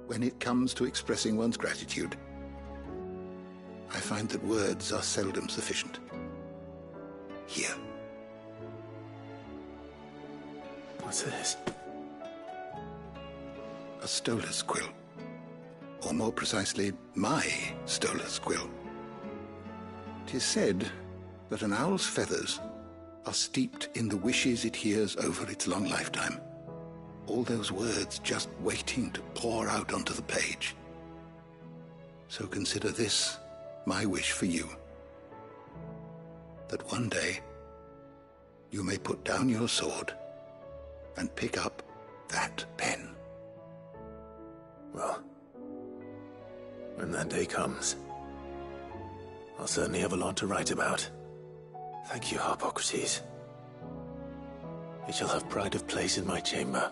When it comes to expressing one's gratitude, I find that words are seldom sufficient. Here. What's this? A stolas quill. or more precisely, my stoler's quill. 'Tis said that an owl's feathers are steeped in the wishes it hears over its long lifetime. All those words just waiting to pour out onto the page. So consider this my wish for you. That one day you may put down your sword and pick up that pen. Well, when that day comes, I'll certainly have a lot to write about. Thank you, Harpocrates. It shall have pride of place in my chamber.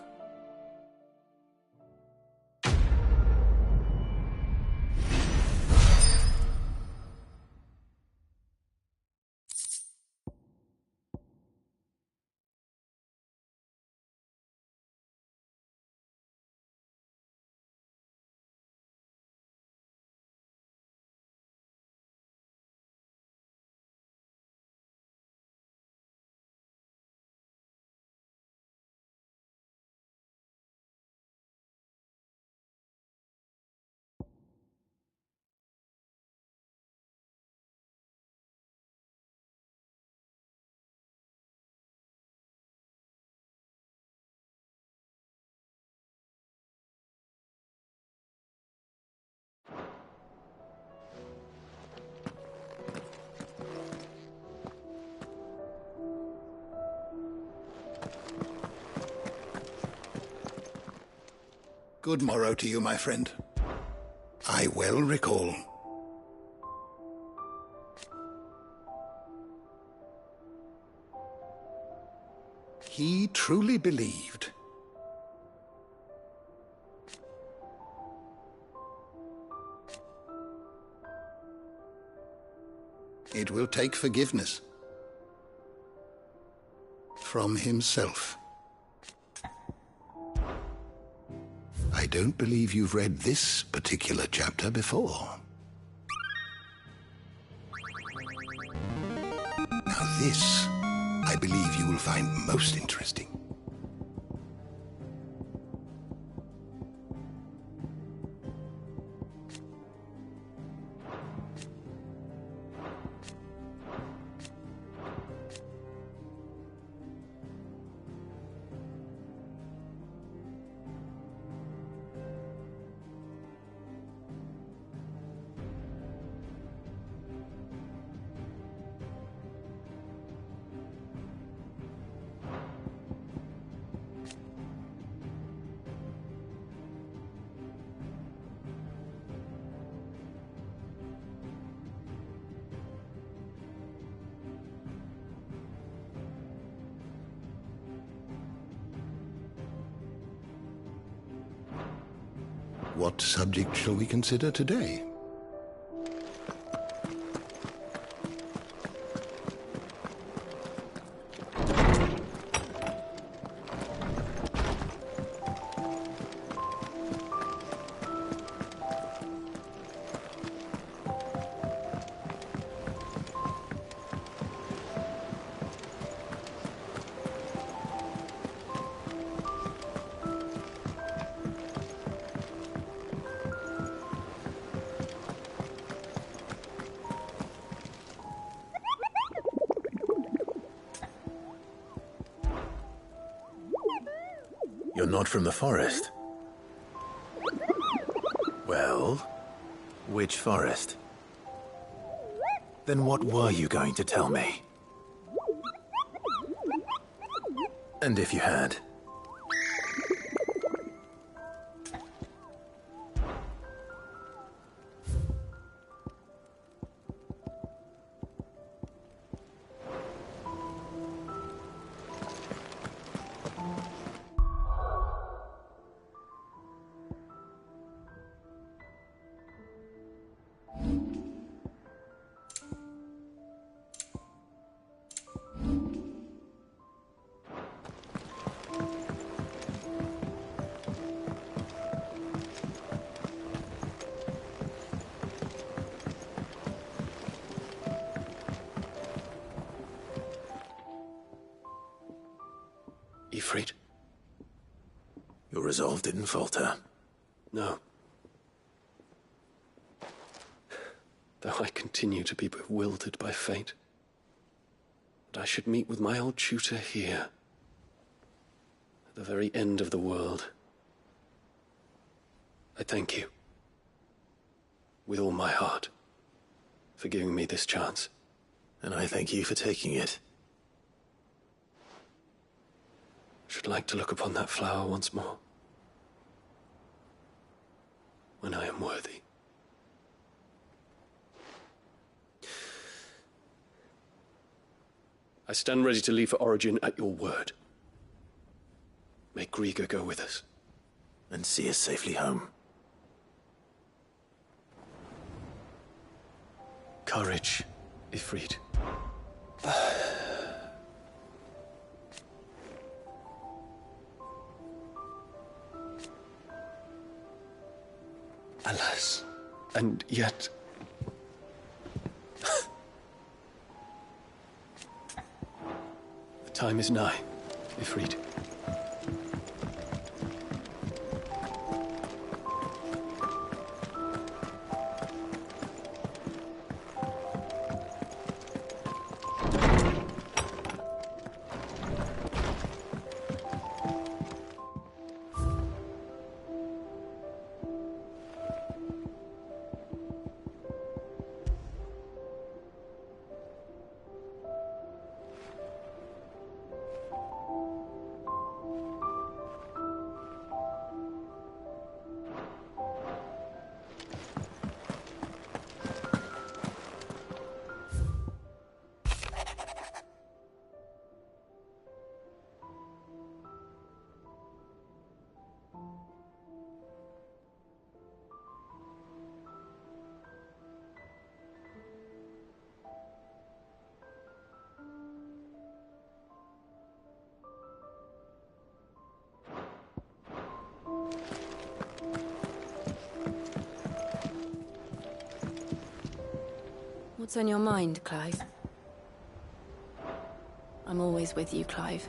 Good morrow to you, my friend. I well recall. He truly believed. It will take forgiveness from himself. I don't believe you've read this particular chapter before. Now this, I believe you will find most interesting. What subject shall we consider today? You're not from the forest. Well, which forest? Then what were you going to tell me? And if you had? Ifrit? Your resolve didn't falter. No. though I continue to be bewildered by fate, that I should meet with my old tutor here, at the very end of the world. I thank you, with all my heart, for giving me this chance. And I thank you for taking it. I should like to look upon that flower once more, when I am worthy. I stand ready to leave for Origin at your word. May Grieger go with us. And see us safely home. Courage, Ifrit. Alas, and yet... the time is nigh, Ifrit. What's on your mind, Clive? I'm always with you, Clive.